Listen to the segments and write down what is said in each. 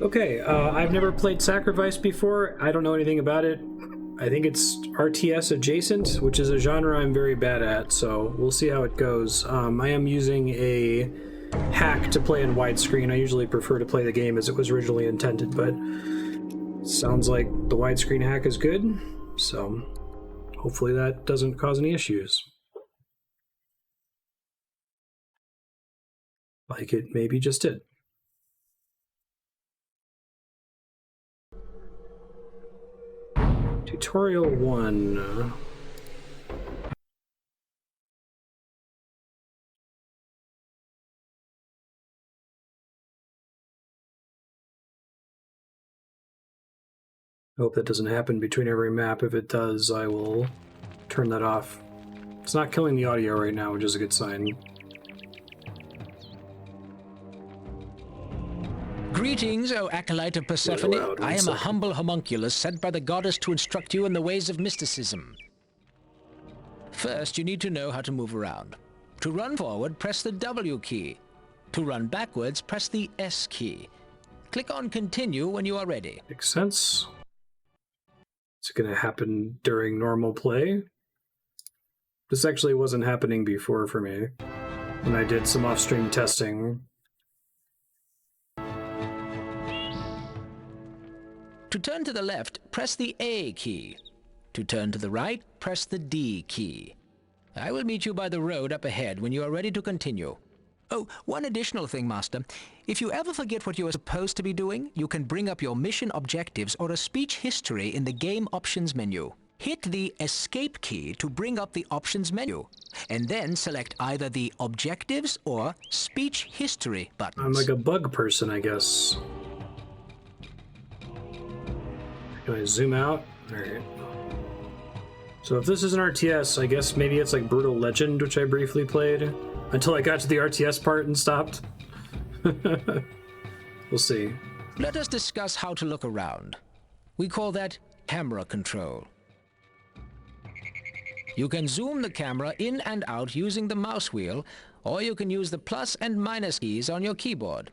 Okay, I've never played Sacrifice before. I don't know anything about it. I think it's RTS adjacent, which is a genre I'm very bad at, so we'll see how it goes. I am using a hack to play in widescreen. I usually prefer to play the game as it was originally intended, but sounds like the widescreen hack is good, so hopefully that doesn't cause any issues. Like it maybe just did. Tutorial 1. I hope that doesn't happen between every map. If it does, I will turn that off. It's not killing the audio right now, which is a good sign. Greetings, O acolyte of Persephone. I am a humble homunculus sent by the goddess to instruct you in the ways of mysticism. First, you need to know how to move around. To run forward, press the W key. To run backwards, press the S key. Click on Continue when you are ready. Makes sense. Is it going to happen during normal play? This actually wasn't happening before for me when I did some off-stream testing. To turn to the left, press the A key. To turn to the right, press the D key. I will meet you by the road up ahead when you are ready to continue. Oh, one additional thing, Master. If you ever forget what you are supposed to be doing, you can bring up your mission objectives or a speech history in the game options menu. Hit the Escape key to bring up the options menu, and then select either the Objectives or Speech History buttons. I'm like a bug person, I guess. Can I zoom out? Alright. So if this is an RTS, I guess maybe it's like Brutal Legend, which I briefly played, until I got to the RTS part and stopped. We'll see. Let us discuss how to look around. We call that camera control. You can zoom the camera in and out using the mouse wheel, or you can use the plus and minus keys on your keyboard.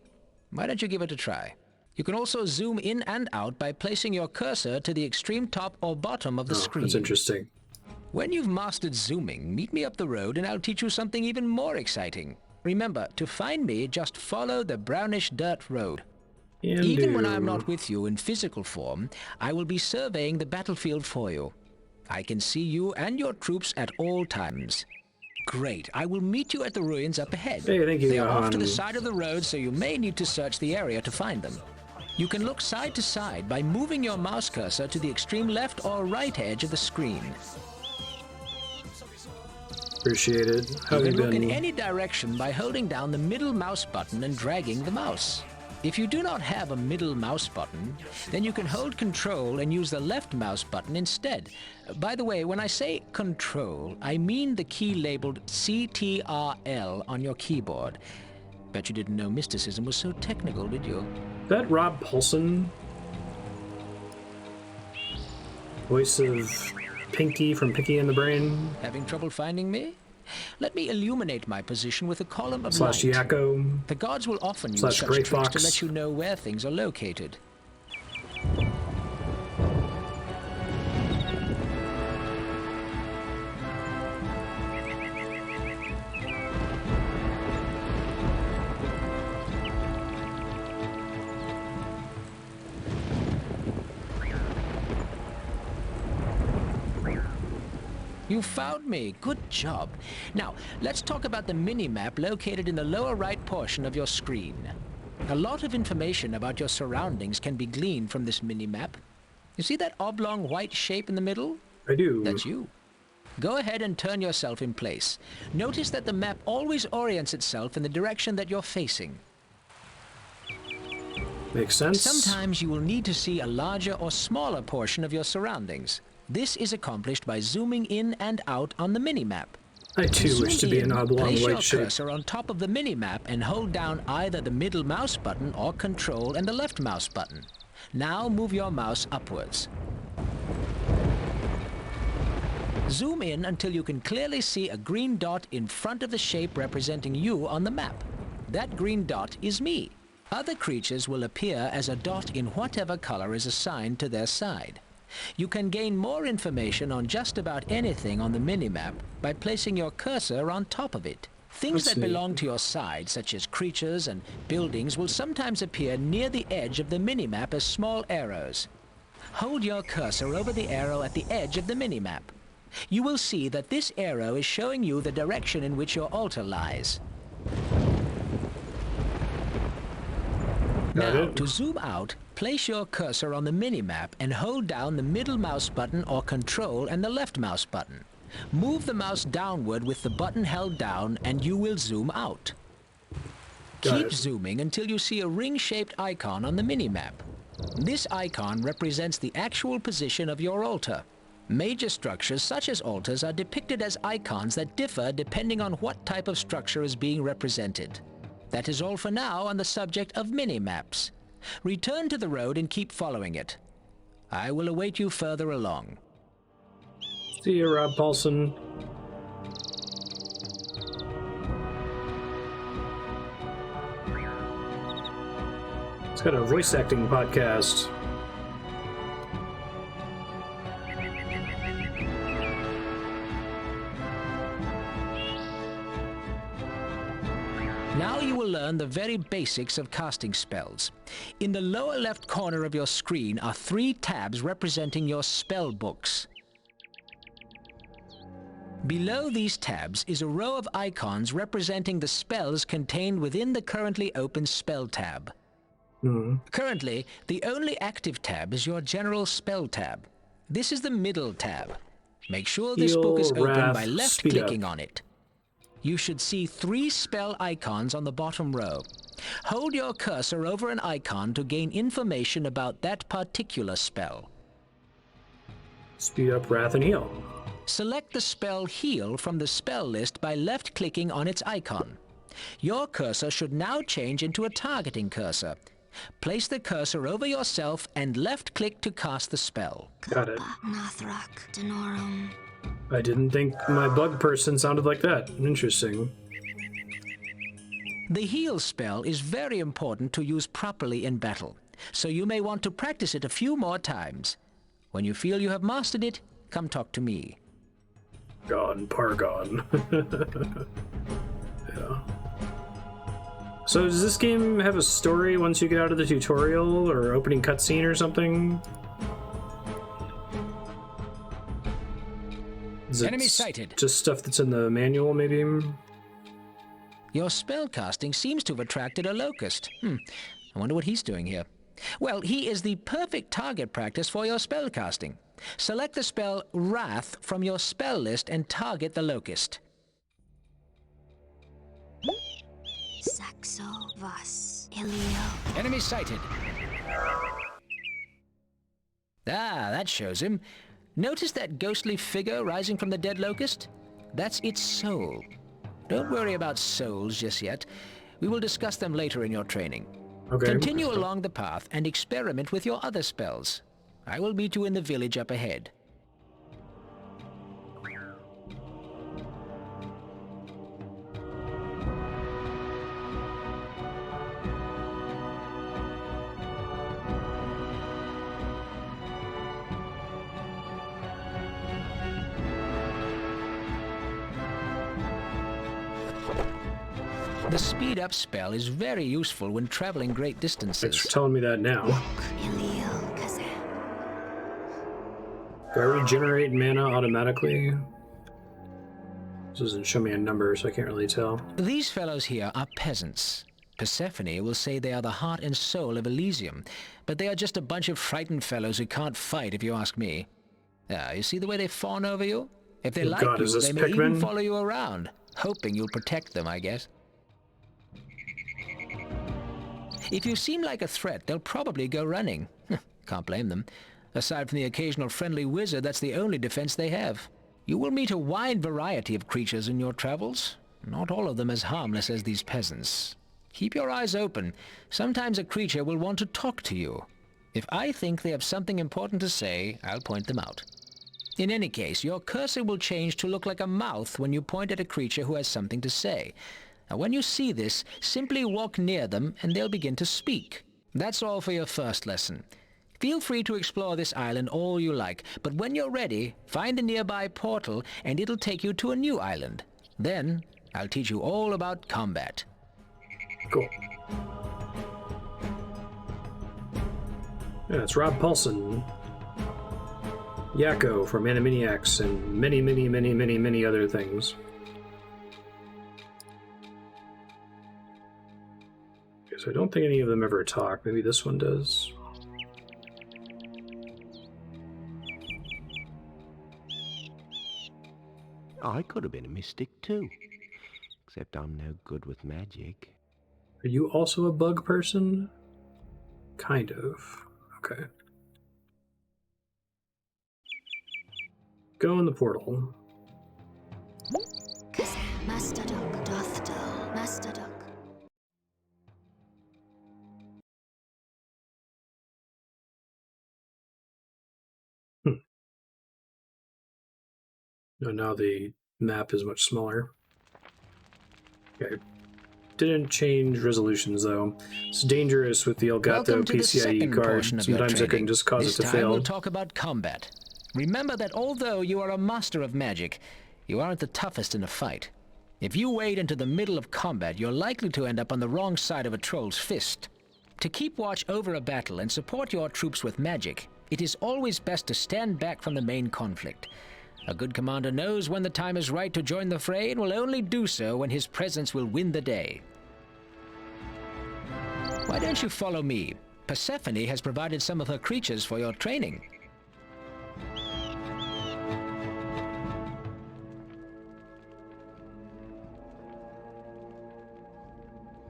Why don't you give it a try? You can also zoom in and out by placing your cursor to the extreme top or bottom of the screen. That's interesting. When you've mastered zooming, meet me up the road and I'll teach you something even more exciting. Remember, to find me, just follow the brownish dirt road. Even when I'm not with you in physical form, I will be surveying the battlefield for you. I can see you and your troops at all times. Great. I will meet you at the ruins up ahead. Hey, thank you, They are off to the side of the road, so you may need to search the area to find them. You can look side to side by moving your mouse cursor to the extreme left or right edge of the screen. Appreciate it. You can look in any direction by holding down the middle mouse button and dragging the mouse. If you do not have a middle mouse button, then you can hold Control and use the left mouse button instead. By the way, when I say Control, I mean the key labeled CTRL on your keyboard. Bet you didn't know mysticism was so technical, did you? Is that Rob Paulson? Voice of Pinky from Pinky and the Brain? Having trouble finding me? Let me illuminate my position with a column of Slash light. Yakko. The gods will often use Slash such Grey tricks to Fox. let you know where things are located. You found me. Good job. Now, let's talk about the mini-map located in the lower right portion of your screen. A lot of information about your surroundings can be gleaned from this mini-map. You see that oblong white shape in the middle? I do. That's you. Go ahead and turn yourself in place. Notice that the map always orients itself in the direction that you're facing. Makes sense. Sometimes you will need to see a larger or smaller portion of your surroundings. This is accomplished by zooming in and out on the mini-map. I too wish to be an oblong place white your shape. cursor on top of the mini-map and hold down either the middle mouse button or Control and the left mouse button. Now move your mouse upwards. Zoom in until you can clearly see a green dot in front of the shape representing you on the map. That green dot is me. Other creatures will appear as a dot in whatever color is assigned to their side. You can gain more information on just about anything on the minimap by placing your cursor on top of it. Things that belong to your side, such as creatures and buildings, will sometimes appear near the edge of the minimap as small arrows. Hold your cursor over the arrow at the edge of the minimap. You will see that this arrow is showing you the direction in which your altar lies. Now, to zoom out, place your cursor on the minimap and hold down the middle mouse button or Control and the left mouse button. Move the mouse downward with the button held down and you will zoom out. Keep zooming until you see a ring-shaped icon on the minimap. This icon represents the actual position of your altar. Major structures such as altars are depicted as icons that differ depending on what type of structure is being represented. That is all for now on the subject of mini-maps. Return to the road and keep following it. I will await you further along. See you, Rob Paulson. It's got a voice acting podcast. Now you will learn the very basics of casting spells. In the lower left corner of your screen are 3 tabs representing your spell books. Below these tabs is a row of icons representing the spells contained within the currently open spell tab. Currently, the only active tab is your general spell tab. This is the middle tab. Make sure this book is open by left-clicking on it. You should see 3 spell icons on the bottom row. Hold your cursor over an icon to gain information about that particular spell. Speed up, Wrath, and Heal. Select the spell Heal from the spell list by left-clicking on its icon. Your cursor should now change into a targeting cursor. Place the cursor over yourself and left-click to cast the spell. Got it. I didn't think my bug person sounded like that. Interesting. The Heal spell is very important to use properly in battle, so you may want to practice it a few more times. When you feel you have mastered it, come talk to me. Gone, Pargon. Yeah. So does this game have a story once you get out of the tutorial or opening cutscene or something? Enemy sighted. Just stuff that's in the manual, maybe? Your spellcasting seems to have attracted a locust. I wonder what he's doing here. Well, he is the perfect target practice for your spellcasting. Select the spell Wrath from your spell list and target the locust. Enemy sighted. Ah, that shows him. Notice that ghostly figure rising from the dead locust? That's its soul. Don't worry about souls just yet. We will discuss them later in your training. Okay. Continue along the path and experiment with your other spells. I will meet you in the village up ahead. The speed-up spell is very useful when traveling great distances. Thanks for telling me that now. Do I regenerate mana automatically? This doesn't show me a number, so I can't really tell. These fellows here are peasants. Persephone will say they are the heart and soul of Elysium, but they are just a bunch of frightened fellows who can't fight, if you ask me. You see the way they fawn over you? If they like you, they may even follow you around, hoping you'll protect them, I guess. If you seem like a threat, they'll probably go running. Can't blame them. Aside from the occasional friendly wizard, that's the only defense they have. You will meet a wide variety of creatures in your travels. Not all of them as harmless as these peasants. Keep your eyes open. Sometimes a creature will want to talk to you. If I think they have something important to say, I'll point them out. In any case, your cursor will change to look like a mouth when you point at a creature who has something to say. Now, when you see this, simply walk near them and they'll begin to speak. That's all for your first lesson. Feel free to explore this island all you like, but when you're ready, find a nearby portal and it'll take you to a new island. Then, I'll teach you all about combat. Cool. Yeah, it's Rob Paulson, Yakko from Animaniacs, and many, many, many, many, many other things. Okay, so I don't think any of them ever talk. Maybe this one does. I could have been a mystic too, except I'm no good with magic. Are you also a bug person? Kind of. Okay. Go in the portal. Mastadok doth dull, Mastadok. Oh, now the map is much smaller. Okay. Didn't change resolutions though. It's dangerous with the Elgato Welcome to the PCIe second card. portion of your Sometimes it training. can just cause This it to time fail. we'll talk about combat. Remember that although you are a master of magic, you aren't the toughest in a fight. If you wade into the middle of combat, you're likely to end up on the wrong side of a troll's fist. To keep watch over a battle and support your troops with magic, it is always best to stand back from the main conflict. A good commander knows when the time is right to join the fray and will only do so when his presence will win the day. Why don't you follow me? Persephone has provided some of her creatures for your training.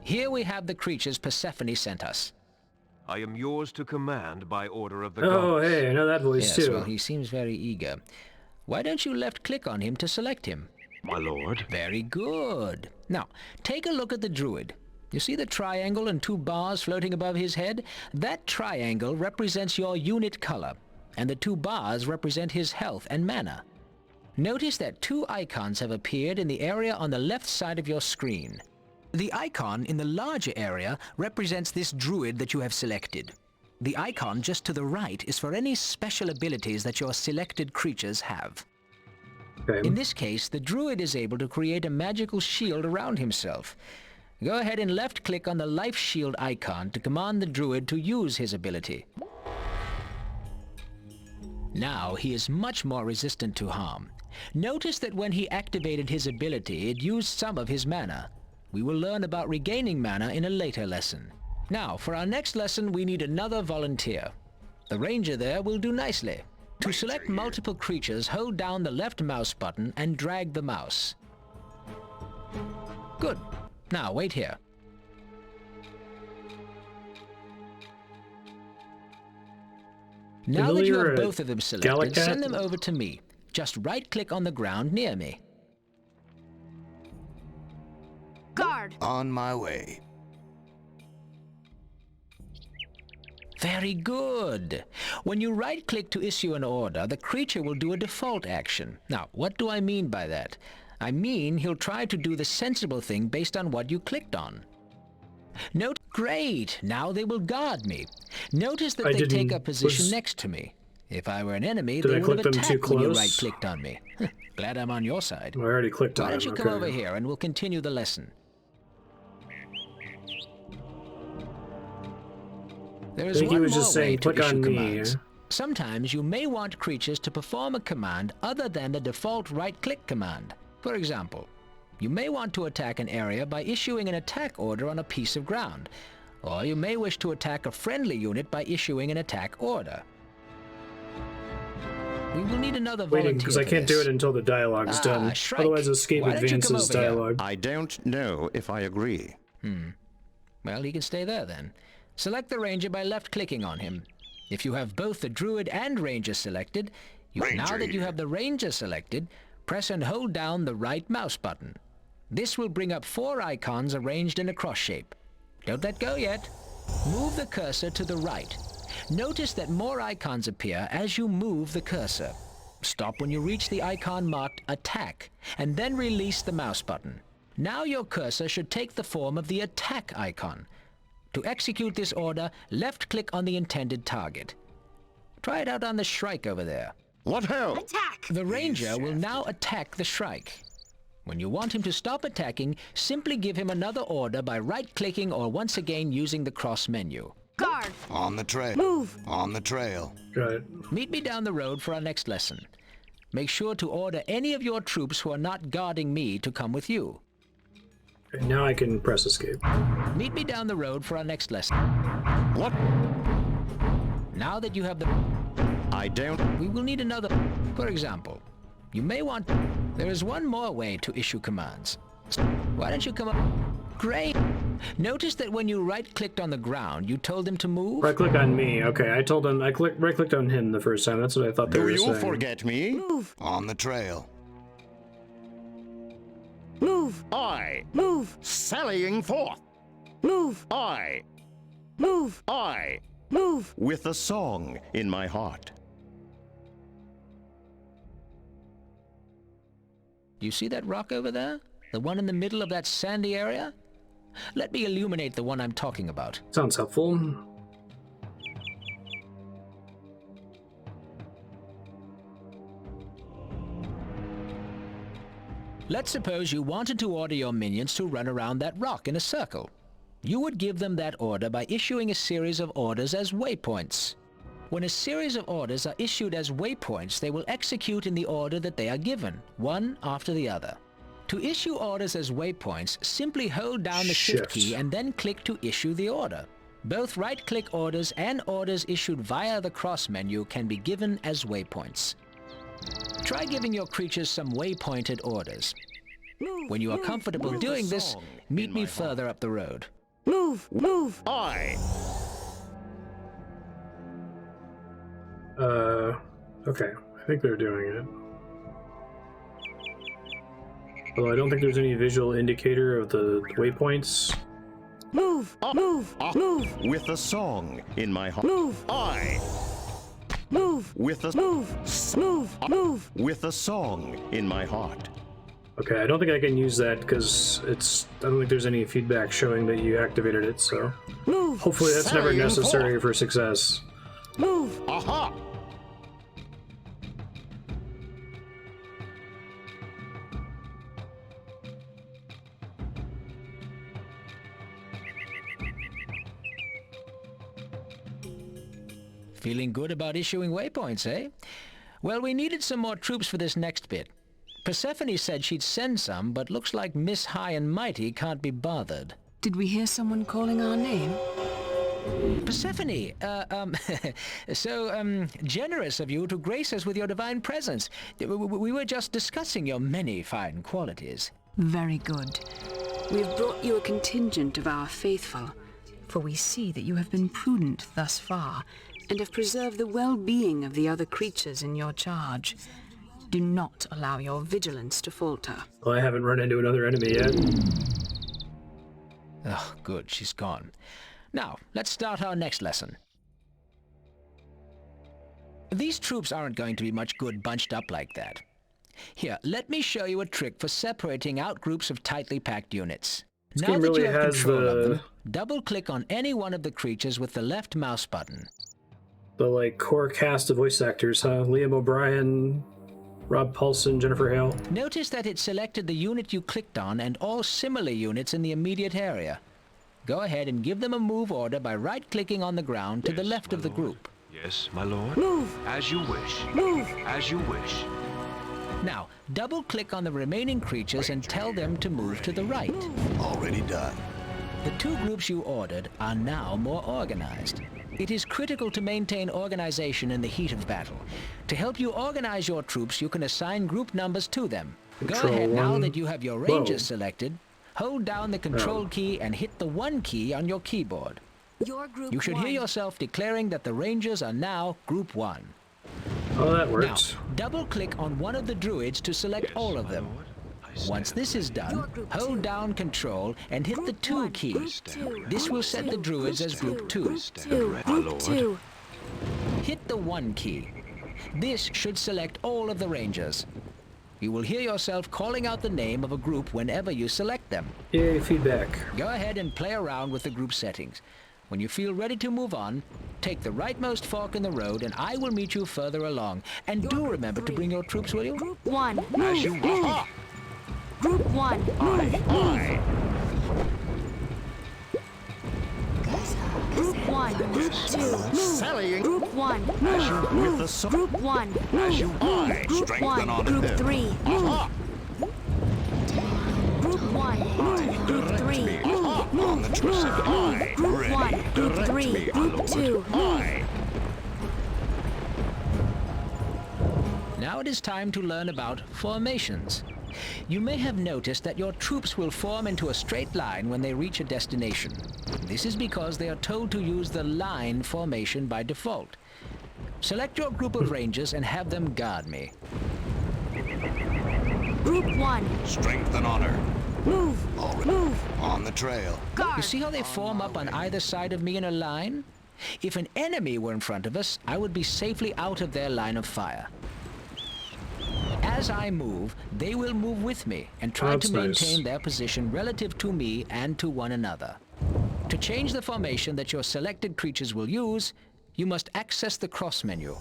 Here we have the creatures Persephone sent us. I am yours to command by order of the Oh, gods. hey, I know that voice Yes, too. well, he seems very eager. Why don't you left-click on him to select him? My lord. Very good. Now, take a look at the druid. You see the triangle and two bars floating above his head? That triangle represents your unit color, and the two bars represent his health and mana. Notice that two icons have appeared in the area on the left side of your screen. The icon in the larger area represents this druid that you have selected. The icon just to the right is for any special abilities that your selected creatures have. Okay. In this case, the druid is able to create a magical shield around himself. Go ahead and left-click on the life shield icon to command the druid to use his ability. Now he is much more resistant to harm. Notice that when he activated his ability, it used some of his mana. We will learn about regaining mana in a later lesson. Now, for our next lesson, we need another volunteer. The ranger there will do nicely. To select multiple creatures, hold down the left mouse button and drag the mouse. Good. Now, wait here. Now that you Familiar have at both of them selected, Galacat? send them over to me. Just right-click on the ground near me. Guard. On my way. Very good. When you right-click to issue an order, the creature will do a default action. Now, what do I mean by that? I mean he'll try to do the sensible thing based on what you clicked on. Note, great, now they will guard me. Notice that I they take didn't- a position was- next to me. If I were an enemy, Did I they would click have them too attacked when you close? right-clicked on me. Glad I'm on your side. I already clicked on Why don't him. you come Okay. over here and we'll continue the lesson. There is I think he one was more just way saying, to click on issue me. commands. Sometimes you may want creatures to perform a command other than the default right-click command. For example, you may want to attack an area by issuing an attack order on a piece of ground, or you may wish to attack a friendly unit by issuing an attack order. We will need another volunteer Waiting, because I for can't do this. it until the dialogue's done. Shrike. Otherwise, escape Why don't you come advances over here? dialogue. I don't know if I agree. Well, he can stay there then. Select the ranger by left-clicking on him. If you have both the druid and ranger selected, now that you have the ranger selected, press and hold down the right mouse button. This will bring up 4 icons arranged in a cross shape. Don't let go yet. Move the cursor to the right. Notice that more icons appear as you move the cursor. Stop when you reach the icon marked Attack, and then release the mouse button. Now your cursor should take the form of the attack icon. To execute this order, left-click on the intended target. Try it out on the Shrike over there. What hell? Attack! The ranger will now attack the Shrike. When you want him to stop attacking, simply give him another order by right-clicking or once again using the cross menu. Guard! On the trail. Move! On the trail. Got it. Meet me down the road for our next lesson. Make sure to order any of your troops who are not guarding me to come with you. Okay, now I can press escape. Meet me down the road for our next lesson. What? Now that you have the... I don't... We will need another... For example, you may want... There is one more way to issue commands. Why don't you come up... Great! Notice that when you right-clicked on the ground, you told him to move? Right-click on me. Okay, I told him... right-clicked on him the first time. That's what I thought they Do were you saying. forget me? Move! On the trail. Move! I, Move! sallying forth. Move! I, Move! Move! with a song in my heart. You see that rock over there? The one in the middle of that sandy area? Let me illuminate the one I'm talking about. Sounds helpful. Let's suppose you wanted to order your minions to run around that rock in a circle. You would give them that order by issuing a series of orders as waypoints. When a series of orders are issued as waypoints, they will execute in the order that they are given, one after the other. To issue orders as waypoints, simply hold down the Shift key and then click to issue the order. Both right-click orders and orders issued via the cross menu can be given as waypoints. Try giving your creatures some waypointed orders. When you are comfortable doing this, meet me further up the road. Move! Move! I, Okay. I think they're doing it. Although I don't think there's any visual indicator of the waypoints. Move! Move! Move! with a song in my heart. Move! I, Move! with a... Move! Move! Move! with a song in my heart. Okay, I don't think I can use that because I don't think there's any feedback showing that you activated it, so... Move! Hopefully that's never Sallying necessary for success. Move! Aha! Feeling good about issuing waypoints, eh? Well, we needed some more troops for this next bit. Persephone said she'd send some, but looks like Miss High and Mighty can't be bothered. Did we hear someone calling our name? Persephone, so generous of you to grace us with your divine presence. We were just discussing your many fine qualities. Very good. We have brought you a contingent of our faithful, for we see that you have been prudent thus far, and have preserved the well-being of the other creatures in your charge. Do not allow your vigilance to falter. Well, I haven't run into another enemy yet. Oh, good, she's gone. Now, let's start our next lesson. These troops aren't going to be much good bunched up like that. Here, let me show you a trick for separating out groups of tightly packed units. Now game that really you have has control of the- them, double-click on any one of the creatures with the left mouse button. The, core cast of voice actors, huh? Liam O'Brien, Rob Paulson, Jennifer Hale. Notice that it selected the unit you clicked on and all similar units in the immediate area. Go ahead and give them a move order by right-clicking on the ground to the Yes, left my of the lord. group. Yes, my lord. Move! As you wish. Move! As you wish. Now, double-click on the remaining creatures and tell them to move to the right. Already done. The two groups you ordered are now more organized. It is critical to maintain organization in the heat of battle. To help you organize your troops, you can assign group numbers to them. Go Control ahead now one. that you have your Whoa. rangers selected. Hold down the control key and hit the 1 key on your keyboard. Your group You should won. hear yourself declaring that the rangers are now Group 1. Oh, that Now, worked. double-click on one of the druids to select Yes, all of my them. lord. I stand Once this is done, Your group hold two. down Control and hit the 2 key. Group two. This will set the druids as Group 2. Group two. My Group lord. two. Hit the 1 key. This should select all of the rangers. You will hear yourself calling out the name of a group whenever you select them. Yay, feedback. Go ahead and play around with the group settings. When you feel ready to move on, take the rightmost fork in the road and I will meet you further along. And do remember to bring your troops, will you? Group 1, As move. you wish. Group 1, move. Aye. Group 1, Group 2, move. Sallying. Group 1, As move. you with the song. Group 1, As you move. aye. Group Strength 1, and honor. Group 3, move. Group 1, move. Group 3, move. On the trip. Aye. Group Ready. 1, Group Direct 3, me, Group Lord. 2, move. Aye. Now it is time to learn about formations. You may have noticed that your troops will form into a straight line when they reach a destination. This is because they are told to use the line formation by default. Select your group of rangers and have them guard me. Group 1, Strength and honor. move. Already. Move. On the trail. You Guard. see how they form up on either side of me in a line? If an enemy were in front of us, I would be safely out of their line of fire. As I move, they will move with me and try That's to nice. maintain their position relative to me and to one another. To change the formation that your selected creatures will use, you must access the cross menu.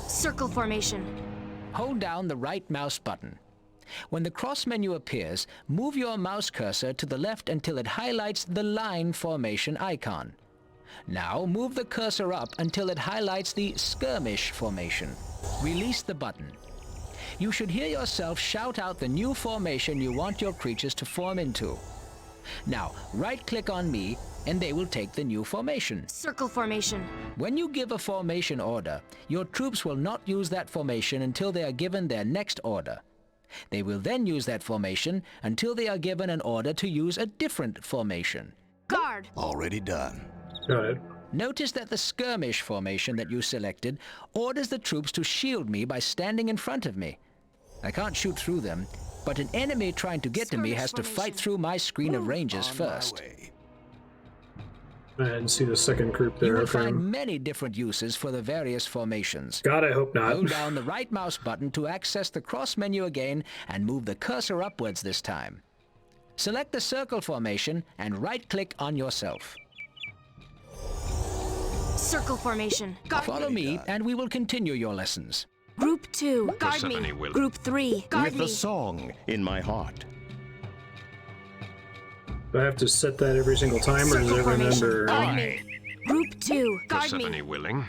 Circle formation. Hold down the right mouse button. When the cross menu appears, move your mouse cursor to the left until it highlights the line formation icon. Now move the cursor up until it highlights the skirmish formation. Release the button. You should hear yourself shout out the new formation you want your creatures to form into. Now, right-click on me, and they will take the new formation. Circle formation. When you give a formation order, your troops will not use that formation until they are given their next order. They will then use that formation until they are given an order to use a different formation. Guard. Already done. Got it. Notice that the skirmish formation that you selected orders the troops to shield me by standing in front of me. I can't shoot through them, but an enemy trying to get to me Skirmish has to fight formation. through my screen of Move. rangers On my first. way. I didn't see the second group You there. will Okay. find many different uses for the various formations. God, I hope not. Hold down the right mouse button to access the cross menu again and move the cursor upwards this time. Select the circle formation and right-click on yourself. Circle formation. Guard Follow me and we will continue your lessons. Group 2. Guard me. Persephone will. Group 3. Guard With me. the song in my heart. Do I have to set that every single time, or does Circle it formation. remember? Guard me. Group 2. Guard Persephone me. willing.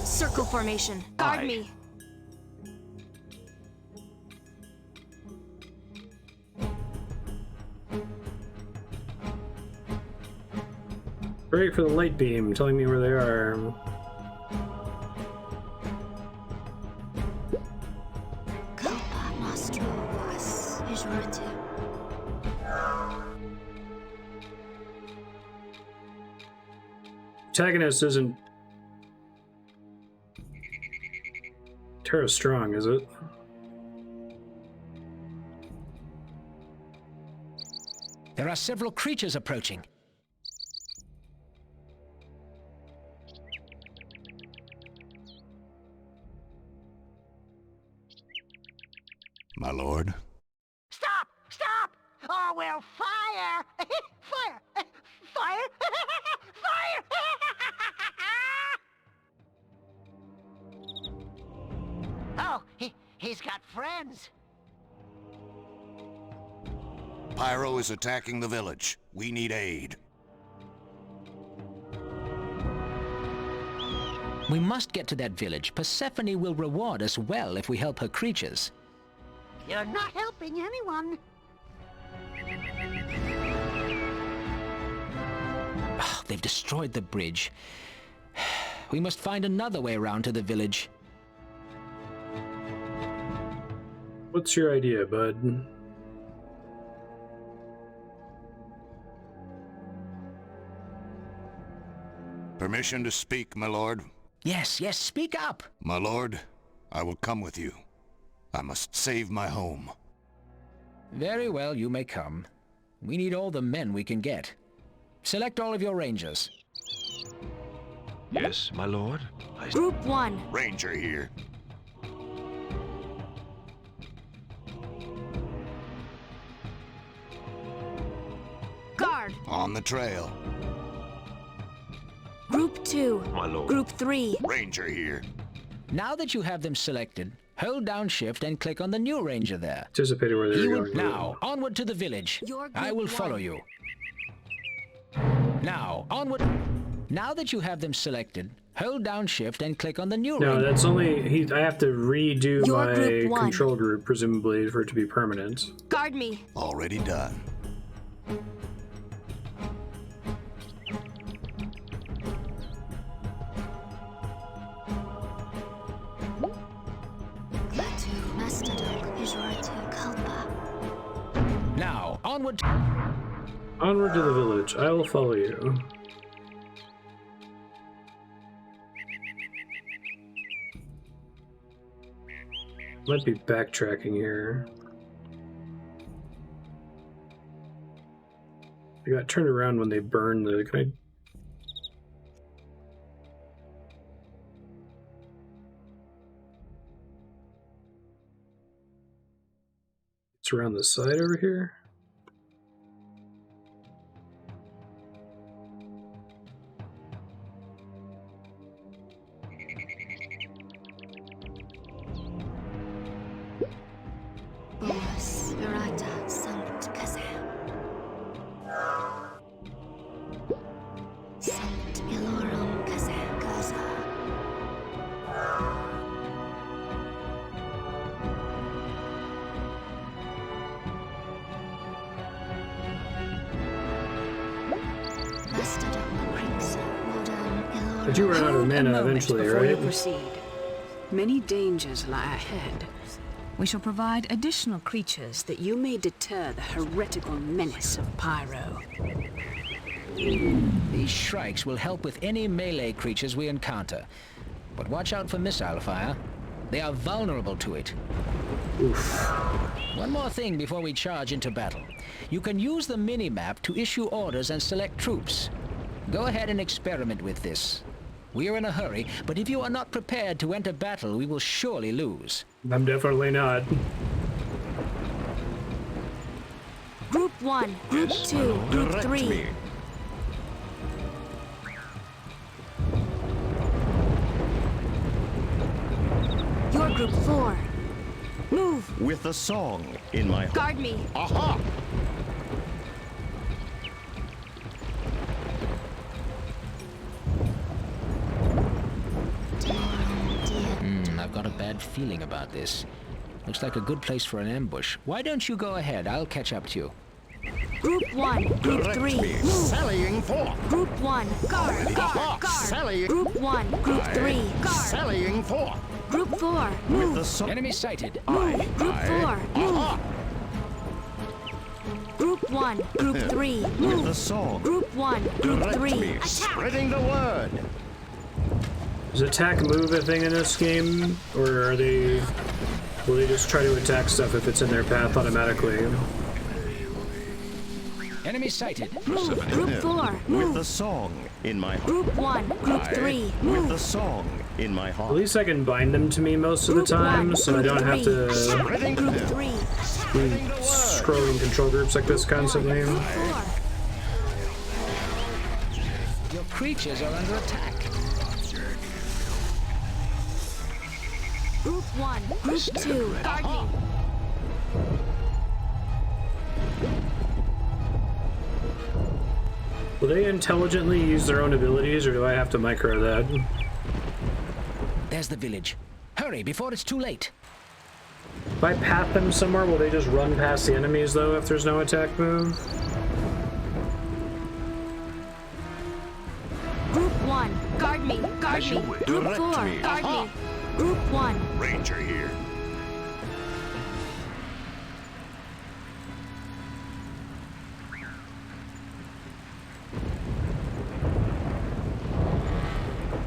Circle formation. Guard Aye. me. Great for the light beam, telling me where they are. Culpa nostro was jurative. Protagonist isn't Terra strong, is it? There are several creatures approaching. My lord. Stop! Stop! Or we'll fire! Fire! Fire! Fire! Oh, he's got friends. Pyro is attacking the village. We need aid. We must get to that village. Persephone will reward us well if we help her creatures. You're not helping anyone. They've destroyed the bridge. We must find another way around to the village. What's your idea, bud? Permission to speak, my lord. Yes, yes, speak up. My lord, I will come with you. I must save my home. Very well, you may come. We need all the men we can get. Select all of your rangers. Yes, my lord. Group 1. Ranger here. Guard. On the trail. Group 2. My lord. Group 3. Ranger here. Now that you have them selected, hold down shift and click on the new ranger there. Anticipated where they He were will going. now onward to the village. Your I will group follow one. you. Now onward. Now that you have them selected, hold down shift and click on the new No, ranger. that's only I have to redo Your my group one. control group, presumably, for it to be permanent. Guard me. Already done. Now onward. Onward to the village. I will follow you. Might be backtracking here. I got turned around when they burned the. Can I? It's around the side over here. But you run out of Hold a mana moment eventually, before you right? proceed. Many dangers lie ahead. We shall provide additional creatures that you may deter the heretical menace of Pyro. These shrikes will help with any melee creatures we encounter. But watch out for missile fire. They are vulnerable to it. Oof. One more thing before we charge into battle. You can use the mini-map to issue orders and select troops. Go ahead and experiment with this. We are in a hurry, but if you are not prepared to enter battle, we will surely lose. I'm definitely not. Group 1. Group Yes, 2. my lord. Group Direct 3. me. Your group 4. Move. With a song in my heart. Guard me. Aha! I've got a bad feeling about this. Looks like a good place for an ambush. Why don't you go ahead? I'll catch up to you. Group 1. Group Direct 3. me. Move. Sallying forth. Group 1. Guard. Guard. Guard. Sallying. Group 1. Group 3. Guard. Sallying forth. Group 4. With Move. the song. Enemy sighted. Move. Group 4. Move. Aha! Group 1. Group 3. With Move. the song. Group 1. Group Direct 3. me. Attack. Spreading the word. Is attack move a thing in this game, or are they? Will they just try to attack stuff if it's in their path automatically? Enemy sighted. Move. Group 4. With Move. the song in my heart. Group 1. Group 3. With Move. the song in my At heart. least I can bind them to me most of the Group time, 1. so I Group don't have 3. to Spreading Group the 3. be scrolling control groups like this constantly. Group 4. Your creatures are under attack. Group 1. Group 2. Guard me. Will they intelligently use their own abilities, or do I have to micro that? There's the village. Hurry before it's too late. If I path them somewhere, will they just run past the enemies, though, if there's no attack move? Group 1. Guard me. Guard As you me. wish. Group Direct 4. me. Guard Aha. me. Group 1. Ranger here.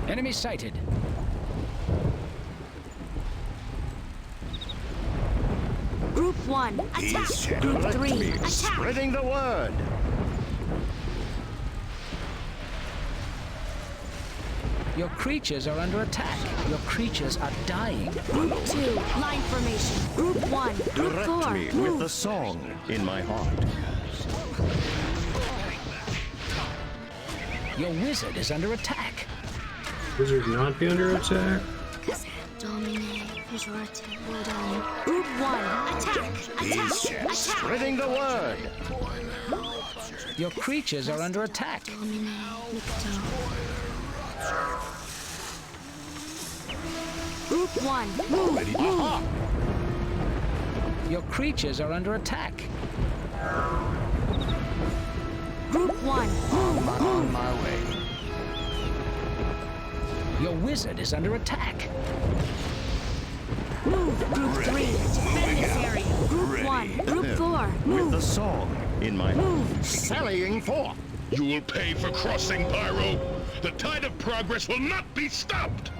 Enemy sighted. Group 1. Attack. He's Group Direct 3. me. Attack. Spreading the word. Your creatures are under attack. Your creatures are dying. Group 2, line formation. Group 1, Group Direct 4, me with move. the song in my heart. Your wizard is under attack. Wizard not be under attack? Group 1, attack! Attack! Attack! Spreading the word. Your creatures are under attack. Group 1, move! Move! Your creatures are under attack. Group 1, move! On my way. Your wizard is under attack. Move! Group 3, defend this area. Group 1, Group 4, With move! the song in my heart. Move! Sallying forth. You will pay for crossing, Pyro. The tide of progress will not be stopped.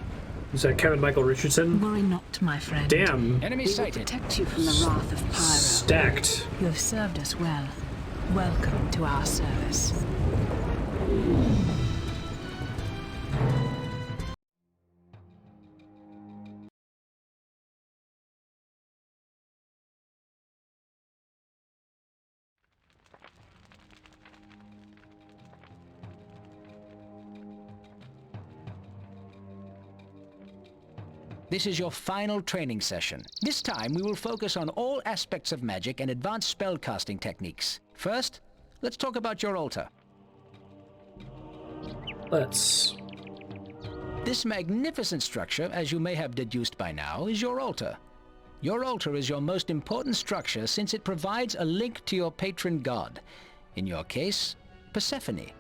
Is that Kevin Michael Richardson? Worry not, my friend. Damn. Enemy We will sighted. protect you from the wrath of Pyro. Stacked. You have served us well. Welcome to our service. This is your final training session. This time we will focus on all aspects of magic and advanced spellcasting techniques. First, let's talk about your altar. Let's. This magnificent structure, as you may have deduced by now, is your altar. Your altar is your most important structure since it provides a link to your patron god. In your case, Persephone.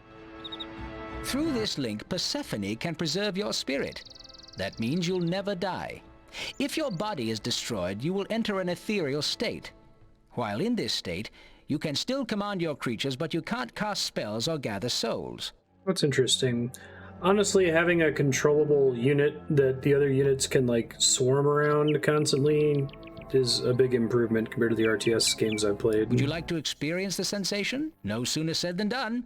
Through this link, Persephone can preserve your spirit. That means you'll never die. If your body is destroyed, you will enter an ethereal state. While in this state, you can still command your creatures, but you can't cast spells or gather souls. That's interesting. Honestly, having a controllable unit that the other units can, like, swarm around constantly is a big improvement compared to the RTS games I've played. Would you like to experience the sensation? No sooner said than done.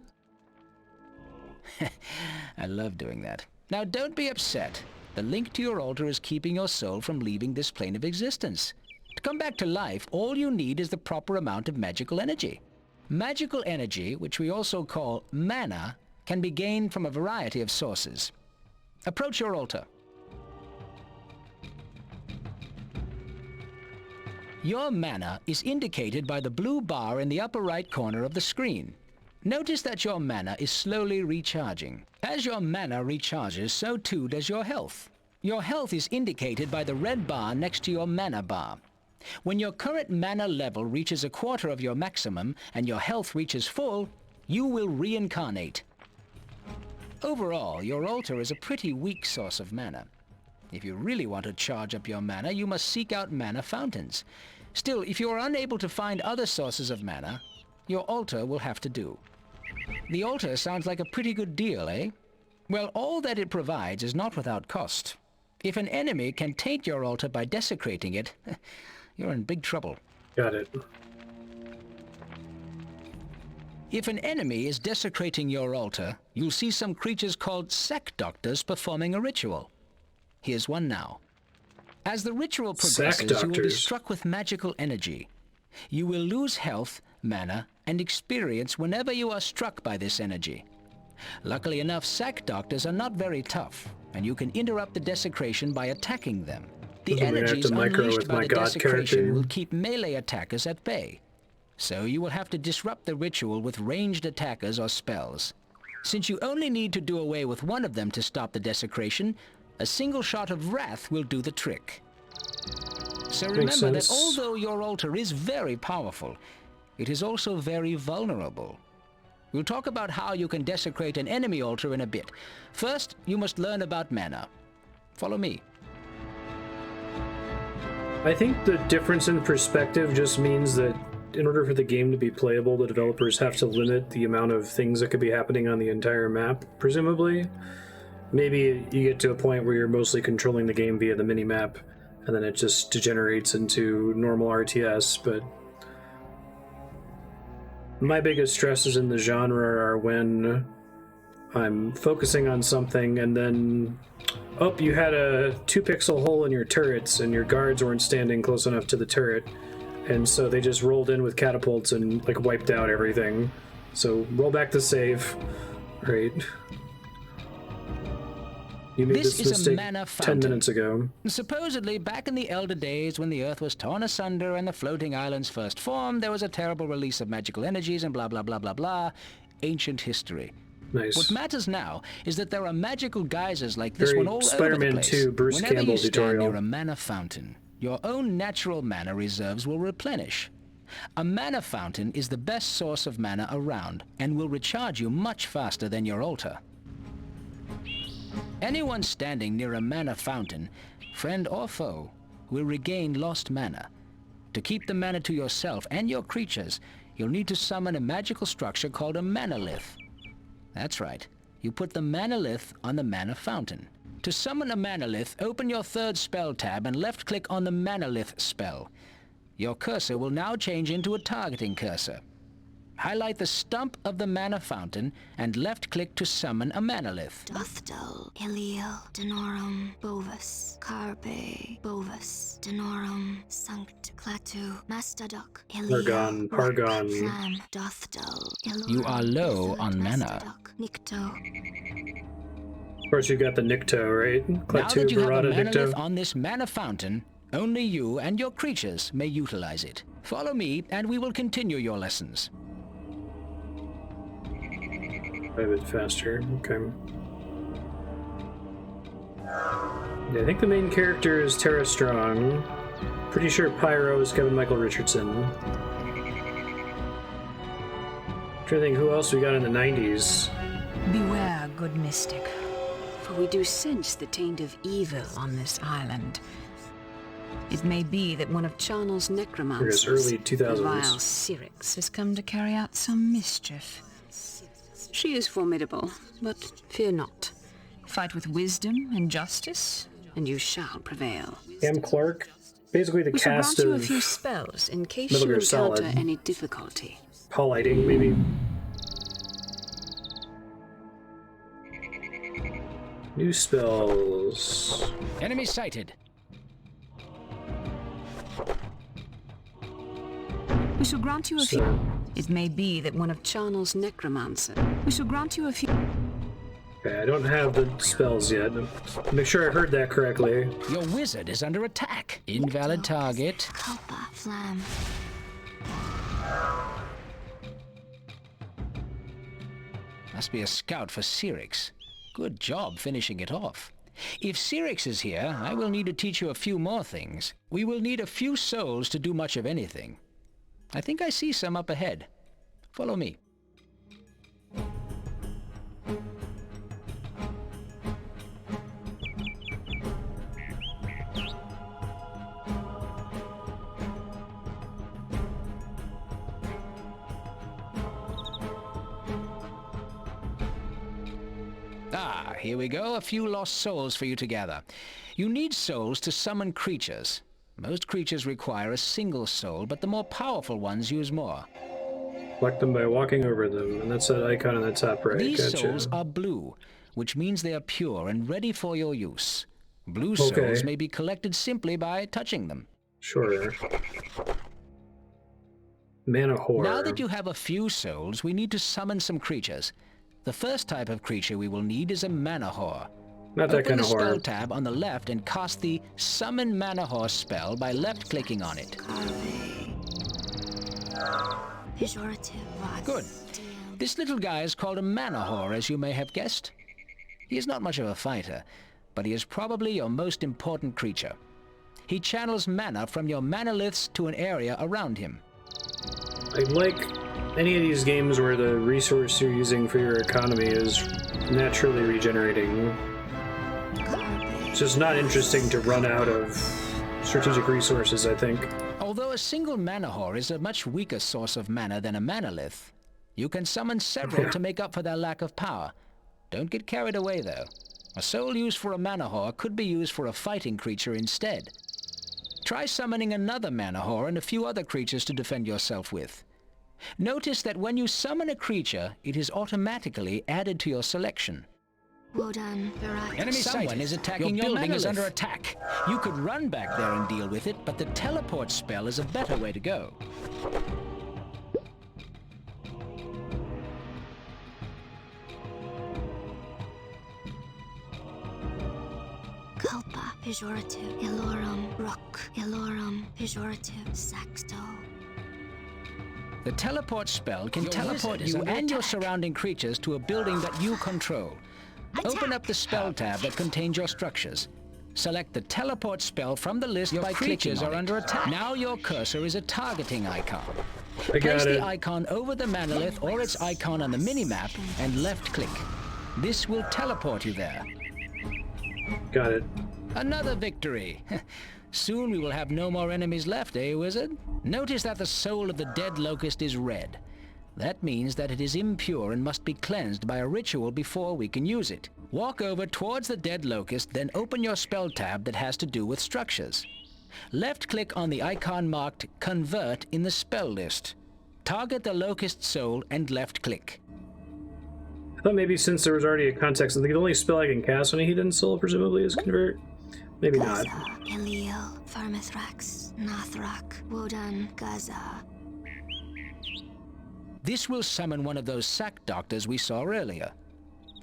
I love doing that. Now, don't be upset. The link to your altar is keeping your soul from leaving this plane of existence. To come back to life, all you need is the proper amount of magical energy. Magical energy, which we also call mana, can be gained from a variety of sources. Approach your altar. Your mana is indicated by the blue bar in the upper right corner of the screen. Notice that your mana is slowly recharging. As your mana recharges, so too does your health. Your health is indicated by the red bar next to your mana bar. When your current mana level reaches a quarter of your maximum and your health reaches full, you will reincarnate. Overall, your altar is a pretty weak source of mana. If you really want to charge up your mana, you must seek out mana fountains. Still, if you are unable to find other sources of mana, your altar will have to do. The altar sounds like a pretty good deal, eh? Well, all that it provides is not without cost. If an enemy can taint your altar by desecrating it, you're in big trouble. Got it. If an enemy is desecrating your altar, you'll see some creatures called sack doctors performing a ritual. Here's one now. As the ritual progresses, you will be struck with magical energy. You will lose health, mana, and experience whenever you are struck by this energy. Luckily enough, sack doctors are not very tough, and you can interrupt the desecration by attacking them. The energies unleashed by the desecration will keep melee attackers at bay. So you will have to disrupt the ritual with ranged attackers or spells. Since you only need to do away with one of them to stop the desecration, a single shot of wrath will do the trick. So remember that although your altar is very powerful, it is also very vulnerable. We'll talk about how you can desecrate an enemy altar in a bit. First, you must learn about mana. Follow me. I think the difference in perspective just means that in order for the game to be playable, the developers have to limit the amount of things that could be happening on the entire map, presumably. Maybe you get to a point where you're mostly controlling the game via the mini-map, and then it just degenerates into normal RTS, but my biggest stresses in the genre are when I'm focusing on something, and then you had a 2-pixel hole in your turrets, and your guards weren't standing close enough to the turret, and so they just rolled in with catapults and like wiped out everything. So roll back the save. Right. You made this mistake 10 minutes ago. Supposedly, back in the elder days when the Earth was torn asunder and the floating islands first formed, there was a terrible release of magical energies and blah blah blah blah blah. Ancient history. Nice. What matters now is that there are magical geysers like this Very one all Spider-Man over the place. 2 Bruce Whenever Campbell you stand tutorial. near a mana fountain, your own natural mana reserves will replenish. A mana fountain is the best source of mana around and will recharge you much faster than your altar. Anyone standing near a mana fountain, friend or foe, will regain lost mana. To keep the mana to yourself and your creatures, you'll need to summon a magical structure called a manalith. That's right. You put the manalith on the mana fountain. To summon a manalith, open your third spell tab and left-click on the manalith spell. Your cursor will now change into a targeting cursor. Highlight the stump of the mana fountain and left-click to summon a manalith. Dothdel, Iliel, Denorum, Bovis, Carpe, Bovis, Denorum, Sanct Clatu, Mastadok, Iliel, Pargon. Flam, Dothdel, Ilorum, You are low on mana. Mastadok, Nikto. Of course, you got the Nikto, right? Now that you have a Barada, manalith Nikto. on this mana fountain, only you and your creatures may utilize it. Follow me, and we will continue your lessons. A bit faster. Okay. Yeah, I think the main character is Tara Strong. Pretty sure Pyro is Kevin Michael Richardson. Trying to think who else we got in the 90s. Beware, good mystic, for we do sense the taint of evil on this island. It may be that one of Charnel's necromancers, early the 2000s. vile Syrinx, has come to carry out some mischief. She is formidable, but fear not. Fight with wisdom and justice, and you shall prevail. Cam Clark, basically the We shall cast grant you a of few spells in case Metal you Gear encounter Solid. any difficulty. Paul Lighting, maybe. New spells. Enemy sighted. We shall grant you a few. It may be that one of Charnel's necromancers. We shall grant you a few. Okay, I don't have the spells yet. Make sure I heard that correctly. Your wizard is under attack. Invalid target. Kalpa, Flam. Must be a scout for Syrinx. Good job finishing it off. If Syrinx is here, I will need to teach you a few more things. We will need a few souls to do much of anything. I think I see some up ahead. Follow me. Ah, here we go. A few lost souls for you to gather. You need souls to summon creatures. Most creatures require a single soul, but the more powerful ones use more. Collect them by walking over them, and that's that icon on the top right. These Gotcha. souls are blue, which means they are pure and ready for your use. Blue Okay. souls may be collected simply by touching them. Sure. Mana Whore. Now that you have a few souls, we need to summon some creatures. The first type of creature we will need is a mana whore. Not that Open kind the of spell horror. tab on the left and cast the Summon Mana Whore spell by left-clicking on it. Pejorative. Good. This little guy is called a mana whore, as you may have guessed. He is not much of a fighter, but he is probably your most important creature. He channels mana from your manaliths to an area around him. I like any of these games where the resource you're using for your economy is naturally regenerating. It's just not interesting to run out of strategic resources, I think. Although a single mana whore is a much weaker source of mana than a manalith, you can summon several to make up for their lack of power. Don't get carried away, though. A soul used for a mana whore could be used for a fighting creature instead. Try summoning another mana whore and a few other creatures to defend yourself with. Notice that when you summon a creature, it is automatically added to your selection. Enemy Someone is attacking your building is under attack. You could run back there and deal with it, but the teleport spell is a better way to go. Kalpa, pejorative. Elorum, rock. Elorum, pejorative. Saxto. The teleport spell can teleport you and your surrounding creatures to a building that you control. Open up the spell tab that contains your structures. Select the teleport spell from the list by creatures are under attack. Now your cursor is a targeting icon. Place the icon over the manolith or its icon on the minimap and left-click. This will teleport you there. Got it. Another victory. Soon we will have no more enemies left, eh, wizard? Notice that the soul of the dead locust is red. That means that it is impure and must be cleansed by a ritual before we can use it. Walk over towards the dead locust, then open your spell tab that has to do with structures. Left-click on the icon marked Convert in the spell list. Target the locust soul and left-click. I thought maybe since there was already a context, the only spell I can cast on a heathen soul presumably is Convert. Maybe not. Elil, Farmithrax, Nathrak, Wodan, Gaza. This will summon one of those sack doctors we saw earlier.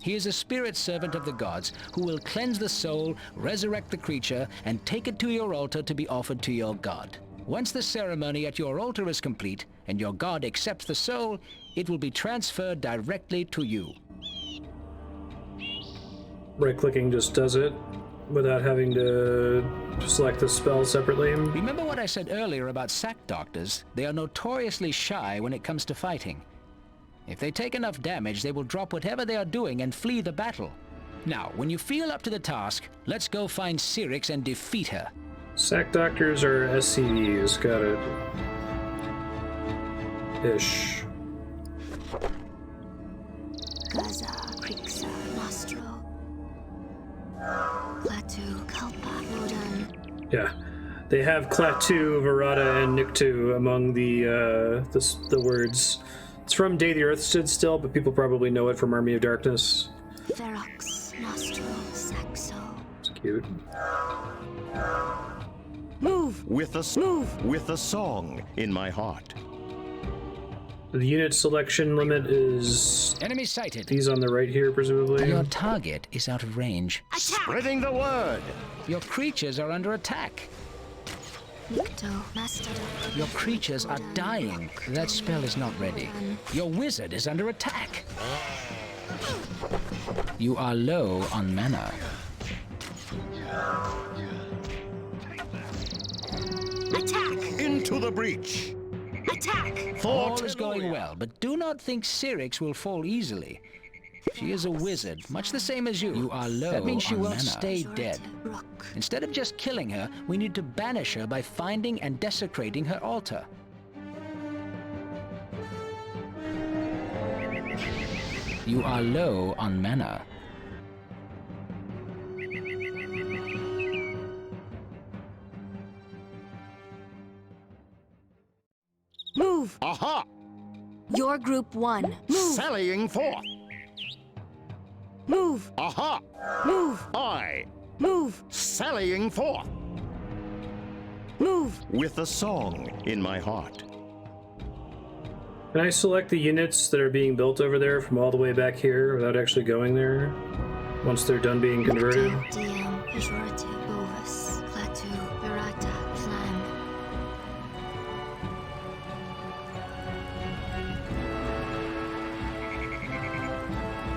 He is a spirit servant of the gods who will cleanse the soul, resurrect the creature, and take it to your altar to be offered to your god. Once the ceremony at your altar is complete and your god accepts the soul, it will be transferred directly to you. Right-clicking just does it without having to select the spell separately. Remember what I said earlier about sack doctors? They are notoriously shy when it comes to fighting. If they take enough damage, they will drop whatever they are doing and flee the battle. Now, when you feel up to the task, let's go find Syrinx and defeat her. Sack doctors are SCVs, got it. Ish. Gaza, Krixa, Nostro. Klaatu, Kalpa, Wodan. Yeah. They have Klaatu, Verada, and Niktu among the words. It's from Day the Earth Stood Still, but people probably know it from Army of Darkness. Ferox, Nostro, Saxo. It's cute. Move with a song in my heart. The unit selection limit is enemy sighted. These on the right here, presumably. Your target is out of range. Attack! Spreading the word. Your creatures are under attack. Nikto, Marstead. Your creatures are dying. That spell is not ready. Your wizard is under attack. You are low on mana. Attack! Into the breach. Attack! All is going well, but do not think Syrinx will fall easily. She is a wizard, much the same as you. You are low. That means she won't stay dead. Instead of just killing her, we need to banish her by finding and desecrating her altar. You are low on mana. Move! Aha! Your group won. Move! Sallying forth. Move! Aha! Move! I. Move! Sallying forth. Move! With a song in my heart. Can I select the units that are being built over there from all the way back here without actually going there? Once they're done being converted? DM, pejorative, Bovis, Klaatu, Verata, Flam.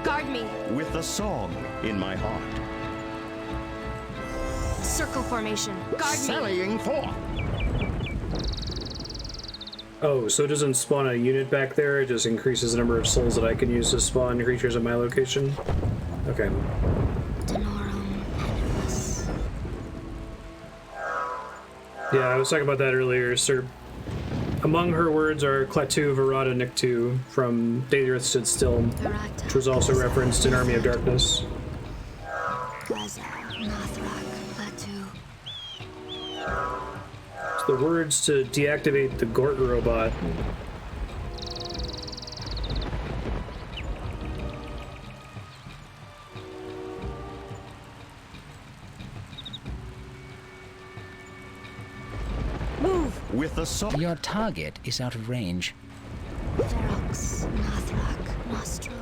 Guard me! With a song in my heart. Circle formation. Guard me! Sallying forth. Oh, so it doesn't spawn a unit back there, it just increases the number of souls that I can use to spawn creatures at my location? Okay. Denorum animus. Yeah, I was talking about that earlier, sir. Among her words are Klaatu, Verada, Niktu from Day the Earth Stood Still, which was also referenced in Army of Darkness. Gaza, Nathrak, Klaatu. It's the words to deactivate the Gort robot. with a song. Your target is out of range. Ferox, Nathrak, Nostro,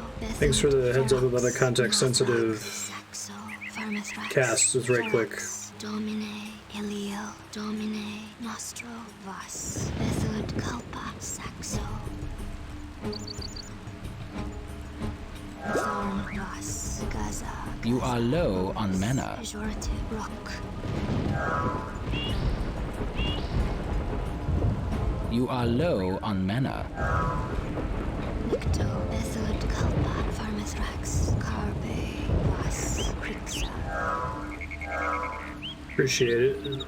Thanks for the heads up about the context-sensitive Saxo, Vermithrax, cast. It's right click. Ferox, Domine, Eliel, Domine, Nostro, Vas, Bethud, Kalpa, Saxo. Thorn, Vas, Gaza. You are low on mana. Pejorative, Rock. You are low on mana. Nikto, Bethud, Kalpa, Vermithrax, Carbe, Vas, Krixa. Appreciate it.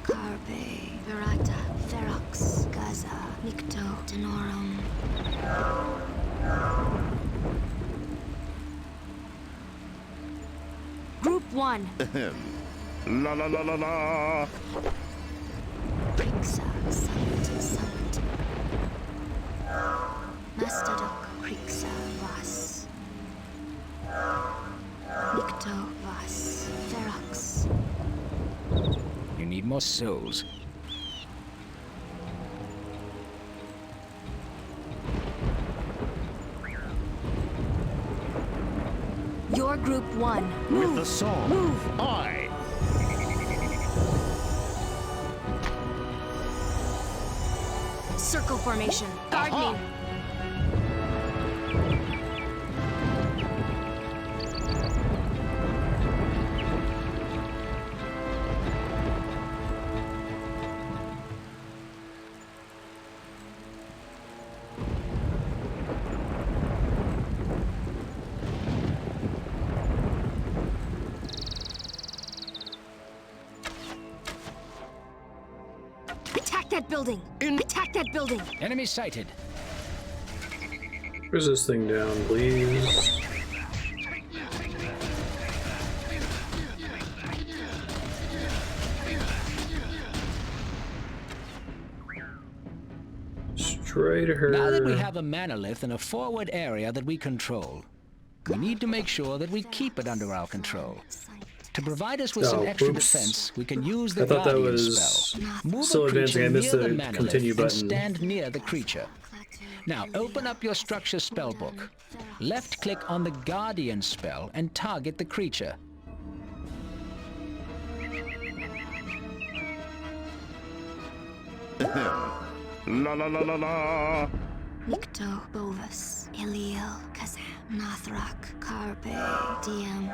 Carbe, Verata, Ferox, Gaza, Nikto, Denorum. Group 1. La la la la la. Krixa, Sant. Mastadok, Krixa, Vas. Nikto, Vas, Ferox. You need more souls. Your Group 1. With Move. a song. Move. I. Circle formation. Guard me. Attack that building. Attack that building. Enemy sighted. Where's this thing down, please? Straight her. Now that we have a manolith in a forward area that we control, we need to make sure that we keep it under our control. To provide us with some extra defense, we can use the thought that Guardian was spell. Move still a advancing. creature I missed near the manolith continue and button. stand near the creature. Now open up your structure spellbook. Left-click on the Guardian spell and target the creature. La la la la la. Nikto, Bovis, Eliel, Kazam, Nathrak, Carpe, Diem.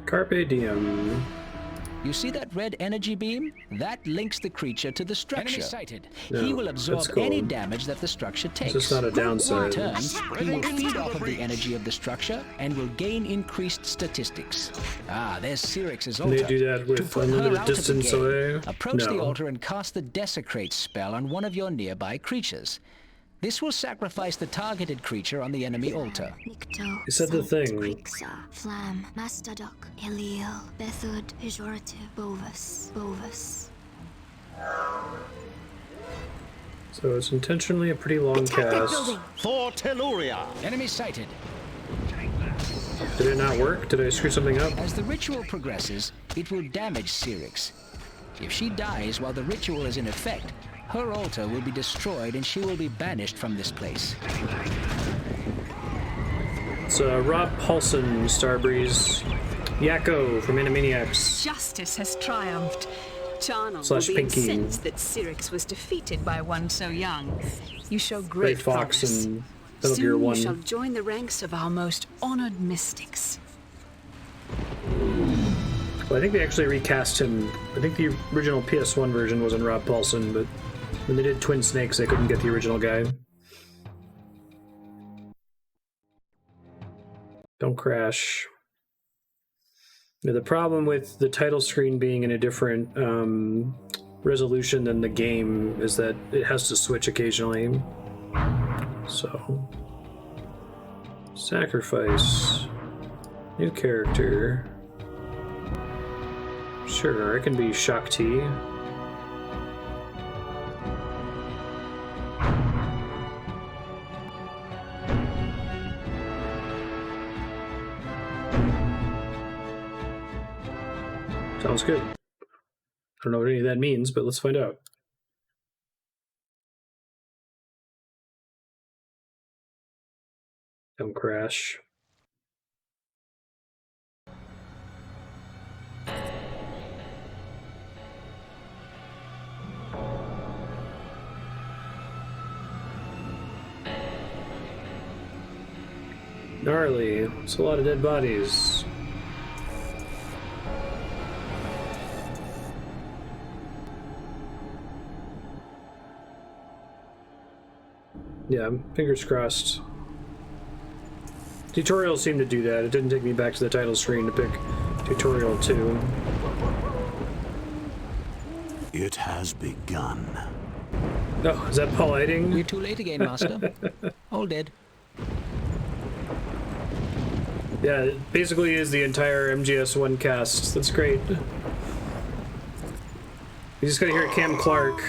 Carpe diem. You see that red energy beam? That links the creature to the structure. Enemy sighted. No, He will that's absorb cool. any damage that the structure takes. It's not a downside. In turn, he will feed off of the energy of the structure and will gain increased statistics. Ah, there's Cyrix's Can altar. they do that with To put her unlimited out of the distance game, away? approach the No. altar and cast the Desecrate spell on one of your nearby creatures. This will sacrifice the targeted creature on the enemy altar. Nikto, Is that the Sant, thing? Krixa, Flam, Mastadok, Eliel, Bethud, Pejorative, Bovis, Bovis. So it's intentionally a pretty long Attack that cast. building. For Telluria. Enemy sighted. Did it not work? Did I screw something up? As the ritual progresses, it will damage Cyrix. If she dies while the ritual is in effect, her altar will be destroyed and she will be banished from this place. It's Rob Paulson, Starbreeze. Yakko from Animaniacs. Justice has triumphed. Charnel Slash will be Pinky. incensed that Cyrix was defeated by one so young. You show Great great Fox promise. and Metal Gear Soon 1. you shall join the ranks of our most honored mystics. Well, I think they actually recast him. I think the original PS1 version wasn't Rob Paulson, but when they did Twin Snakes, they couldn't get the original guy. Don't crash. Now, the problem with the title screen being in a different resolution than the game is that it has to switch occasionally. So, sacrifice, new character. Sure, I can be Shakti. Sounds good. I don't know what any of that means, but let's find out. Don't crash. Gnarly. It's a lot of dead bodies. Yeah, fingers crossed. Tutorials seem to do that. It didn't take me back to the title screen to pick Tutorial 2. It has begun. Oh, is that Paul Eiding? We're too late again, Master. All dead. Yeah, it basically is the entire MGS1 cast. That's great. You just gotta hear Cam Clark.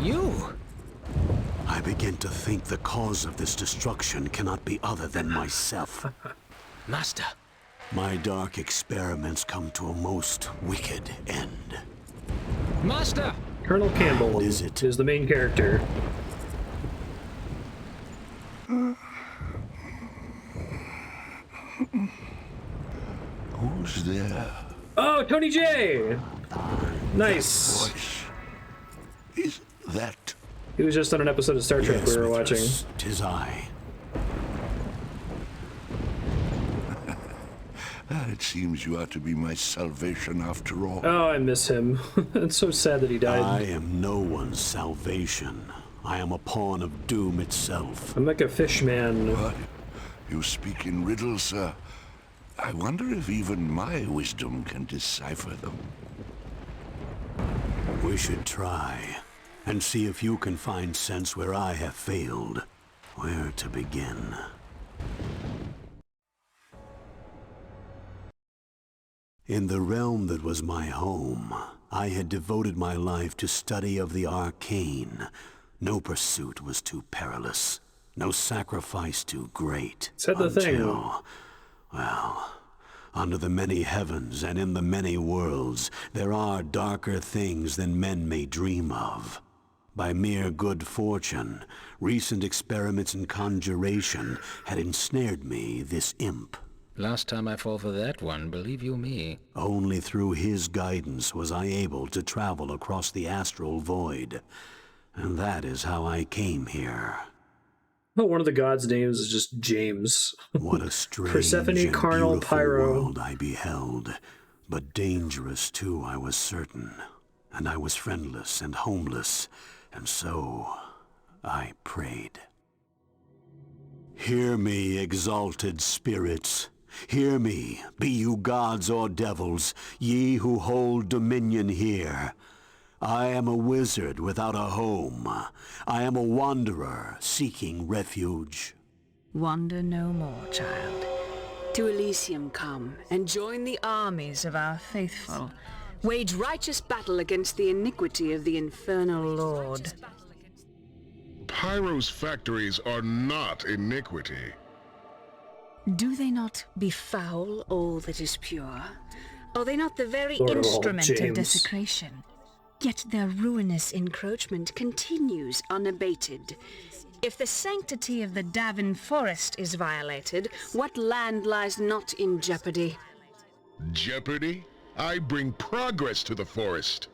You? I begin to think the cause of this destruction cannot be other than myself. Master. My dark experiments come to a most wicked end. Master! Colonel Campbell What is it? Is the main character. Who's there? Oh, Tony J! Nice. Is that... He was just on an episode of Star Trek we were watching. 'Tis I. It seems you are to be my salvation after all. Oh, I miss him. It's so sad that he died. I am no one's salvation. I am a pawn of doom itself. I'm like a fish man. What? You speak in riddles, sir. I wonder if even my wisdom can decipher them. We should try, and see if you can find sense where I have failed. Where to begin? In the realm that was my home, I had devoted my life to study of the arcane. No pursuit was too perilous, no sacrifice too great. Said the thing. Well, under the many heavens and in the many worlds, there are darker things than men may dream of. By mere good fortune, recent experiments in conjuration had ensnared me, this imp. Last time I fall for that one, believe you me. Only through his guidance was I able to travel across the astral void. And that is how I came here. Oh, one of the gods' names is just James. What a strange Persephone, and Carnal, beautiful Pyro. world I beheld. But dangerous, too, I was certain. And I was friendless and homeless. And so, I prayed. Hear me, exalted spirits. Hear me, be you gods or devils, ye who hold dominion here. I am a wizard without a home. I am a wanderer seeking refuge. Wander no more, child. To Elysium come, and join the armies of our faithful. Wage righteous battle against the iniquity of the infernal lord. Pyro's factories are not iniquity. Do they not befoul all that is pure? Are they not the very Lord of all, instrument of James. desecration? Yet their ruinous encroachment continues unabated. If the sanctity of the Davin Forest is violated, what land lies not in jeopardy? Jeopardy? I bring progress to the forest.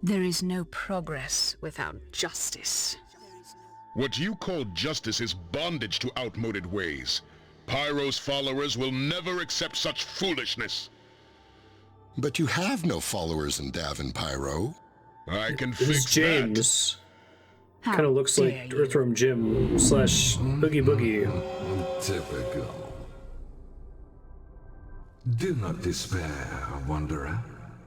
There is no progress without justice. What you call justice is bondage to outmoded ways. Pyro's followers will never accept such foolishness. But you have no followers in Davin, Pyro. I can This is fix James. How Kind of looks like dare you. Earthworm Jim slash Boogie Boogie. Typical. Do not despair, Wanderer.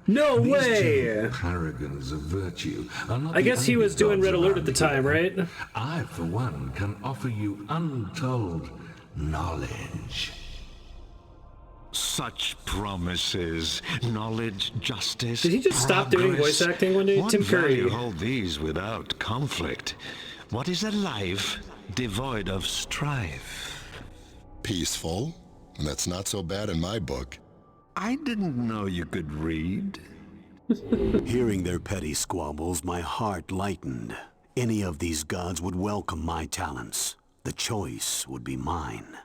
No These way! gentle paragons of virtue are not I the guess he only was doing gods Red Alert around at the time, here. right? I, for one, can offer you untold knowledge. Such promises, knowledge, justice. Did he just stop doing progress. voice acting one day? What Tim Curry. value hold these without conflict? What is a life devoid of strife? Peaceful. And that's not so bad in my book. I didn't know you could read. Hearing their petty squabbles, my heart lightened. Any of these gods would welcome my talents. The choice would be mine.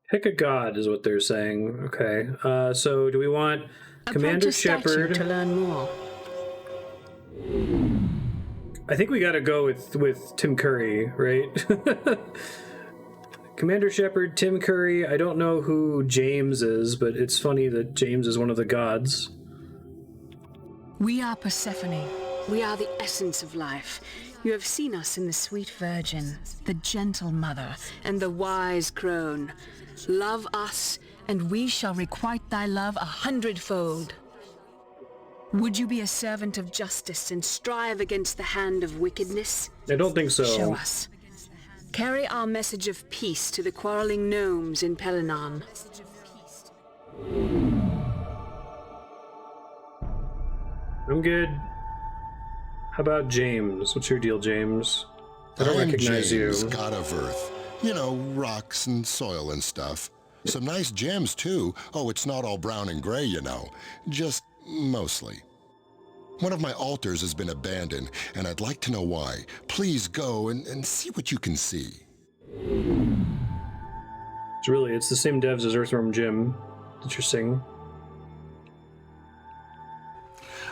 Pick a god is what they're saying. Okay. So do we want Commander Shepard to learn more? I think we gotta go with Tim Curry, right? Commander Shepard, Tim Curry. I don't know who James is, but it's funny that James is one of the gods. We are Persephone. We are the essence of life. You have seen us in the sweet virgin, the gentle mother, and the wise crone. Love us, and we shall requite thy love 100-fold. Would you be a servant of justice and strive against the hand of wickedness? I don't think so. Show us. Carry our message of peace to the quarreling gnomes in Pelinon. I'm good. How about James? What's your deal, James? I don't recognize James, you. God of Earth. You know, rocks and soil and stuff. Some nice gems, too. Oh, it's not all brown and gray, you know. Just mostly. One of my altars has been abandoned, and I'd like to know why. Please go and see what you can see. It's the same devs as Earthworm Jim. Interesting.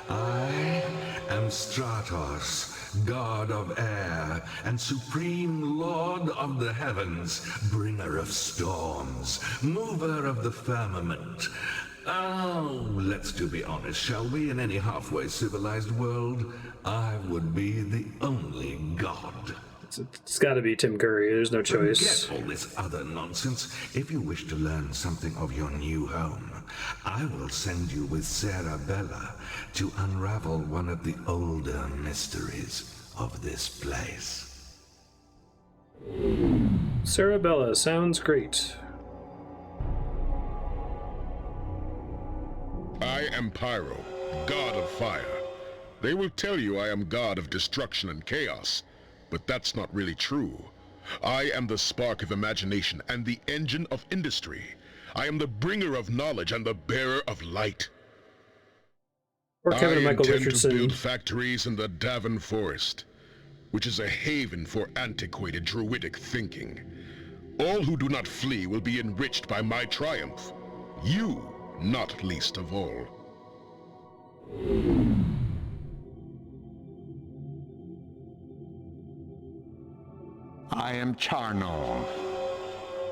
I am Stratos, god of air, and supreme lord of the heavens, bringer of storms, mover of the firmament. Oh, let's to be honest, shall we? In any halfway civilized world, I would be the only god. It's got to be Tim Curry. There's no choice. Forget all this other nonsense. If you wish to learn something of your new home, I will send you with Sarabella to unravel one of the older mysteries of this place. Sarabella sounds great. I am Pyro, god of fire. They will tell you I am god of destruction and chaos, but that's not really true. I am the spark of imagination and the engine of industry. I am the bringer of knowledge and the bearer of light. Or Kevin and Michael intend Richardson. to build factories in the Davin Forest, which is a haven for antiquated druidic thinking. All who do not flee will be enriched by my triumph. You, not least of all. I am Charnel,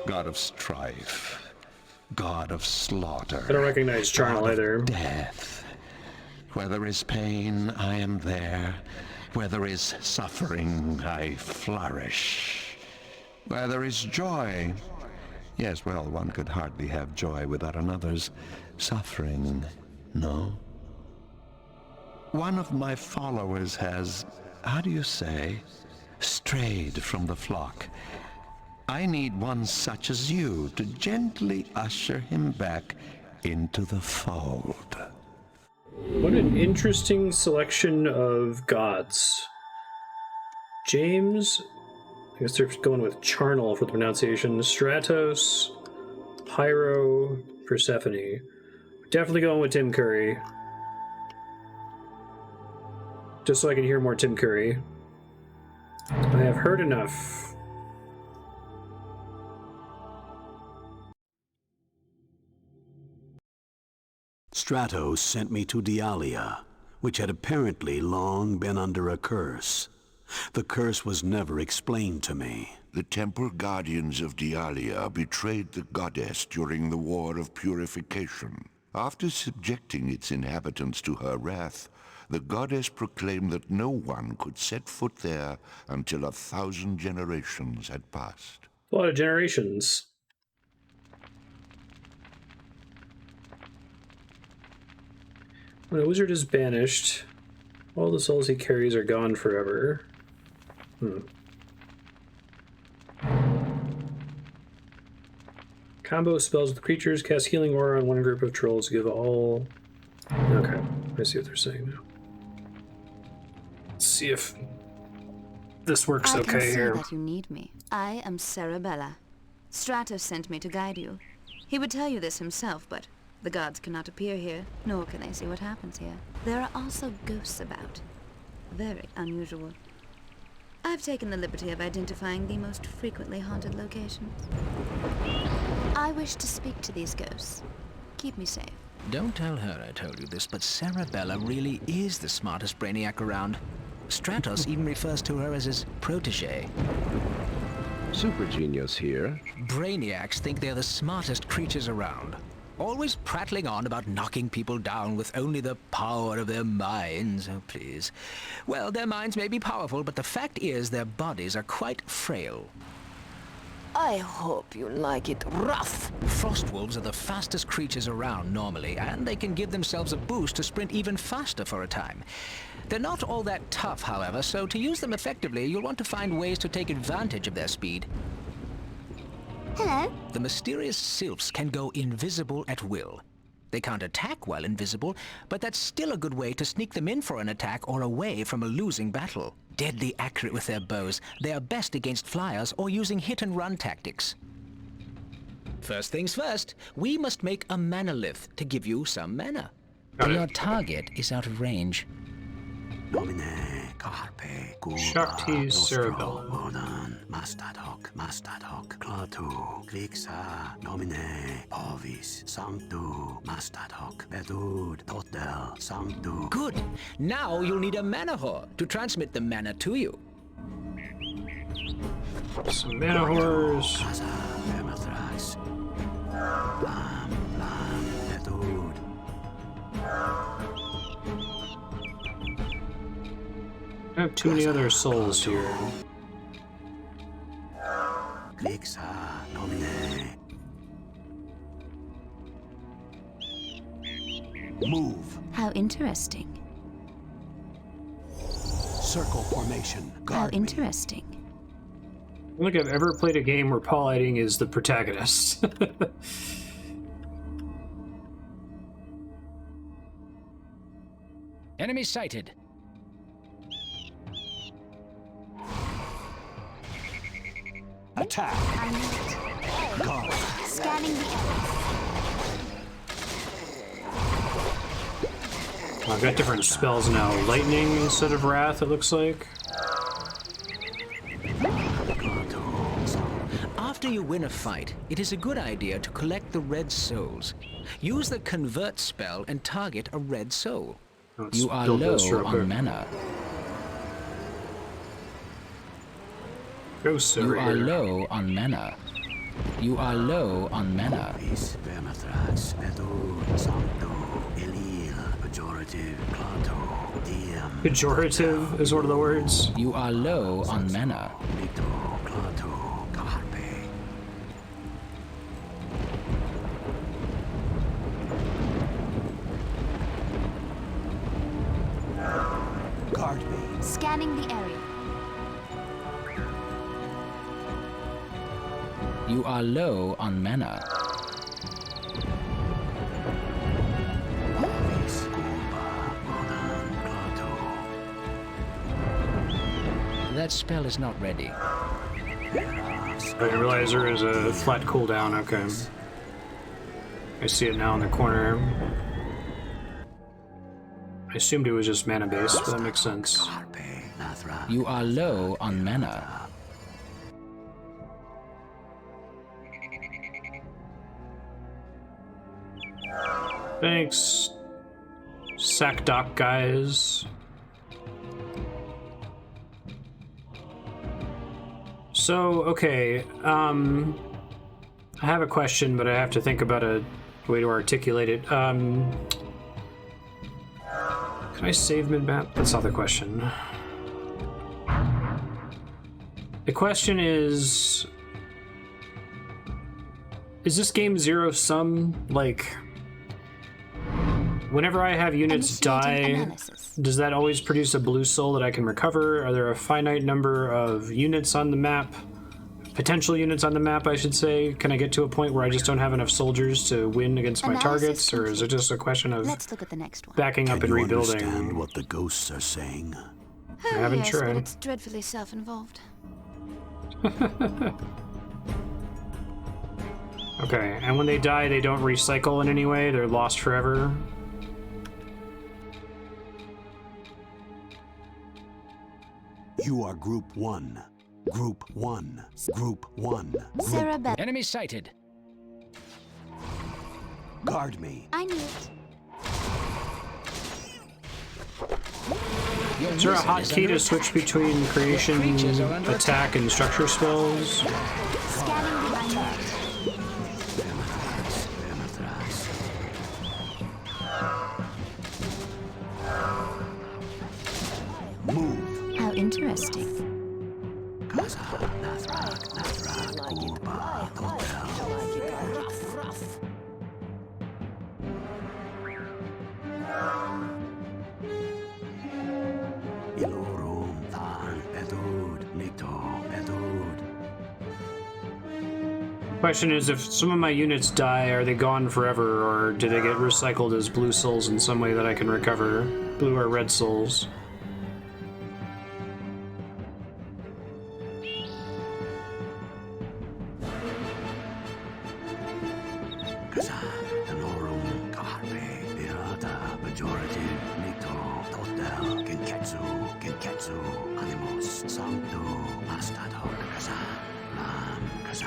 god of strife, god of slaughter. I don't recognize Charnel god of either. Death. Where there is pain, I am there. Where there is suffering, I flourish. Where there is joy, yes, well, one could hardly have joy without another's suffering, no? One of my followers has, how do you say, strayed from the flock. I need one such as you to gently usher him back into the fold. What an interesting selection of gods. James, I guess they're going with Charnel for the pronunciation. Stratos, Pyro, Persephone. Definitely going with Tim Curry. Just so I can hear more Tim Curry. I have heard enough. Stratos sent me to Dialia, which had apparently long been under a curse. The curse was never explained to me. The temple guardians of Dialia betrayed the goddess during the War of Purification. After subjecting its inhabitants to her wrath, the goddess proclaimed that no one could set foot there until 1,000 generations had passed. A lot of generations. When a wizard is banished, all the souls he carries are gone forever. Combo spells with creatures, cast healing aura on one group of trolls, give all... Okay, I see what they're saying now. Let's see if this works I okay can see here. that you need me. I am Sarabella. Stratos sent me to guide you. He would tell you this himself, but The gods cannot appear here, nor can they see what happens here. There are also ghosts about. Very unusual. I've taken the liberty of identifying the most frequently haunted locations. I wish to speak to these ghosts. Keep me safe. Don't tell her I told you this, but Sarabella really is the smartest brainiac around. Stratos even refers to her as his protege. Super genius here. Brainiacs think they're the smartest creatures around. Always prattling on about knocking people down with only the power of their minds. Oh, please. Well, their minds may be powerful, but the fact is their bodies are quite frail. I hope you like it rough. Frostwolves are the fastest creatures around normally, and they can give themselves a boost to sprint even faster for a time. They're not all that tough, however, so to use them effectively, you'll want to find ways to take advantage of their speed. Hello. The mysterious sylphs can go invisible at will. They can't attack while invisible, but that's still a good way to sneak them in for an attack or away from a losing battle. Deadly accurate with their bows, they are best against flyers or using hit-and-run tactics. First things first, we must make a manalith to give you some mana. Your target is out of range. Shakti's cerebellum. Mastadok, Klaatu, Klixa, Nomine, Povis, Sanctu, Mastadok, Bedud, Totel, Sanctu. Good! Now you'll need a mana whore to transmit the mana to you. Some mana whores. I have too many other souls here. Move. How interesting. Circle formation. How interesting. I don't think I've ever played a game where Paul Eiding is the protagonist. Enemy sighted. Attack. I need it. Guard. Scanning the area. I've got different spells now. Lightning instead of wrath, it looks like. After you win a fight, it is a good idea to collect the red souls. Use the convert spell and target a red soul. You are low on mana. You are low on mana. You are low on mana. Pejorative is one of the words. You are low on mana. Guard me. Scanning the area. You are low on mana. That spell is not ready. I didn't realize there is a flat cooldown. Okay. I see it now in the corner. I assumed it was just mana based, but that makes sense. You are low on mana. Thanks, Sackdock guys. So, okay, I have a question, but I have to think about a way to articulate it. Can I save mid-map? That's not the question. The question is this game zero-sum? Like, whenever I have units die, does that always produce a blue soul that I can recover? Are there a finite number of units on the map? Potential units on the map, I should say. Can I get to a point where I just don't have enough soldiers to win against my targets? Or is it just a question of Let's look at the next one. backing up and rebuilding? Understand what the ghosts are saying? I haven't yes, tried. but it's dreadfully self-involved. Okay, and when they die, they don't recycle in any way? They're lost forever? You are Group 1. Group 1. Group 1. Cerebellum. Enemy sighted. Guard me. I knew it. Is there a hotkey to switch between creation, attack, and structure spells? Scanning the unknown. Move. How interesting. Question is, if some of my units die, are they gone forever, or do they get recycled as blue souls in some way that I can recover? Blue or red souls?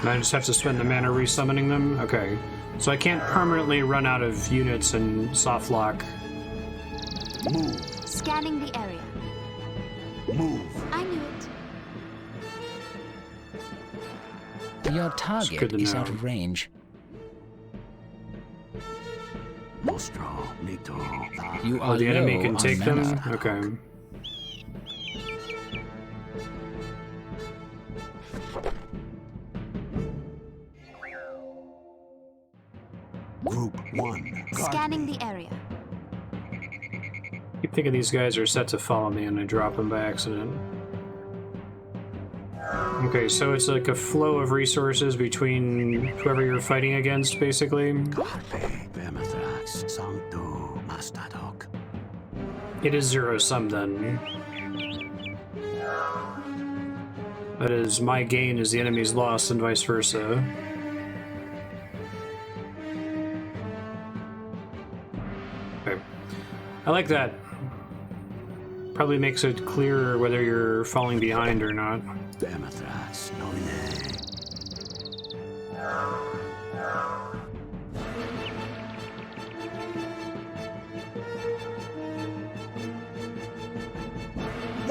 And I just have to spend the mana resummoning them? Okay. So I can't permanently run out of units and soft lock. Move. Scanning the area. Move. I knew it. Your target is out of range. You are the enemy low can on take them? mana. Okay. Group 1. Scanning the area. Keep thinking these guys are set to follow me and I drop them by accident. Okay, so it's like a flow of resources between whoever you're fighting against, basically. It is zero-sum then. That is, my gain is the enemy's loss and vice versa. Okay. I like that. Probably makes it clearer whether you're falling behind or not.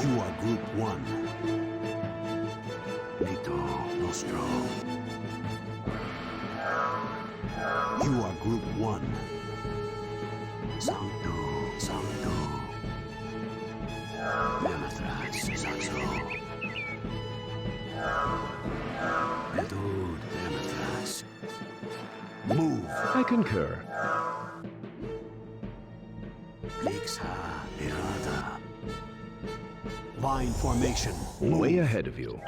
You are Group 1. Nostro. You are Group 1. Sancto. Move. I concur. Line formation. Way ahead of you.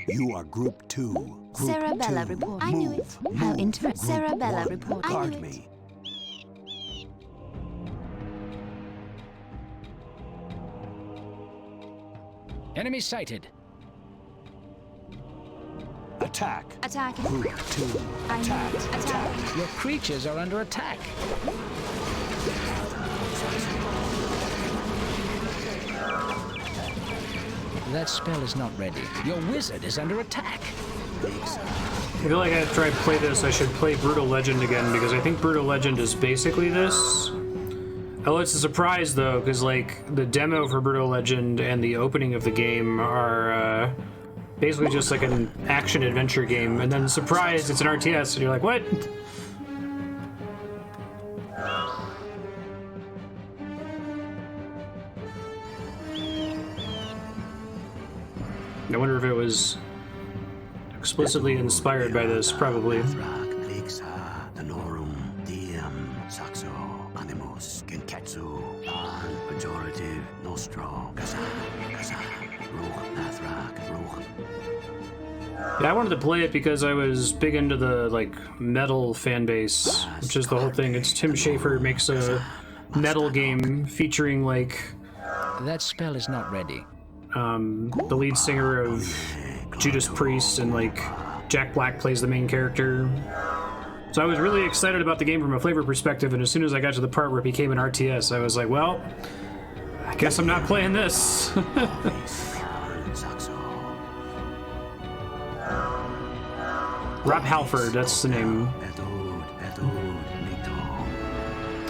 You are Group 2. Group Cerebella 2. report. I knew it. How interesting. Cerebella report. I Guard knew it. me. Enemy sighted. Attack. Attacking. Group 2. I knew Attack. it. Attack. Your creatures are under attack. That spell is not ready. Your wizard is under attack. I feel like after I play this, I should play Brutal Legend again, because I think Brutal Legend is basically this. Oh, it's a surprise, though, because, like, the demo for Brutal Legend and the opening of the game are, basically just like an action-adventure game, and then surprise, it's an RTS, and you're like, what? I wonder if it was explicitly inspired by this, probably. Yeah, I wanted to play it because I was big into the, like, metal fan base, which is the whole thing. It's Tim Schafer makes a metal game featuring, like... That spell is not ready. the lead singer of Judas Priest, and like Jack Black plays the main character. So I was really excited about the game from a flavor perspective, and as soon as I got to the part where it became an RTS, I was like, well, I guess I'm not playing this. Rob Halford, that's the name.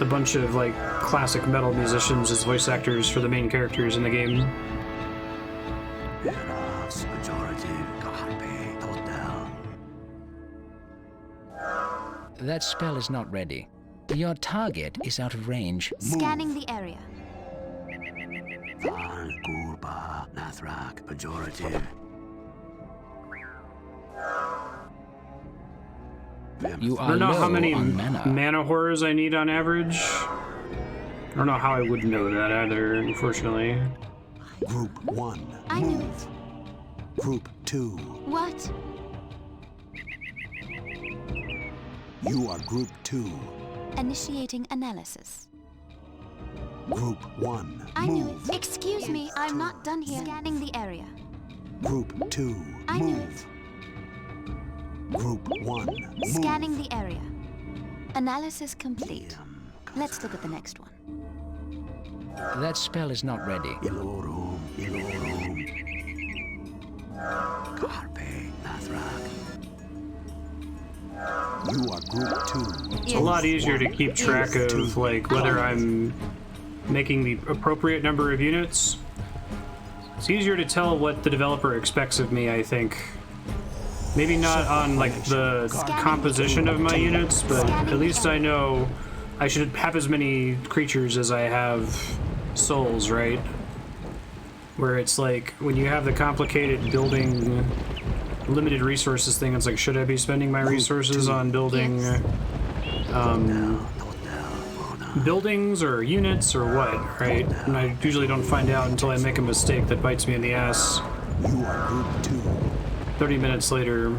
A bunch of like classic metal musicians as voice actors for the main characters in the game. That spell is not ready. Your target is out of range. Scanning the area. You I are don't know low how many on mana horrors I need on average. I don't know how I would know that either, unfortunately. Group 1. I knew it. Group 2. What? You are Group 2. Initiating analysis. Group 1. I knew it. Excuse me, I'm not done here. Scanning the area. Group 2. I knew it. Group 1. Scanning the area. Analysis complete. Let's look at the next one. That spell is not ready. You are Group 2. It's a lot easier to keep track of like whether I'm making the appropriate number of units. It's easier to tell what the developer expects of me, I think. Maybe not on like the composition of my units, but at least I know I should have as many creatures as I have souls, right? Where it's like when you have the complicated building limited resources thing, it's like, should I be spending my resources on building buildings or units or what, right? And I usually don't find out until I make a mistake that bites me in the ass. You are Group 2. 30 minutes later.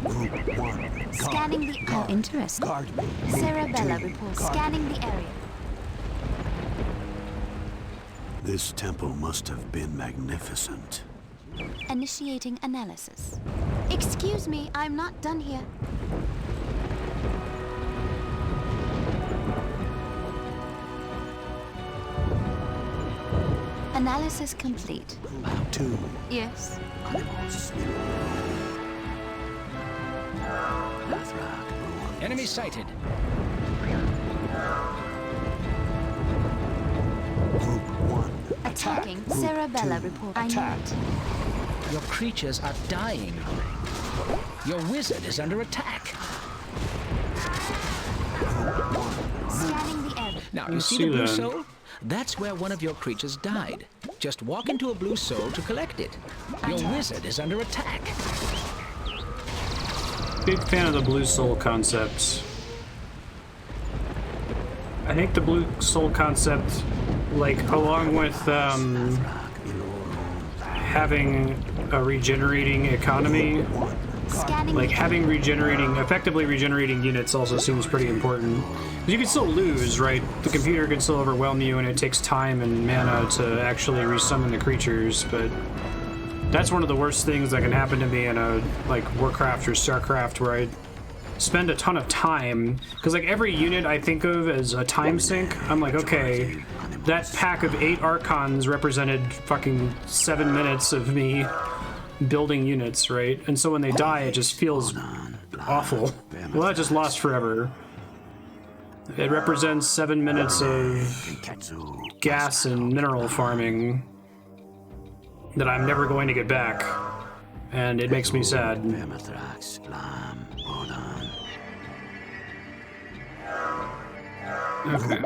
Group 1. Scanning the area. Interesting. Cerebella reports. Scanning the area. This temple must have been magnificent. Initiating analysis. Excuse me, I'm not done here. Analysis complete. 2. Yes. Enemy sighted. Group 1. Attacking. Cerebella report. I know it. Your creatures are dying. Your wizard is under attack. Scanning the area. Now, you see the blue soul? That's where one of your creatures died. Just walk into a blue soul to collect it. Your wizard is under attack. Big fan of the blue soul concept. I think the blue soul concept, like, along with having a regenerating economy, like having effectively regenerating units also seems pretty important. Because you can still lose, right? The computer can still overwhelm you, and it takes time and mana to actually resummon the creatures, but that's one of the worst things that can happen to me in a, like, Warcraft or Starcraft, where I spend a ton of time, because, like, every unit I think of as a time sink, I'm like, okay, that pack of 8 Archons represented fucking 7 minutes of me building units, right? And so when they die, it just feels awful. Well, I just lost forever. It represents 7 minutes of gas and mineral farming that I'm never going to get back, and it makes me sad. Okay.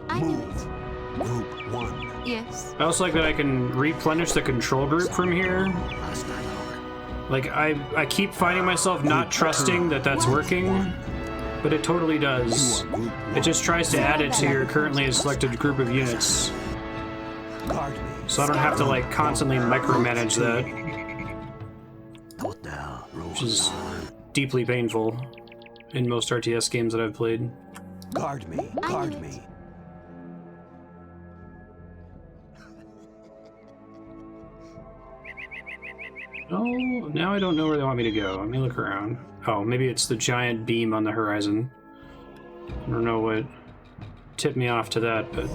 I knew it. Group 1. Yes. I also like that I can replenish the control group from here. Like, I keep finding myself not trusting that that's working, but it totally does. It just tries to add it to your currently selected group of units. So I don't have to, like, constantly micromanage that, which is deeply painful in most RTS games that I've played. Guard me. Guard me. Oh, now I don't know where they want me to go. Let me look around. Oh, maybe it's the giant beam on the horizon. I don't know what tipped me off to that, but...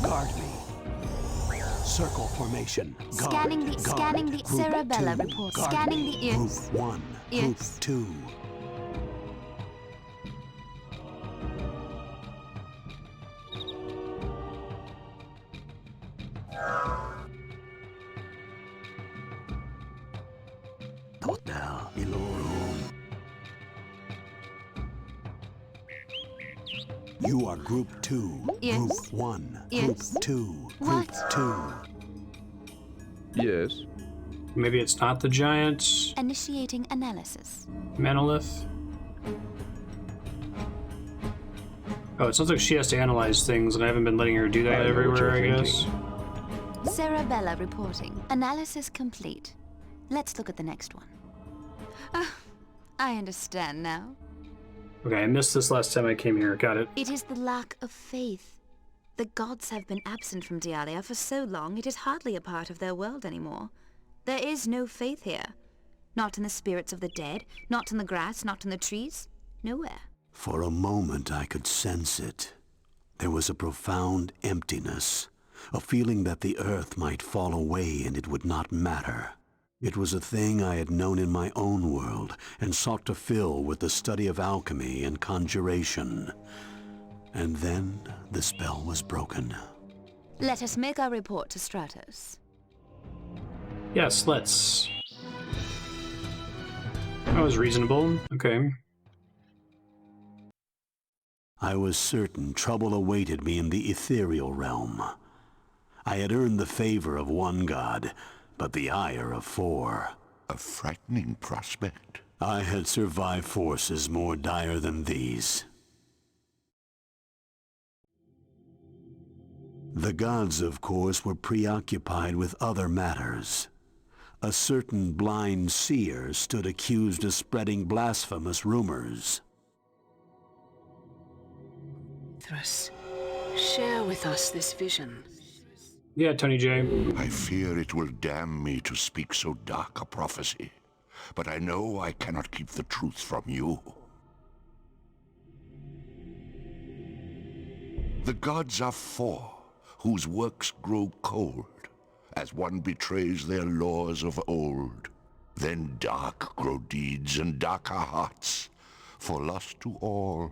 Guard me. Circle formation. Guard. Scanning the Group cerebella 2. report. Guard Scanning me. the ears. Group 1. Yes. Group 2. Hotel Ilorum. You are Group 2. Yes. Group 1. Yes. Group 2. What? Group 2. Yes. Maybe it's not the giant Initiating analysis. monolith. Oh, it sounds like she has to analyze things, and I haven't been letting her do that everywhere, I guess. Cerebella reporting. Analysis complete. Let's look at the next one. I understand now. Okay, I missed this last time I came here. Got it. It is the lack of faith. The gods have been absent from Dialia for so long, it is hardly a part of their world anymore. There is no faith here. Not in the spirits of the dead, not in the grass, not in the trees. Nowhere. For a moment I could sense it. There was a profound emptiness, a feeling that the earth might fall away and it would not matter. It was a thing I had known in my own world and sought to fill with the study of alchemy and conjuration. And then the spell was broken. Let us make our report to Stratos. Yes, let's. That was reasonable. Okay. I was certain trouble awaited me in the ethereal realm. I had earned the favor of one god, but the ire of 4. A frightening prospect. I had survived forces more dire than these. The gods, of course, were preoccupied with other matters. A certain blind seer stood accused of spreading blasphemous rumors. Thrus, share with us this vision. Yeah, Tony J. I fear it will damn me to speak so dark a prophecy, but I know I cannot keep the truth from you. The gods are 4, whose works grow cold, as one betrays their laws of old. Then dark grow deeds and darker hearts, for lost to all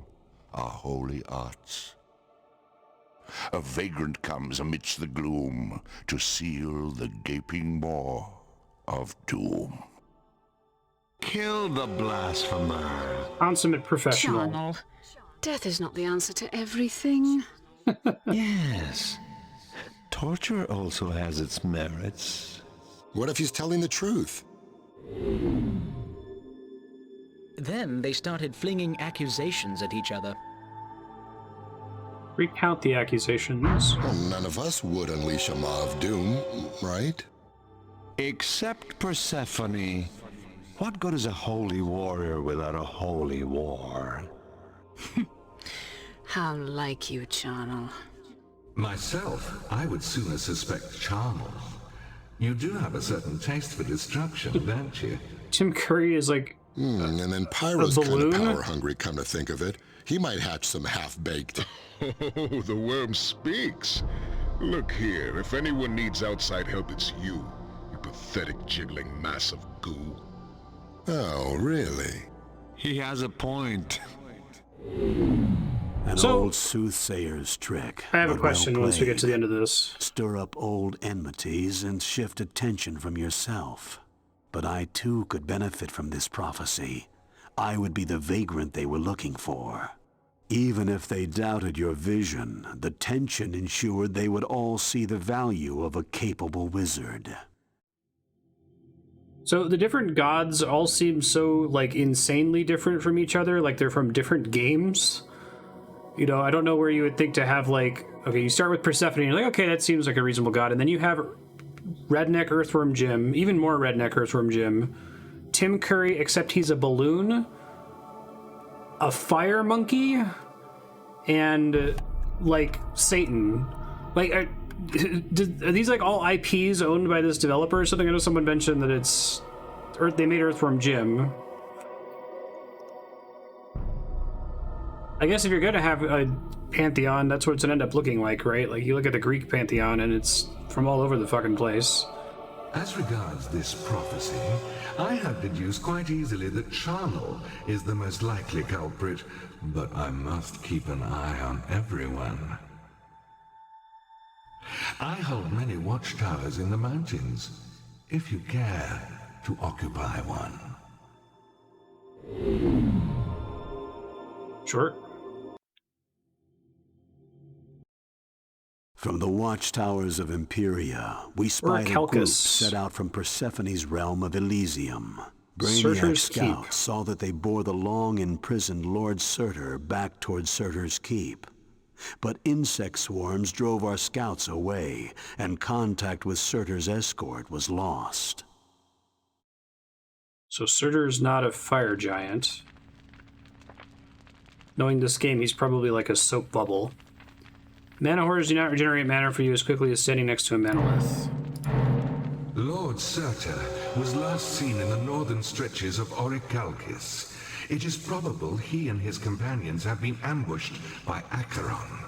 are holy arts. A vagrant comes amidst the gloom to seal the gaping maw of doom. Kill the blasphemer. Consummate professional. Charnel, death is not the answer to everything. Yes. Torture also has its merits. What if he's telling the truth? Then they started flinging accusations at each other. Recount the accusations. Well, none of us would unleash a maw of doom, right? Except Persephone. What good is a holy warrior without a holy war? How like you, Charnel. Myself, I would sooner suspect Charnel. You do have a certain taste for destruction, don't you? Tim Curry is like and then Pyro's kind balloon? of power-hungry, come to think of it. He might hatch some half-baked. Oh, the worm speaks. Look here, if anyone needs outside help, it's you. You pathetic, jiggling mass of goo. Oh, really? He has a point. An old soothsayer's trick. I have a but question well once we get to the played. end of this. Stir up old enmities and shift attention from yourself. But I too could benefit from this prophecy. I would be the vagrant they were looking for. Even if they doubted your vision, the tension ensured they would all see the value of a capable wizard. So the different gods all seem so, like, insanely different from each other, like they're from different games. You know, I don't know where you would think to have, like, okay, you start with Persephone, and you're like, okay, that seems like a reasonable god, and then you have Redneck Earthworm Jim, even more Redneck Earthworm Jim, Tim Curry, except he's a balloon, a fire monkey, and like Satan. Like, are these like all IPs owned by this developer or something? I know someone mentioned that it's Earth. They made Earthworm Jim. I guess if you're gonna have a pantheon, that's what it's gonna end up looking like, right? Like, you look at the Greek pantheon, and it's from all over the fucking place. As regards this prophecy, I have deduced quite easily that Charnel is the most likely culprit, but I must keep an eye on everyone. I hold many watchtowers in the mountains, if you care to occupy one. Sure. From the watchtowers of Imperia, we spied a group set out from Persephone's realm of Elysium. Brainiac scouts saw that they bore the long-imprisoned Lord Surtur back toward Surtur's Keep. But insect swarms drove our scouts away, and contact with Surtur's escort was lost. So Surtur's not a fire giant. Knowing this game, he's probably like a soap bubble. Mana horrors do not regenerate mana for you as quickly as standing next to a manolith. Lord Surtur was last seen in the northern stretches of Orichalcus. It is probable he and his companions have been ambushed by Acheron.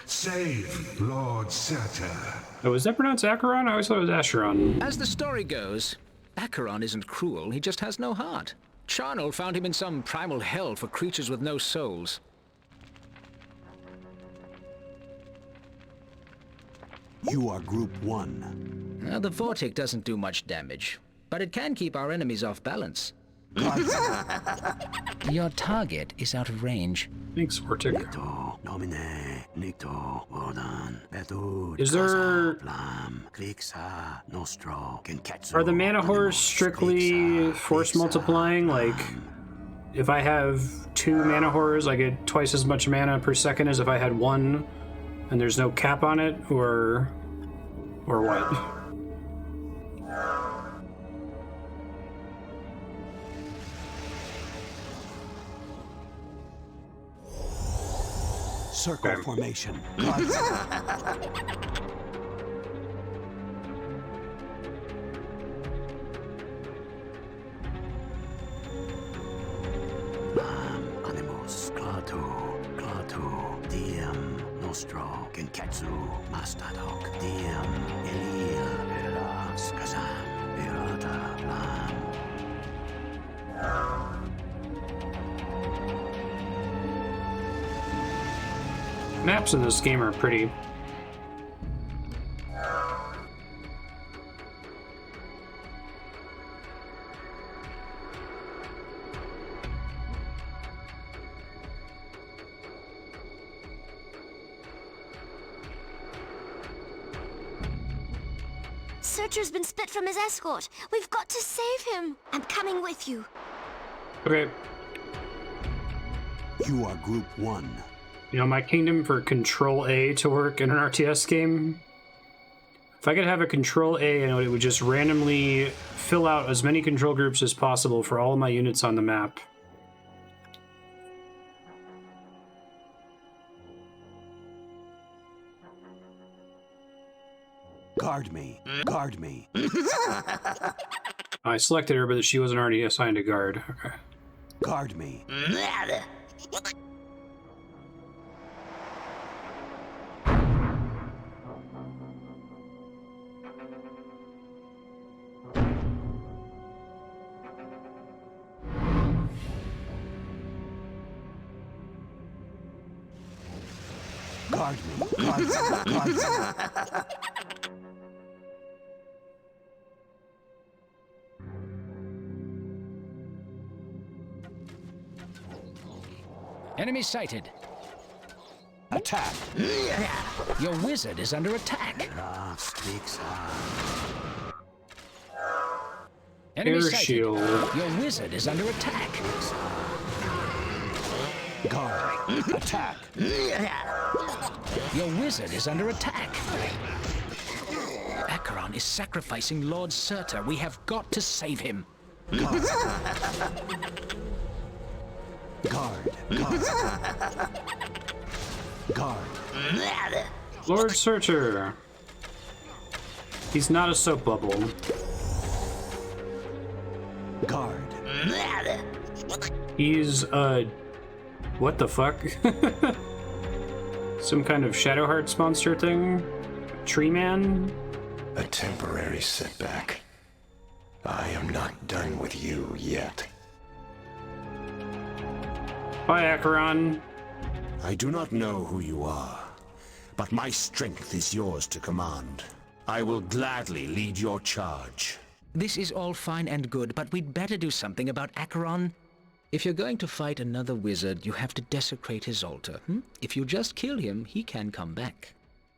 Save Lord Surtur. Oh, is that pronounced Acheron? I always thought it was Acheron. As the story goes, Acheron isn't cruel, he just has no heart. Charnel found him in some primal hell for creatures with no souls. You are Group 1. Now, the Vortic doesn't do much damage, but it can keep our enemies off balance. Your target is out of range. Thanks, Vortic. Is there... Are the mana horrors strictly force multiplying? Like, if I have 2 mana horrors, I get twice as much mana per second as if I had 1, and there's no cap on it, or what? Circle formation. Animus, Clatu, Diem, Nostro, Genketsu, Marstead, Diem, Elia, Eras, Kazam, Irata, Lam. Maps in this game are pretty. Surtur's been split from his escort. We've got to save him. I'm coming with you. Okay. You are Group 1. You know, my kingdom for Control A to work in an RTS game, if I could have a Control A and it would just randomly fill out as many control groups as possible for all of my units on the map. Guard me. Guard me. I selected her, but she wasn't already assigned a guard. Okay. Guard me. Guard me. Guard me. Guard me. Enemy sighted. Attack. Your wizard is under attack. Enemy Air sighted. shield. Your wizard is under attack. Guard. Attack. Your wizard is under attack. Acheron is sacrificing Lord Surtur. We have got to save him. Guard. Guard. Guard. Guard. Lord Searcher. He's not a soap bubble. Guard. He's what the fuck? Some kind of Shadow Hearts monster thing? Tree man? A temporary setback. I am not done with you yet. Bye, Acheron. I do not know who you are, but my strength is yours to command. I will gladly lead your charge. This is all fine and good, but we'd better do something about Acheron. If you're going to fight another wizard, you have to desecrate his altar. If you just kill him, he can come back.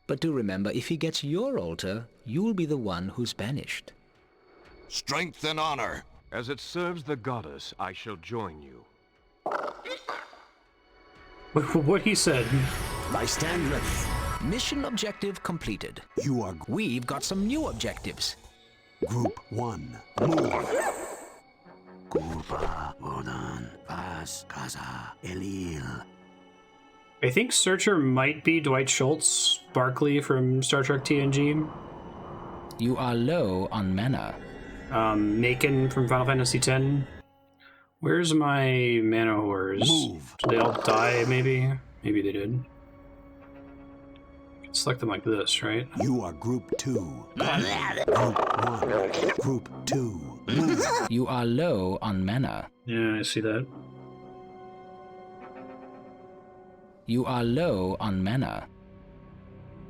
But do remember, if he gets your altar, you'll be the one who's banished. Strength and honor. As it serves the goddess, I shall join you. What he said. I stand ready. Mission objective completed. We've got some new objectives. Group 1, move. Kupa, Wodan, Vas, Kaza, Elil. I think Searcher might be Dwight Schultz, Barkley from Star Trek TNG. You are low on mana. Macon from Final Fantasy X. Where's my mana whores? Move. Did they all die, maybe? Maybe they did. Select them like this, right? You are Group 2. Group 1. Group 2. Move. You are low on mana. Yeah, I see that. You are low on mana.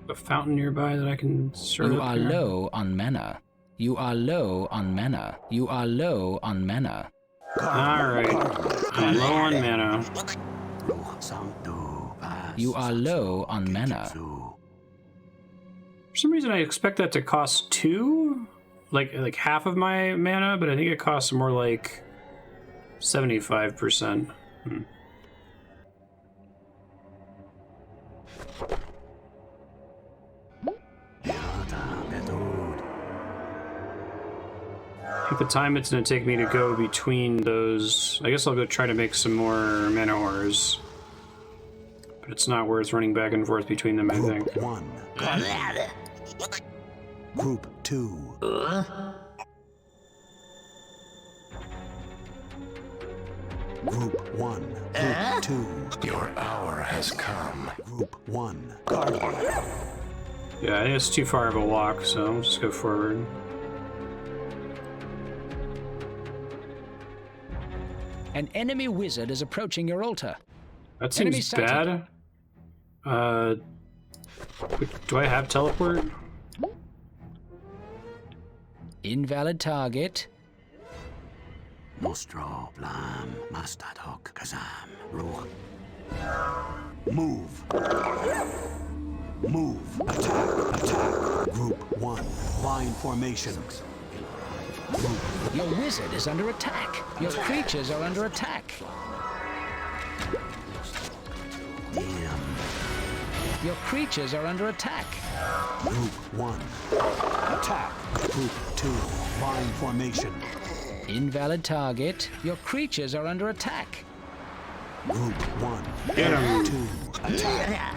A fountain nearby that I can serve. You are low on mana. You are low on mana. You are low on mana. Alright. I'm low on mana. You are low on mana. For some reason I expect that to cost 2? Like half of my mana, but I think it costs more like 75%. I think the time it's going to take me to go between those... I guess I'll go try to make some more mana ores. But it's not worth running back and forth between them, I think. Group 1. Group 2. Group 1. Group 2. Your hour has come. Group 1. Guard. Yeah, I think it's too far of a walk, so I'll just go forward. An enemy wizard is approaching your altar. That seems bad. Do I have teleport? Invalid target. Nostro, Blam, Marstead, Kazam, Ruch. Move. Move. Attack. Attack. Group 1. Line formation. Your wizard is under attack. Your creatures are under attack. Your creatures are under attack. Group 1. Attack. Group 2. Line formation. Invalid target. Your creatures are under attack. Group 1. Get him. Group 2. Attack.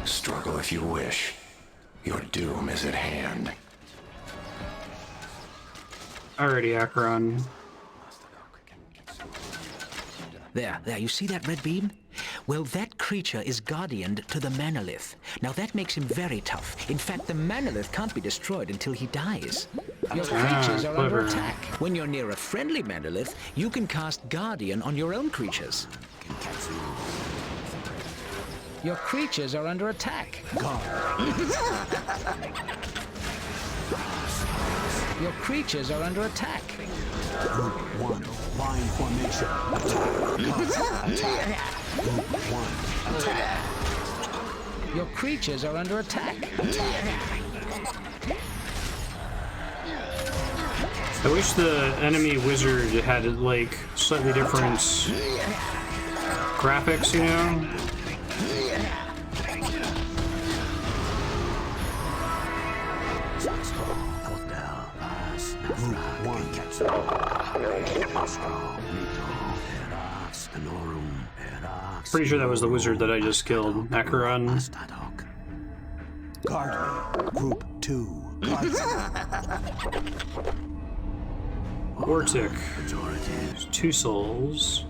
Struggle if you wish. Your doom is at hand. Alrighty, Acheron. There, you see that red beam? Well, that creature is guardianed to the Manolith. Now that makes him very tough. In fact, the Manolith can't be destroyed until he dies. Your creatures are under attack. When you're near a friendly Manolith, you can cast Guardian on your own creatures. Your creatures are under attack. Your creatures are under attack. Group 1. Line formation. Attack. Attack. Group 1. Attack. Your creatures are under attack. I wish the enemy wizard had like slightly different graphics, you know? Pretty sure that was the wizard that I just killed, Acheron. Guard me. Group 2. Vortic. 2 souls.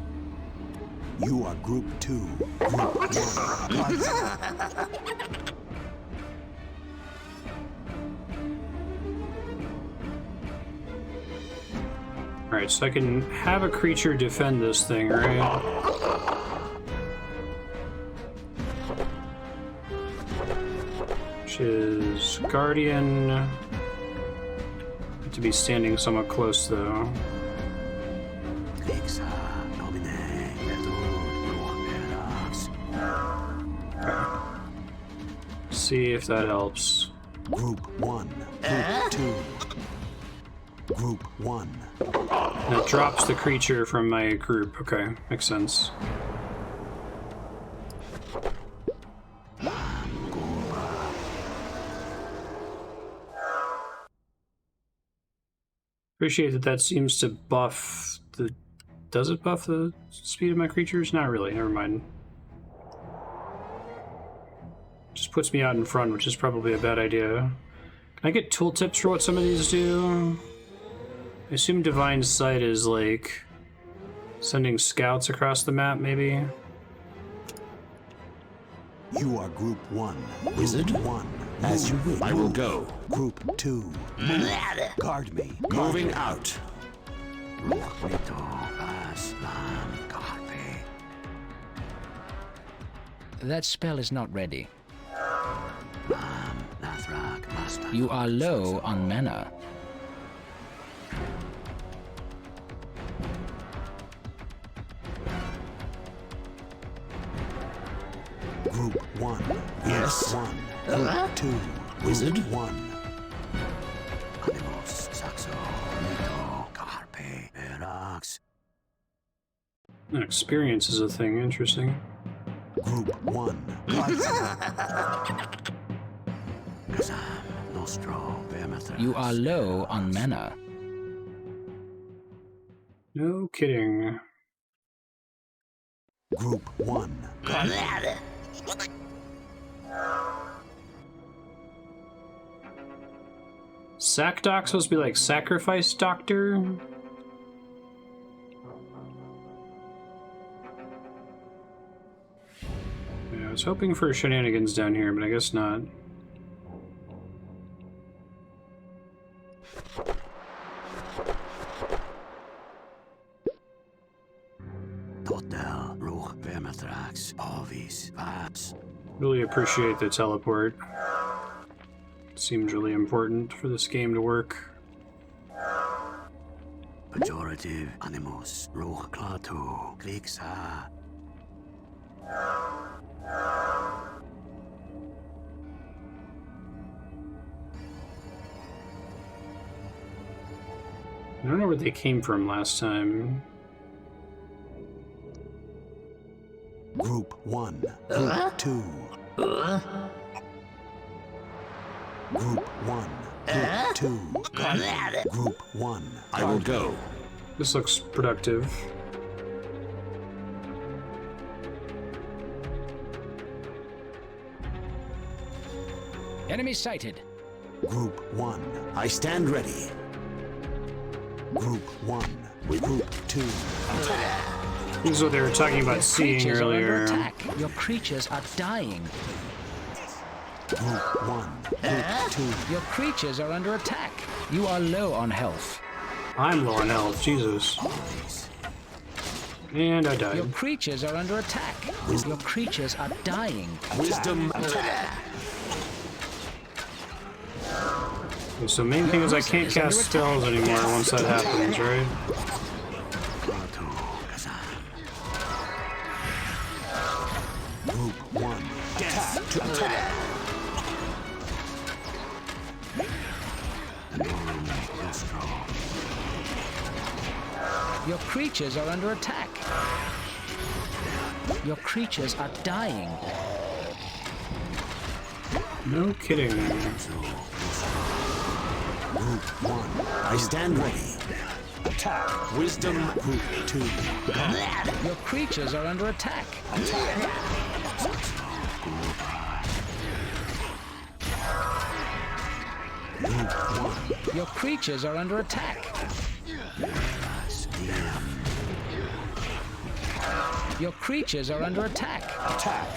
You are Group 2. Group 1. Alright, so I can have a creature defend this thing, right? Which is Guardian. Need to be standing somewhat close, though. See if that helps. Group 1. Group 2. Group 1. And it drops the creature from my group. Okay, makes sense. Appreciate that that seems to buff the... Does it buff the speed of my creatures? Not really, never mind. Just puts me out in front, which is probably a bad idea. Can I get tooltips for what some of these do? I assume Divine Sight is like sending scouts across the map, maybe? You are Group 1. Wizard? Group 1. As you will. I will go. Group 2. Guard me. Moving out. That spell is not ready. You are low on mana. Group 1. Yes. 1. Group 2. Wizard? 1. Animos, Saxo, Mito, Carpe, Erax. Experience is a thing, interesting. Group 1. You are low on mana. No kidding. Group 1. Sac Doc's supposed to be like Sacrifice Doctor? Yeah, I was hoping for shenanigans down here, but I guess not. Really appreciate the teleport. Seems really important for this game to work. Pejorative animus, ruch clato, klixa. I don't know where they came from last time. Group 1. Group 2. Group 1. Group 2. Group 1. I will go. This looks productive. Enemy sighted. Group 1. I stand ready. Group 1. Group 2. This is what they were talking about seeing Creatures are earlier. under attack. Your creatures are dying. Group 1. Group 2. Your creatures are under attack. You are low on health. I'm low on health, Jesus. And I died. Your creatures are under attack. Your creatures are dying. Wisdom. Okay, so main thing is I can't cast spells anymore once that happens, right? Group 1. Death to attack. Your creatures are under attack. Your creatures are dying. No kidding. Group 1. I stand ready. Attack. Wisdom. Group 2. Your creatures are under attack. Group 1. Your creatures are under attack. Your creatures are under attack. Attack.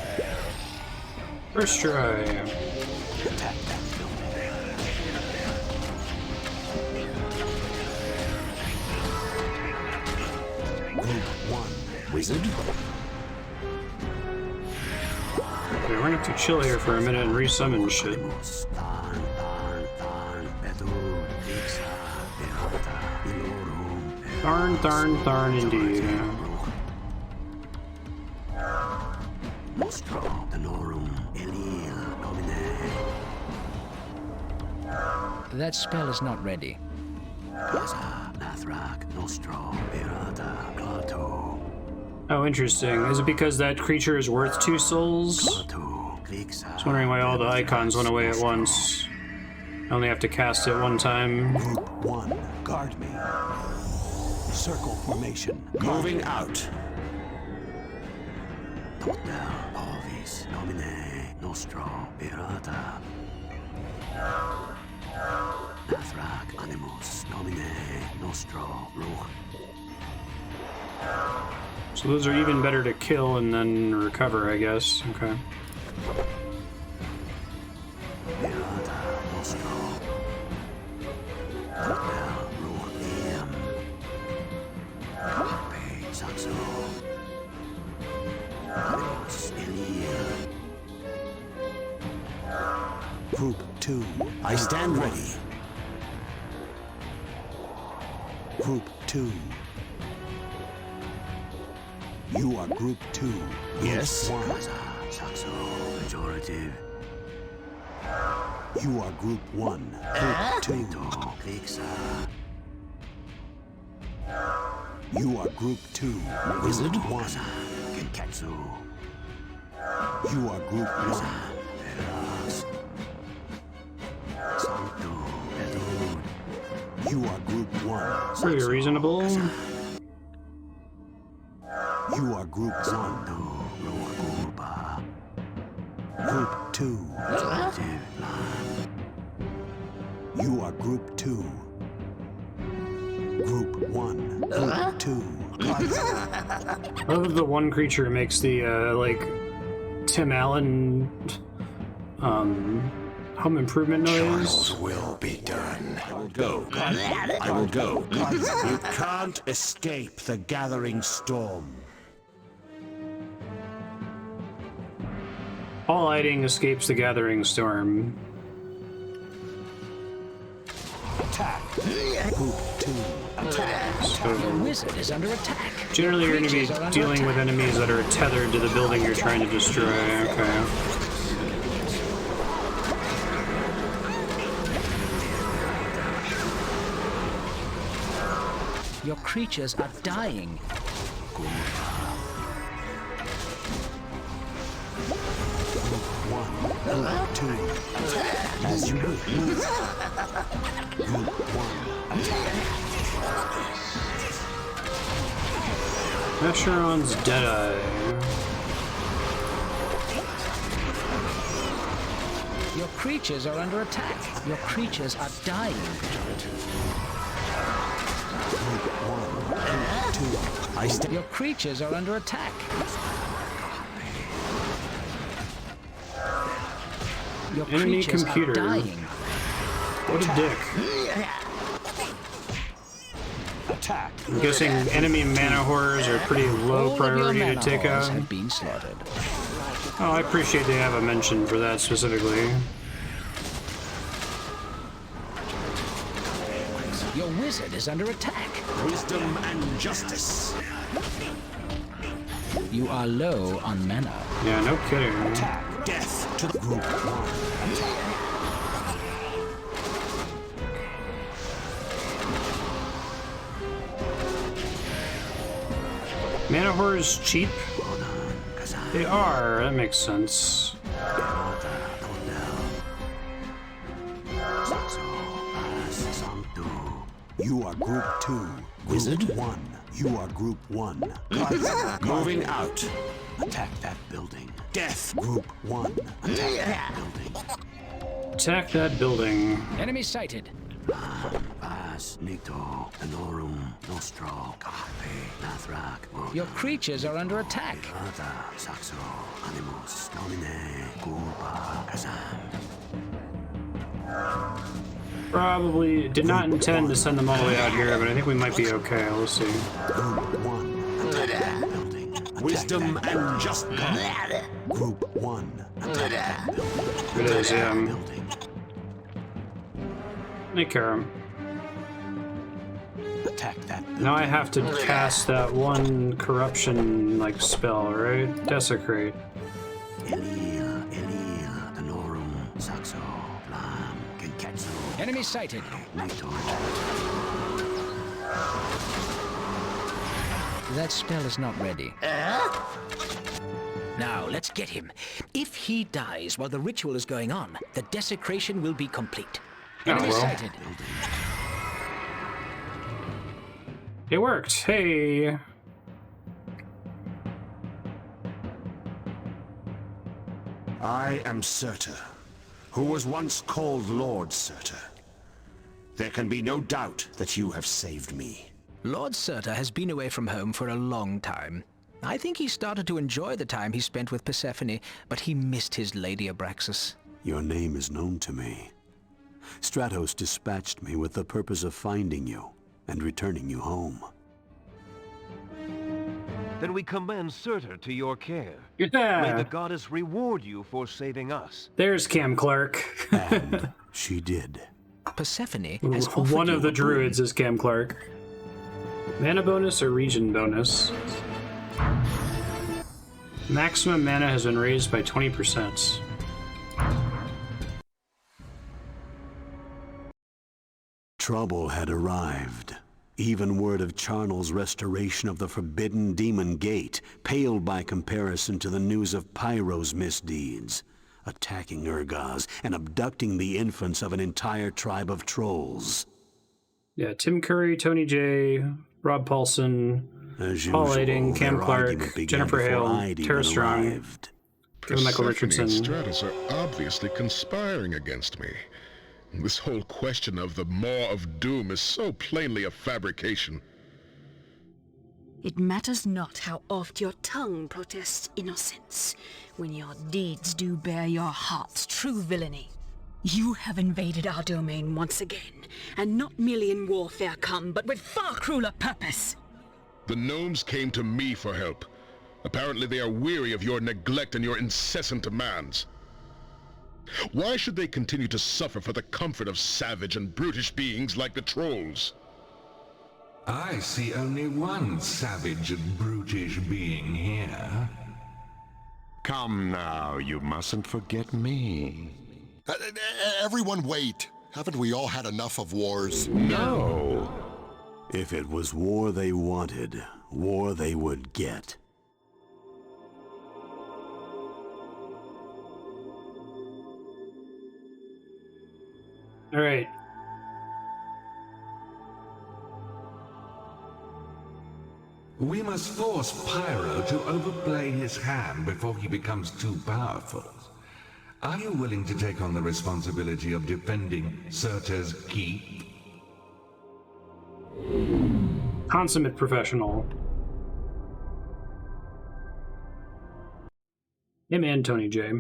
First try. Attack. Group 1. Wizard. Okay, we're gonna have to chill here for a minute and resummon shit. Darn indeed. That spell is not ready. Oh, interesting. Is it because that creature is worth 2 souls? I was wondering why all the icons went away at once. I only have to cast it one time. Group 1, guard me. Circle formation. Moving out. So those are even better to kill and then recover, I guess. Okay. Group 2, I stand ready. Group 2. You are Group 2. Yes. Group 1. You are Group 1. Group 2. You are Group 2. Wizard 1. You are Group 1. You are Group 1. Pretty reasonable. You are Group 1. Group 2. You are Group 2. Group 1. Group 2. I love the one creature makes the, like, Tim Allen, home improvement noise. Charles will be done. I will go. I will go. You can't escape the gathering storm. All lighting escapes the gathering storm. Attack. Group 2. Attack. So, Your wizard is under attack. generally you're going to be dealing with enemies that are tethered to the building you're trying to destroy. Okay. Your creatures are dying. Group 2. As you move. Group 1. Acheron's Deadeye. Your creatures are under attack. Your creatures are dying. Group 1. 2. Your creatures are under attack. Your Enemy creatures computer. are dying. What a dick. Attack. I'm guessing enemy mana horrors are pretty low All priority of your to mana take hordes out. have been slaughtered. Oh, I appreciate they have a mention for that specifically. Your wizard is under attack. Wisdom and justice. You are low on mana. Yeah, no kidding. Attack. Death to the Group 1. Mana horrors cheap? They are, that makes sense. You are Group 2. Wizard? Group 1. You are Group 1. Moving out. Attack that building. Death. Group 1. Attack that building. Attack that building. Enemy sighted. Vas, Nito, Tenorum, Nostro, Carpe, Nathrak. Your creatures are under attack. Saxo, Animus, Domine, Gulpa, Kazam. Probably did not intend to send them all the way out here, but I think we might be okay. We'll see. Group 1. Attack that building. Wisdom and just God. Group 1. Attack that building. It is, yeah. Take care of him. Attack that building. Now I have to cast that one corruption like spell, right? Desecrate. Elia, Tenorum, Saxo, Flam, Genketsu. Enemy sighted. Nito. That spell is not ready. Now, let's get him. If he dies while the ritual is going on, the desecration will be complete. Enemy sighted. It worked. Hey. I am Surtur, who was once called Lord Surtur. There can be no doubt that you have saved me. Lord Surtur has been away from home for a long time. I think he started to enjoy the time he spent with Persephone, but he missed his Lady Abraxas. Your name is known to me. Stratos dispatched me with the purpose of finding you and returning you home. Then we commend Surtur to your care. Yeah. May the goddess reward you for saving us. There's Cam Clark. And she did. Persephone has offered One of you the a druids is Cam Clark. Mana bonus or region bonus? Maximum mana has been raised by 20%. Trouble had arrived. Even word of Charnel's restoration of the Forbidden Demon Gate paled by comparison to the news of Pyro's misdeeds, attacking Urgaz and abducting the infants of an entire tribe of trolls. Yeah, Tim Curry, Tony J, Rob Paulson, Paul Lighting, Cam Clark, Jennifer Hale, Tara Strong, Kevin Michael Richardson. Persephone and Stratus are obviously conspiring against me. This whole question of the Maw of Doom is so plainly a fabrication. It matters not how oft your tongue protests innocence, when your deeds do bear your heart's true villainy. You have invaded our domain once again, and not merely in warfare come, but with far crueler purpose. The gnomes came to me for help. Apparently they are weary of your neglect and your incessant demands. Why should they continue to suffer for the comfort of savage and brutish beings like the trolls? I see only one savage and brutish being here. Come now, you mustn't forget me. Everyone wait. Haven't we all had enough of wars? No. If it was war they wanted, war they would get. All right. We must force Pyro to overplay his hand before he becomes too powerful. Are you willing to take on the responsibility of defending Surtur's keep? Consummate professional. Him and Tony J.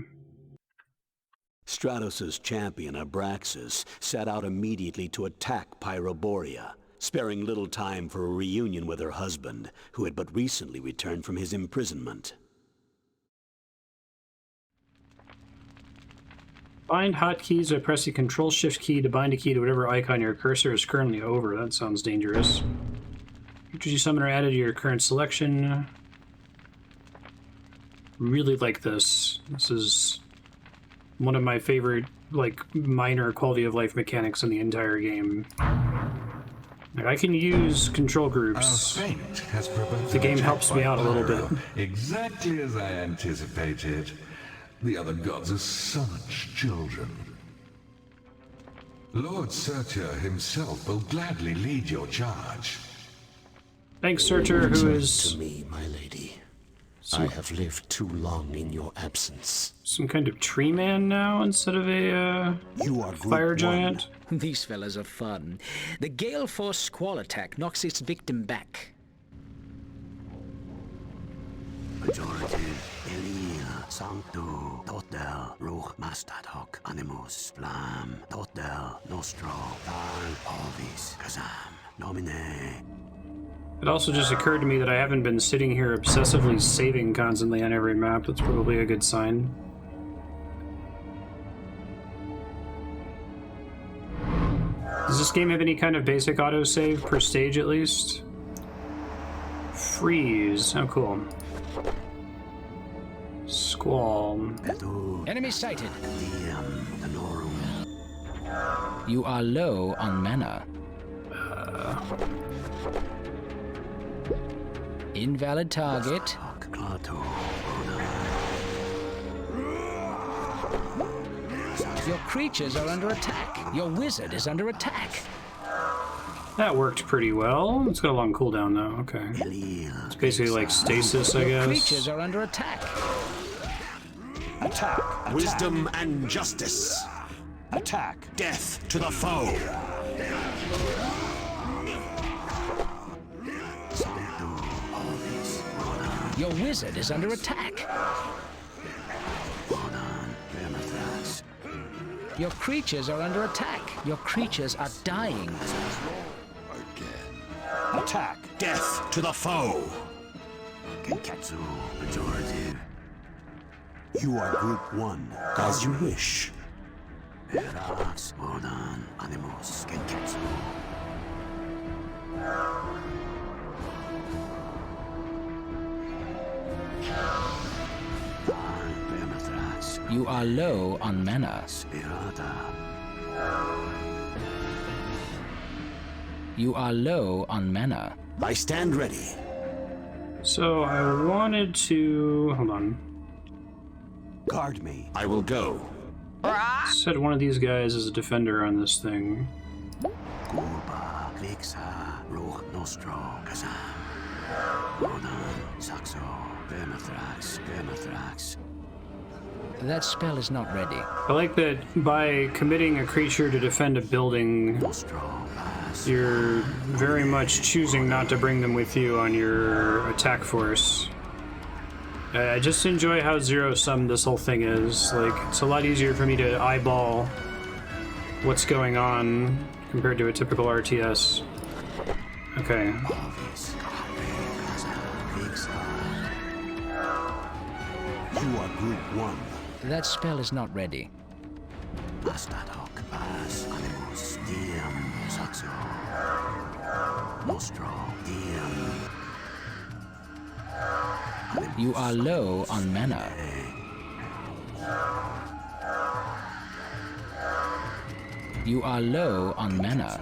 Stratos' champion, Abraxas, set out immediately to attack Pyroborea, sparing little time for a reunion with her husband, who had but recently returned from his imprisonment. Bind hotkeys by pressing Control-Shift key to bind a key to whatever icon your cursor is currently over. That sounds dangerous. Creatures you summon are added to your current selection. Really like this. This is one of my favorite, like, minor quality of life mechanics in the entire game. Like, I can use control groups. Our fate has provoked The game helps me out a little bit. Exactly as I anticipated. The other gods are such children. Lord Surtur himself will gladly lead your charge. Thanks, Surtur, who is... To me, my lady. I have lived too long in your absence. Some kind of tree man now instead of a fire giant? These fellas are fun. The Gale Force squall attack knocks its victim back. Majority, Elia, Sancto, Totel, Ruch, Marstead, Animus, Flam, Totel, Nostro, Tal, Ovis, Kazam, Nomine. It also just occurred to me that I haven't been sitting here obsessively saving constantly on every map. That's probably a good sign. Does this game have any kind of basic autosave per stage at least? Freeze. Oh, cool. Squall. Enemy sighted. You are low on mana. Invalid target. Your creatures are under attack. Your wizard is under attack. That worked pretty well. It's got a long cooldown though. Okay. It's basically like stasis, I guess. Creatures are under attack. Attack, wisdom and justice. Attack, death to the foe. Your wizard is under attack. Your creatures are under attack. Your creatures are dying. Attack, death to the foe. Genketsu, majority. You are group 1, as you wish. Erax, Modan, Animus, Genketsu. You are low on mana. You are low on mana. I stand ready. So I wanted to... Hold on. Guard me. I will go. Said one of these guys is a defender on this thing. That spell is not ready. I like that by committing a creature to defend a building, you're very much choosing not to bring them with you on your attack force. I just enjoy how zero-sum this whole thing is. Like, it's a lot easier for me to eyeball what's going on compared to a typical RTS. Okay. You are group 1. That spell is not ready. You are low on mana. You are low on mana.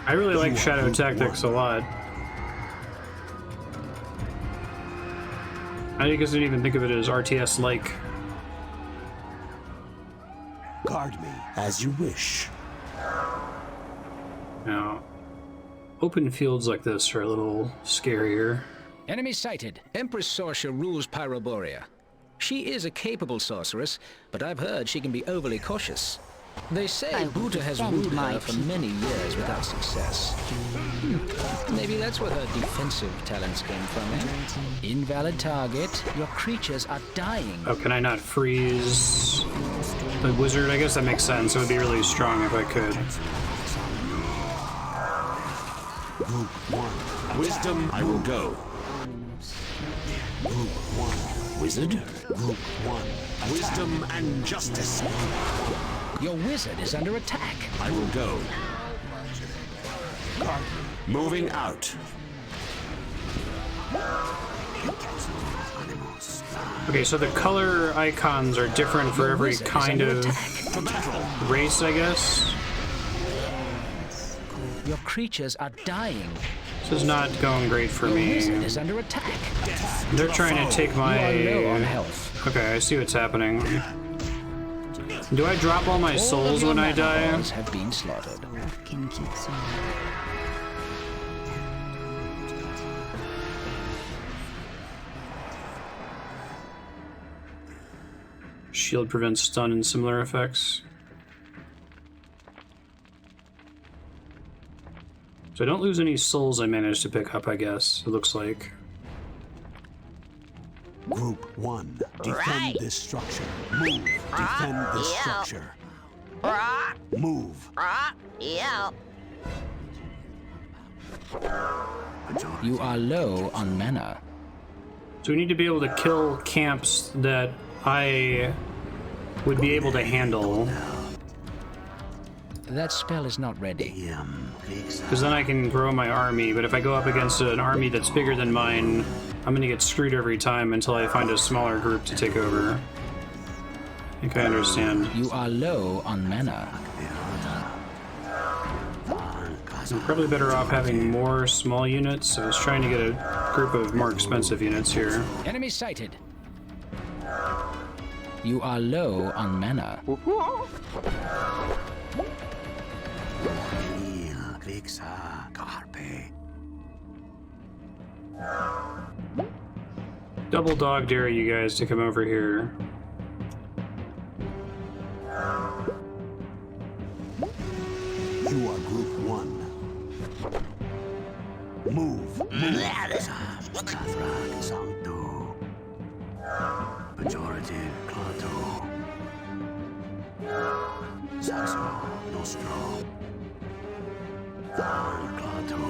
I really like Shadow Tactics a lot. I guess I didn't even think of it as RTS-like. Guard me as you wish. Now, open fields like this are a little scarier. Enemy sighted. Empress Sorcia rules Pyroborea. She is a capable sorceress, but I've heard she can be overly cautious. They say Buddha has ruled her for many years without success. Maybe that's where her defensive talents came from, eh? Invalid target. Your creatures are dying. Oh, can I not freeze the wizard? I guess that makes sense. It would be really strong if I could. Group 1. Wisdom, I will go. Group 1. Wizard? Group 1. Wisdom and justice. Your wizard is under attack. I will go. Moving out. Okay, so the color icons are different for every kind of race, I guess. Your creatures are dying. This is not going great for Your me. wizard is under attack. They're trying to take my... You are low on health. Okay, I see what's happening. Do I drop all my souls when I die? Have been slaughtered. Shield prevents stun and similar effects. So I don't lose any souls I managed to pick up, I guess, it looks like. Group 1, defend this structure. Move, defend this structure. Move. Yeah. You are low on mana. So we need to be able to kill camps that I would be able to handle. That spell is not ready. Because then I can grow my army, but if I go up against an army that's bigger than mine, I'm gonna get screwed every time until I find a smaller group to take over. I think I understand. You are low on mana. I'm probably better off having more small units. I was trying to get a group of more expensive units here. Enemy sighted. You are low on mana. Double dog dare you guys to come over here. You are group 1. Move. Pejorative, Clado. Saxo, Nostro. Clado,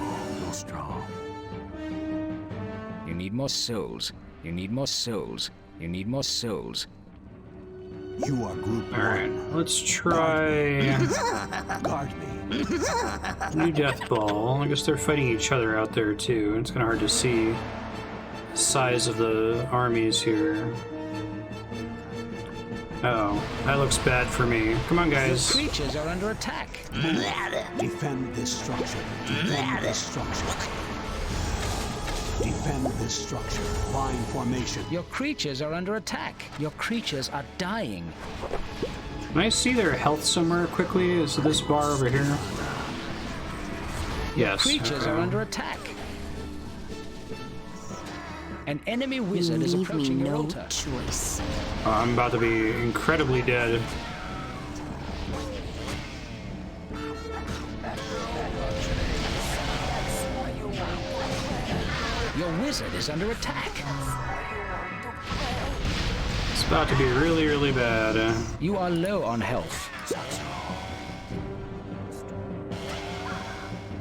Nostro. You need more souls. You need more souls. You need more souls. You are group 1. Alright, let's try... Guard me. New Death Ball. I guess they're fighting each other out there too. It's kind of hard to see the size of the armies here. Oh, that looks bad for me. Come on, guys. The creatures are under attack. Defend this structure. Defend this structure. Defend this structure. Line formation. Your creatures are under attack. Your creatures are dying. Can I see their health somewhere quickly? Is this bar over here? Yes. Creatures are under attack. An enemy wizard is approaching your altar. Choice. Oh, I'm about to be incredibly dead. Your wizard is under attack. It's about to be really, really bad. You are low on health.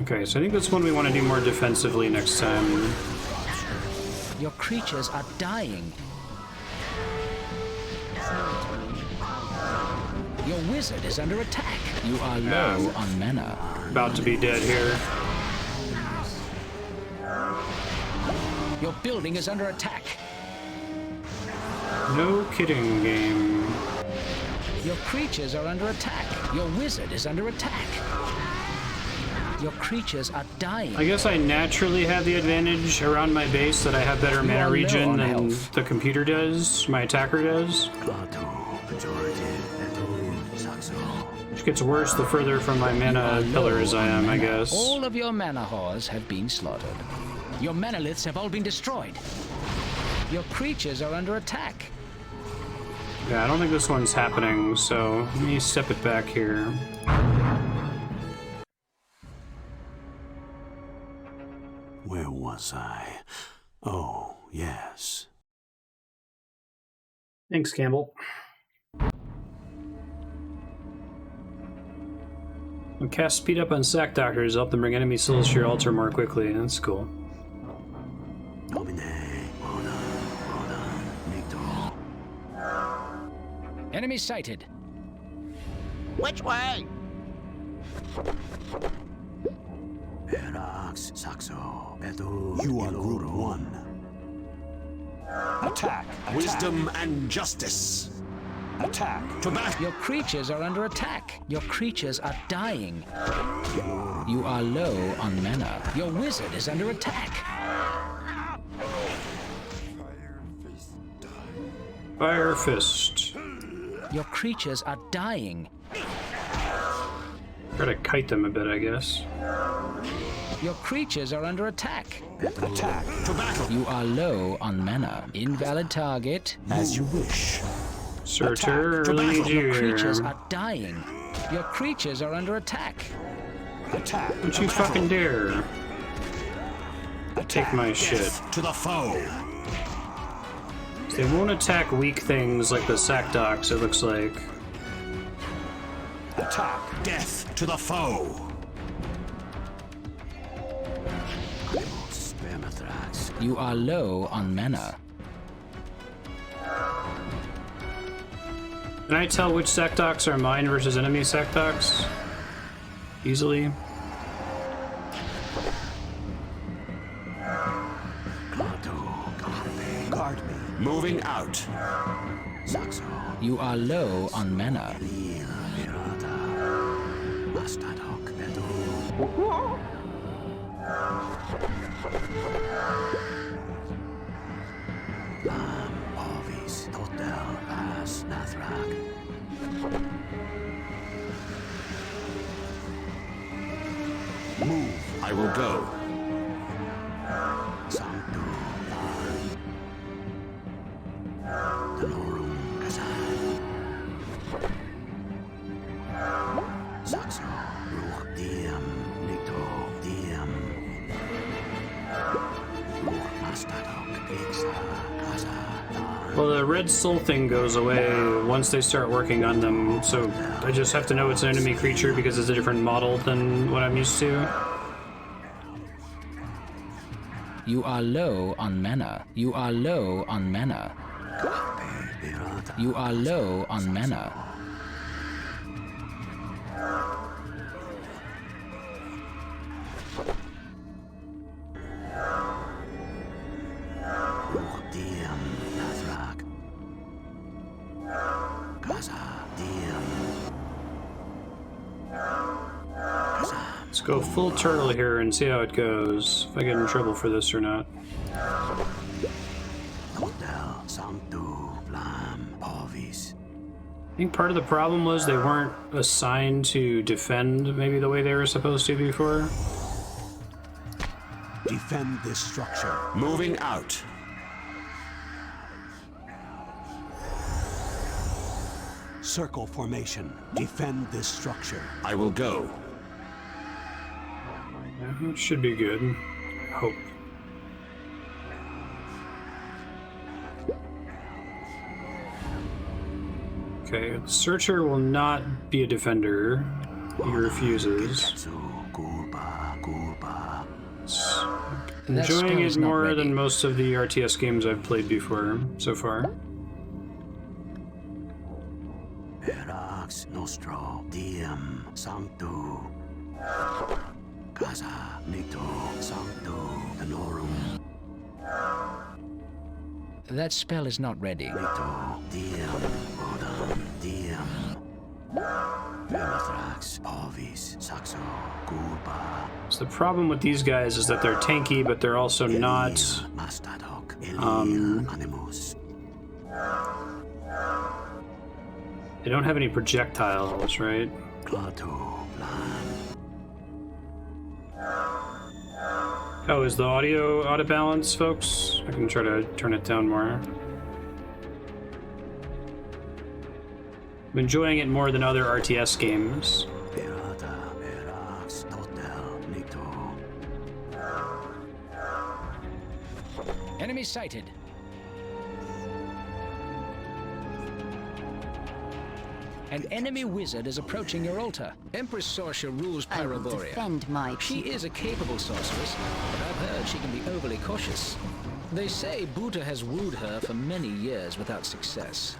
Okay, so I think this one we want to do more defensively next time. Your creatures are dying. Your wizard is under attack. You are low on mana. About to be dead here. Your building is under attack. No kidding, game. Your creatures are under attack. Your wizard is under attack. Your creatures are dying. I guess I naturally have the advantage around my base that I have better mana regen than the computer does, my attacker does. Which gets worse the further from my mana pillars I am, I guess. All of your mana whores have been slaughtered. Your manoliths have all been destroyed. Your creatures are under attack. Yeah, I don't think this one's happening, so let me step it back here. Where was I? Oh, yes. Thanks, Campbell. When cast speed up on sack doctors, help them bring enemy souls to your altar more quickly. That's cool. Enemy sighted. Which way? You are group 1. Attack! Wisdom and justice. Attack! To battle! Your creatures are under attack. Your creatures are dying. You are low on mana. Your wizard is under attack. Fire Fist. Your creatures are dying. Try to kite them a bit, I guess. Your creatures are under attack. Attack! To battle! You are low on mana. Invalid target. As you wish. Surtur, early Your creatures deer. are dying. Your creatures are under attack. Attack! Don't you fucking dare. Take my shit. To the foe! They won't attack weak things like the sack docks, it looks like. Attack! Death to the foe! You are low on mana. Can I tell which sack docks are mine versus enemy sack docks? Easily. Guard me. Moving out. You are low on mana. Move. I will go. Well, the red soul thing goes away once they start working on them, so I just have to know it's an enemy creature because it's a different model than what I'm used to. You are low on mana. You are low on mana. You are low on mana. Let's go full turtle here and see how it goes. If I get in trouble for this or not. I think part of the problem was they weren't assigned to defend maybe the way they were supposed to before. Defend this structure. Moving out. Circle formation. Defend this structure. I will go. Yeah, it should be good. I hope. Okay, the Searcher will not be a defender. He refuses. Enjoying it more than most of the RTS games I've played before so far. Nostro Diem Sancto Casa Nito Sancto Tenorum. That spell is not ready. Nito Diem Odam Diem Vermathrax Ovis Saxo Gulpa. So the problem with these guys is that they're tanky, but they're also not they don't have any projectiles, right? Oh, is the audio out of balance, folks? I can try to turn it down more. I'm enjoying it more than other RTS games. Enemy sighted. An enemy wizard is approaching your altar. Empress Sorcia rules Pyroborea. Defend my She is a capable sorceress, but I've heard she can be overly cautious. They say Buta has wooed her for many years without success.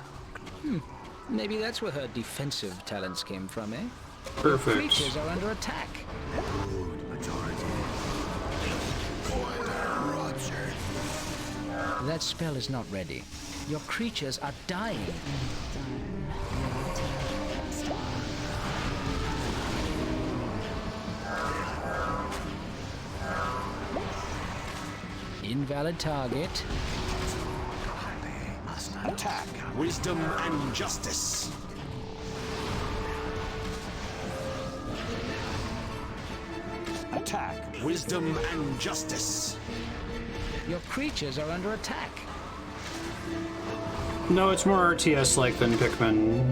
Maybe that's where her defensive talents came from, eh? Perfect. Your creatures are under attack. That spell is not ready. Your creatures are dying. Invalid target. Attack, wisdom and justice. Attack, wisdom and justice. Your creatures are under attack. No, it's more RTS-like than Pikmin.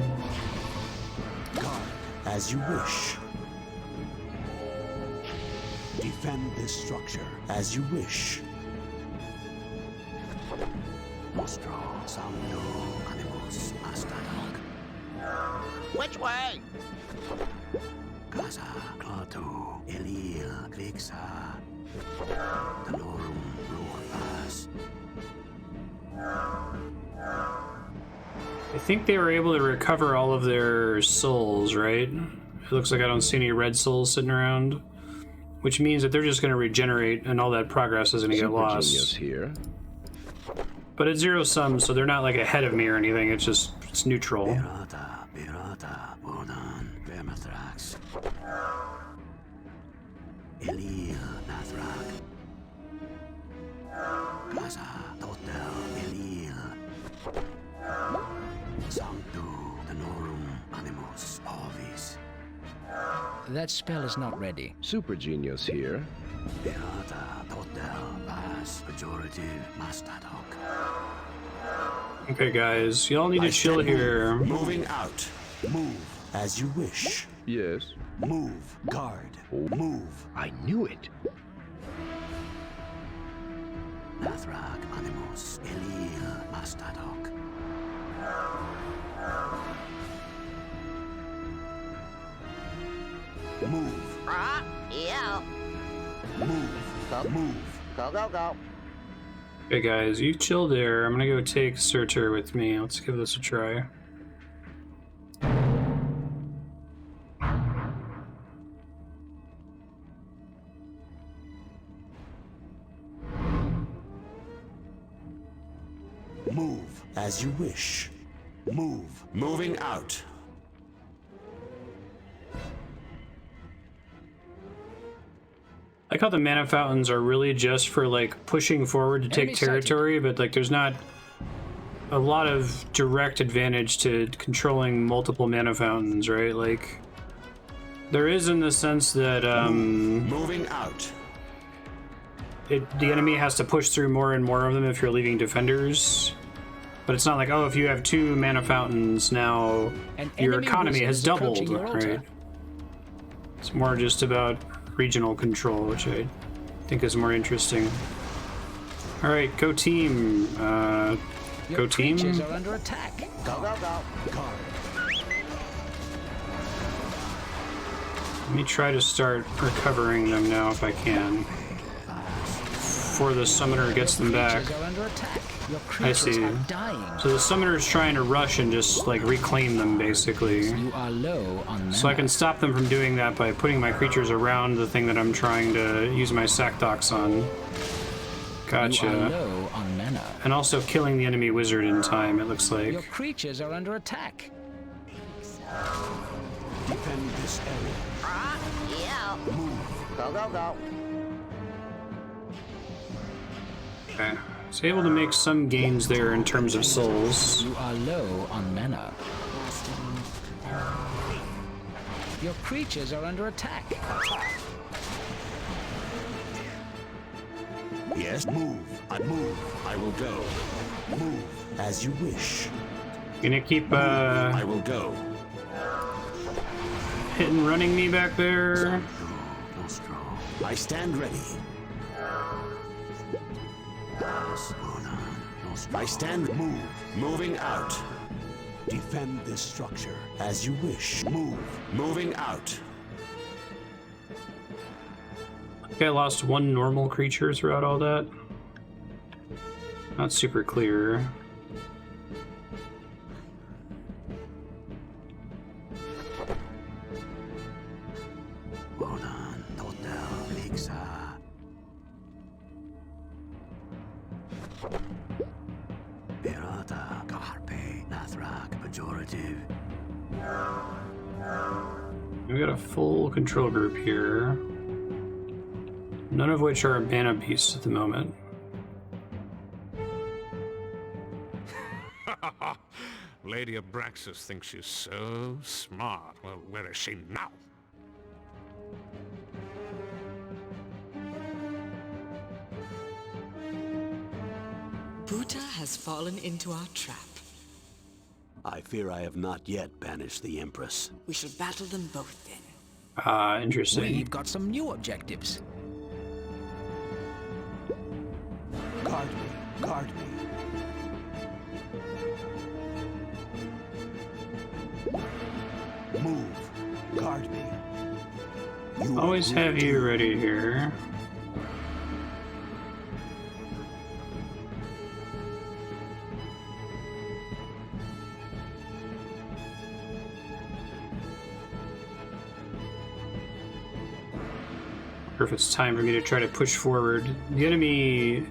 Guard as you wish. Defend this structure as you wish. Nostro Sancto Animus Marstead. Which way? Casa Clato Elia Grixa Danorum Luas. I think they were able to recover all of their souls, right? It looks like I don't see any red souls sitting around, which means that they're just going to regenerate and all that progress is going to get lost. Genius here. But it's zero sum, so they're not like ahead of me or anything. It's just it's neutral. Pirata, Bodan, Vermathrax. Elil, Nathrak. Casa, Totel, Elil. Sancto, Danorum, Animus, Ovis. That spell is not ready. Super Genius here. Pirata, Totel, Vas, Pejorative, Mastadok. Okay, guys, y'all need to chill here. Moving out. Move as you wish. Yes. Move, guard. Move. I knew it. Nathrak, Animus, Elil, Mastadok. Move. Yeah. Move. Go. Move. Go, go, go. Okay, guys, you chill there. I'm gonna go take Surtur with me. Let's give this a try. Move as you wish. Move. Moving out. I like how the mana fountains are really just for like pushing forward to take territory, but like there's not a lot of direct advantage to controlling multiple mana fountains, right? Like there is in the sense that moving out. The enemy has to push through more and more of them if you're leaving defenders. But it's not like, oh, if you have 2 mana fountains now, your economy has doubled, right? It's more just about regional control, which I think is more interesting. All right, go team. Go team. Creatures are under attack. Go, go, go. Let me try to start recovering them now if I can. Before the summoner gets them back. I see. So the summoner's trying to rush and just like reclaim them basically. You are low on mana. So I can stop them from doing that by putting my creatures around the thing that I'm trying to use my sack docks on. Gotcha. You are low on mana. And also killing the enemy wizard in time, it looks like. Your creatures are under attack. Defend this area. Yeah. Go, go, go. Okay. So able to make some gains there in terms of souls. You are low on mana. Your creatures are under attack. Yes, move. I move. I will go. Move as you wish. Gonna keep I will go. Hit and running me back there. I stand ready. I stand. Move. Moving out. Defend this structure as you wish. Move. Moving out. Okay, I lost 1 normal creature throughout all that. Not super clear. Pirata, Carpe, Nathrak, Pejorative. We got a full control group here. None of which are mana beasts at the moment. Lady Abraxas thinks she's so smart. Well, where is she now? Buta has fallen into our trap. I fear I have not yet banished the Empress. We shall battle them both then. Interesting. We've got some new objectives. Guard me, guard me. Move, guard me. Always have you ready here. Or if it's time for me to try to push forward. The enemy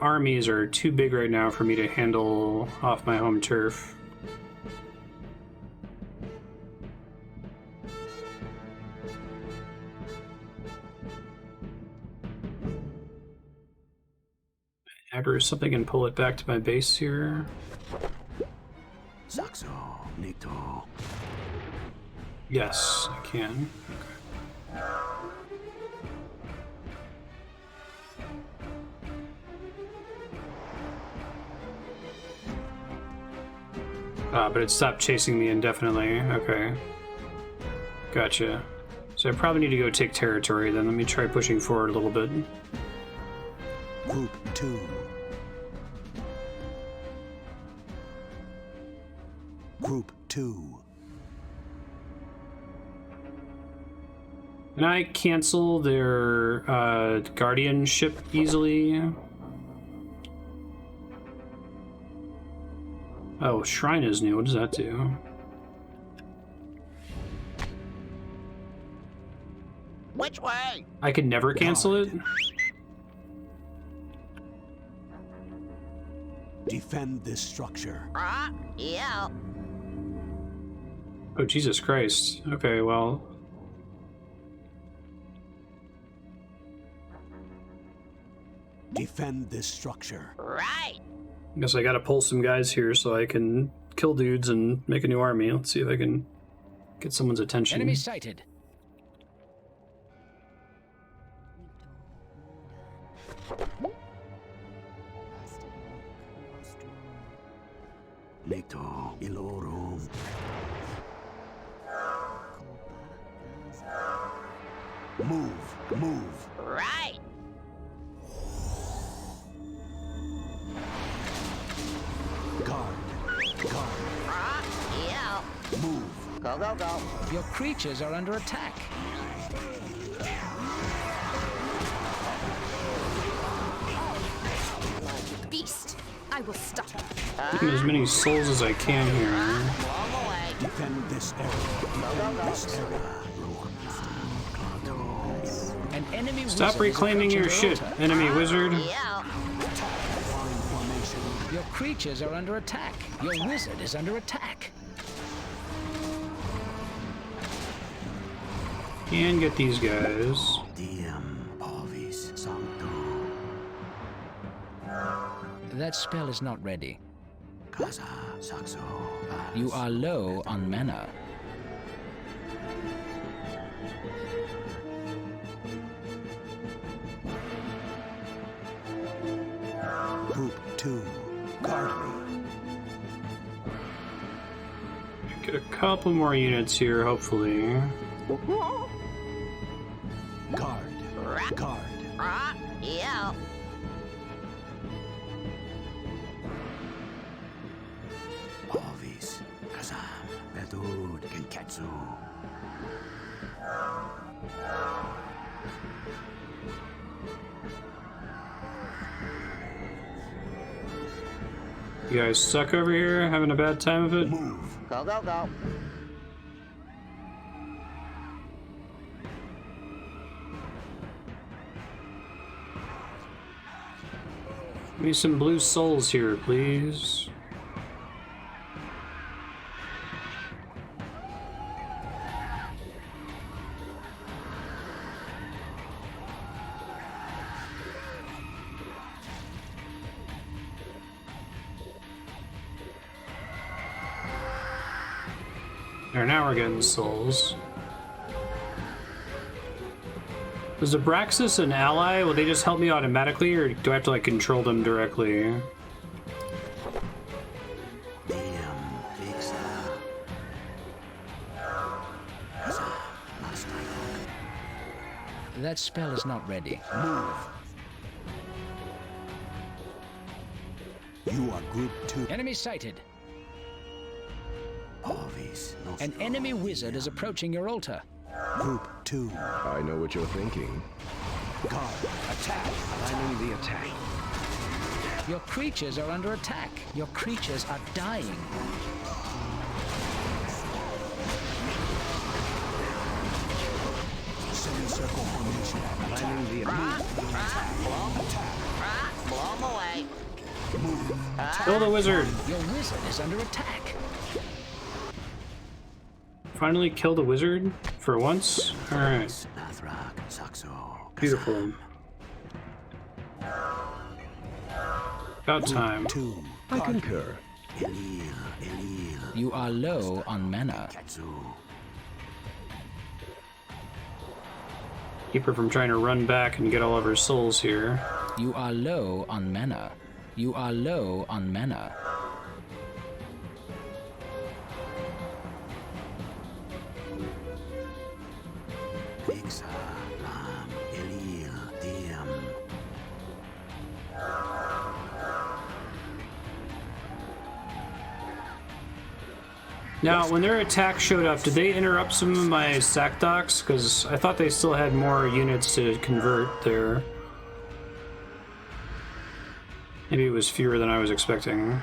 armies are too big right now for me to handle off my home turf. Add something and pull it back to my base here. Saxo, Nito. Yes, I can. But it stopped chasing me indefinitely. Okay. Gotcha. So I probably need to go take territory then. Let me try pushing forward a little bit. Group 2. Group 2. Can I cancel their guardianship easily? Oh, Shrine is new. What does that do? Which way? I could never cancel it? Defend this structure. Yeah. Oh, Jesus Christ. Okay, well... Defend this structure. Right. I guess I gotta pull some guys here so I can kill dudes and make a new army. Let's see if I can get someone's attention. Enemy sighted. Leto, Iloro. Move, move. Right. Guard, guard. Yeah. Move. Go, go, go. Your creatures are under attack. Beast! I will stop you. Getting as many souls as I can here. Defend this area. Defend this area. An enemy Stop wizard reclaiming is your approaching shit, the altar. enemy wizard. Your creatures are under attack. Your wizard is under attack. And get these guys. That spell is not ready. You are low on mana. Group 2. Guard me. Get a couple more units here, hopefully. Guard. Guard. Yeah. Alvis. Kazam. Bedud. Genketsu. You guys stuck over here, having a bad time of it? Go, go, go. Give me some blue souls here, please. There, now we're getting souls. Is Abraxas an ally? Will they just help me automatically, or do I have to like control them directly? That spell is not ready. Move. You are group 2. Enemy sighted. An enemy wizard is approaching your altar. Group 2. I know what you're thinking. Guard, attack. Aligning the attack. Your creatures are under attack. Your creatures are dying. Semicircle formation. Aligning the attack. Blow him away. Kill the wizard. Your wizard is under attack. Finally kill the wizard for once. All right. Beautiful. About time. I concur. You are low on mana. Keep her from trying to run back and get all of her souls here. You are low on mana. You are low on mana. Now, when their attack showed up, did they interrupt some of my sack docks? Because I thought they still had more units to convert there. Maybe it was fewer than I was expecting.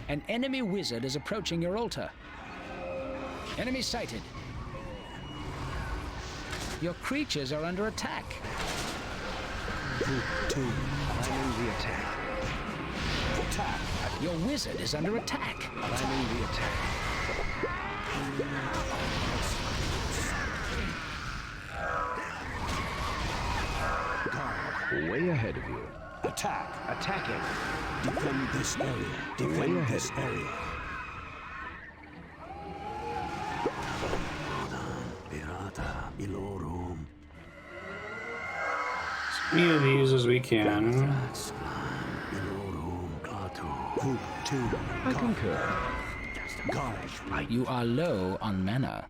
An enemy wizard is approaching your altar. Enemy sighted. Your creatures are under attack. Group 2. Aligning the attack. Attack. Your wizard is under attack. Aligning the attack. Guard. Way ahead of you. Attack. Attacking. Defend this area. Defend this area. As many of these as we can. Group 2. I concur. Guard. You are low on mana.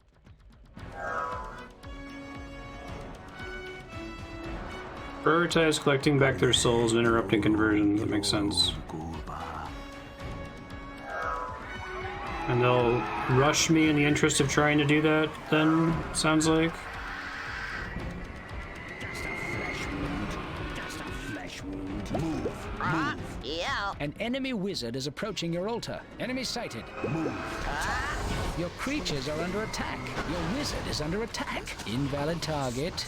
Prioritize collecting back their souls and interrupting conversions. That makes sense. And they'll rush me in the interest of trying to do that, then, sounds like. Yeah. An enemy wizard is approaching your altar. Enemy sighted. Your creatures are under attack. Your wizard is under attack. Invalid target.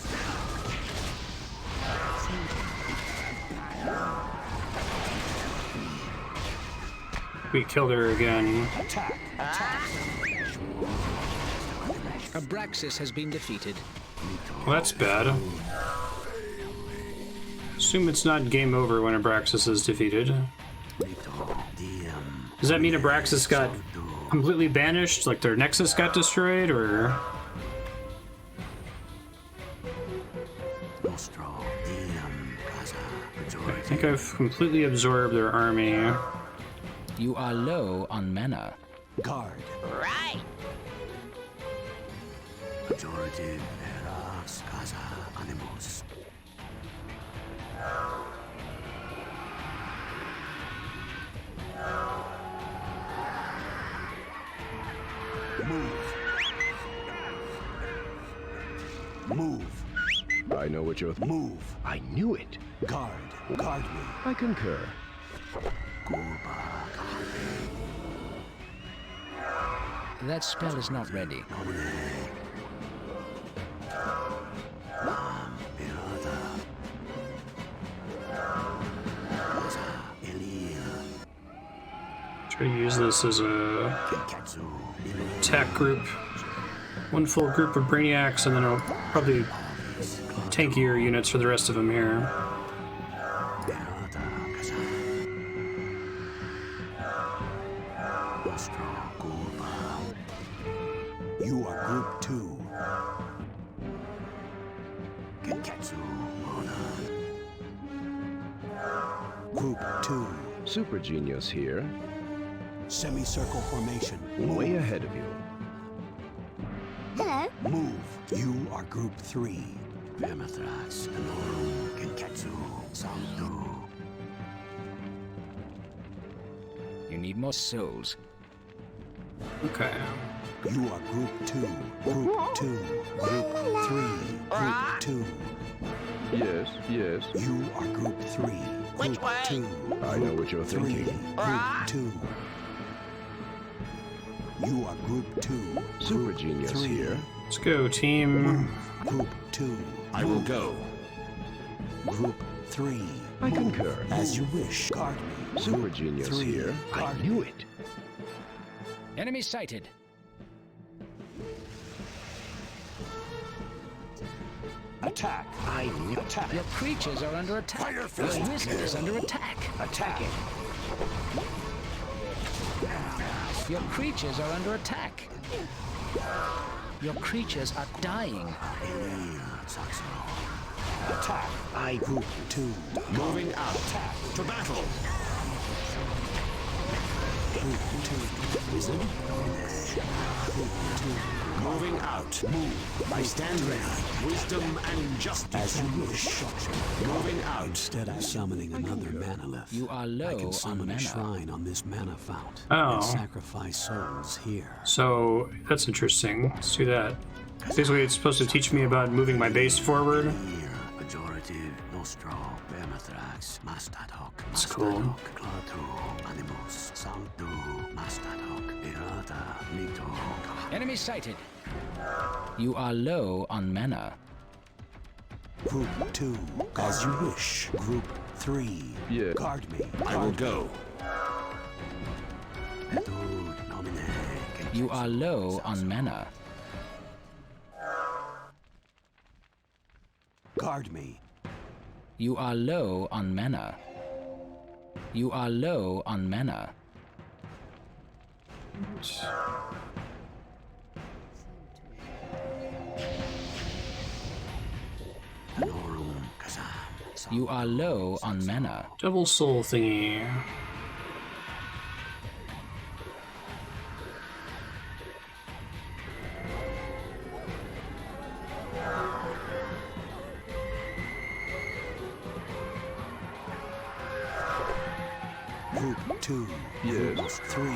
We killed her again. Attack. Attack. Abraxas has been defeated. Well, that's bad. Assume it's not game over when Abraxas is defeated. Does that mean Abraxas got completely banished, like their nexus got destroyed, or? I think I've completely absorbed their army. You are low on mana. Guard. Right. Majority Veras Casa Animus. Move. Move. I know what you're Move. I knew it. Guard. Guard me. I concur. That spell is not ready. Try to use this as a attack group. One full group of Brainiacs, and then I'll probably tankier units for the rest of them here. Group 2. Super Genius here. Semicircle formation. Way ahead of you. Hello. Move. You are Group 3. Vermithrax, Anorum, Genketsu, Sanctu. You need more souls. Okay. You are Group 2. Group 2. Group 3. Group 2. Yes, yes. You are Group 3. Which Group way? 2. I know what you're 3. thinking. Group 2. You are Group 2. Super Group Genius 3. here. Let's go, team. Group 2. I will go. Group 3. I concur. As you wish. Guard me. Super Group Genius 3. here. I Guard knew me. it. Enemy sighted. Attack. I knew attack. Your creatures are under attack. Fire Your fist. wizard is under attack. Attack. Your creatures are under attack. Your creatures are dying. Attack. I Group 2. Moving out. Attack. To battle. Group 2. Wizard. Group 2. Moving out. Move. I stand ready. Wisdom and justice. As you wish. Moving out. Instead of summoning another manolith, You are low I can summon on a mana. shrine on this mana fount Oh. and sacrifice souls here. So that's interesting. Let's do that. Basically, it's supposed to teach me about moving my base forward. Here, pejorative, nostro, vermithrax, Marstead hoc, That's cool. Clatu, animus, sanctu, Marstead hoc, errata, mito, Enemy sighted. You are low on mana. Group 2, as you wish. Group 3, Yeah. guard me. I will go. Etude nomine, You are low on mana. guard me. You are low on mana. You are low on mana. You are low on mana. Double soul thingy. Group 2, Yes. Group 3.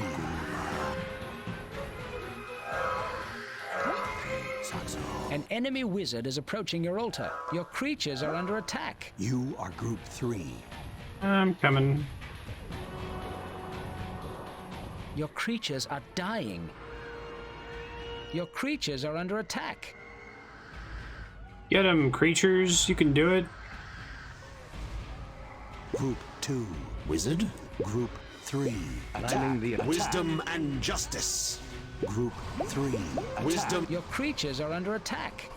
An enemy wizard is approaching your altar. Your creatures are under attack. You are Group 3. I'm coming. Your creatures are dying. Your creatures are under attack. Get 'em, creatures. You can do it. Group 2, Wizard. Group 3, Attack. the attack. Wisdom and justice. Group 3, Wisdom. Your creatures are under attack.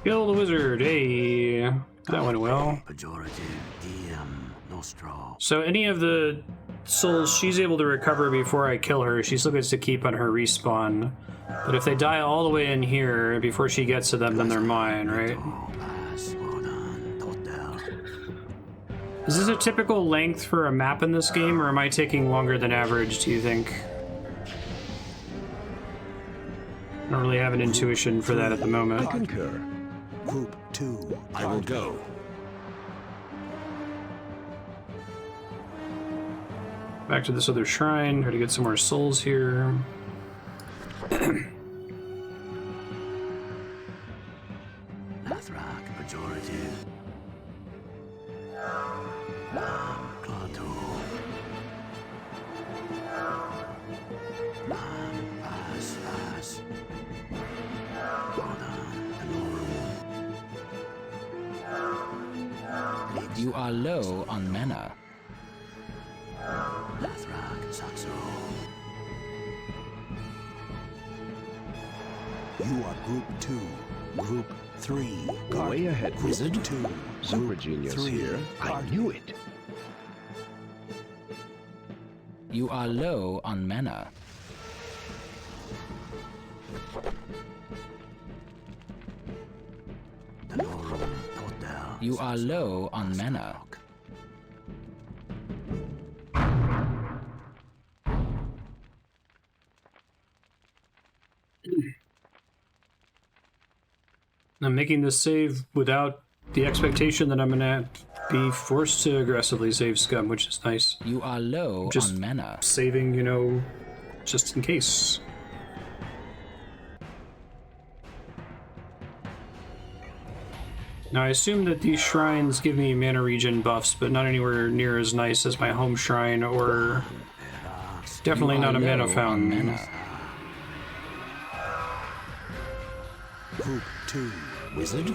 Kill the wizard. Hey. That went well. pejorative, diem, nostro. So any of the souls she's able to recover before I kill her, she still gets to keep on her respawn. But if they die all the way in here before she gets to them, then they're mine, right? Is this a typical length for a map in this game, or am I taking longer than average, do you think? I don't really have an intuition for that at the moment. I concur. Group 2, I will go. Back to this other shrine, try to get some more souls here. Nathrak, pejorative. Clatu. Pass. You are low on mana. Nathrak, Saxo. You are Group 2. Group 3. Guard. Way ahead. Wizard 2. Super Genius 3. here. I Guard. knew it. You are low on mana. Tanorum, Totel. You are low on mana. I'm making this save without the expectation that I'm gonna be forced to aggressively save scum, which is nice. You are low Just on mana. saving, you know, just in case. Now I assume that these shrines give me mana regen buffs, but not anywhere near as nice as my home shrine, or definitely not a mana fountain. Group 2, wizard.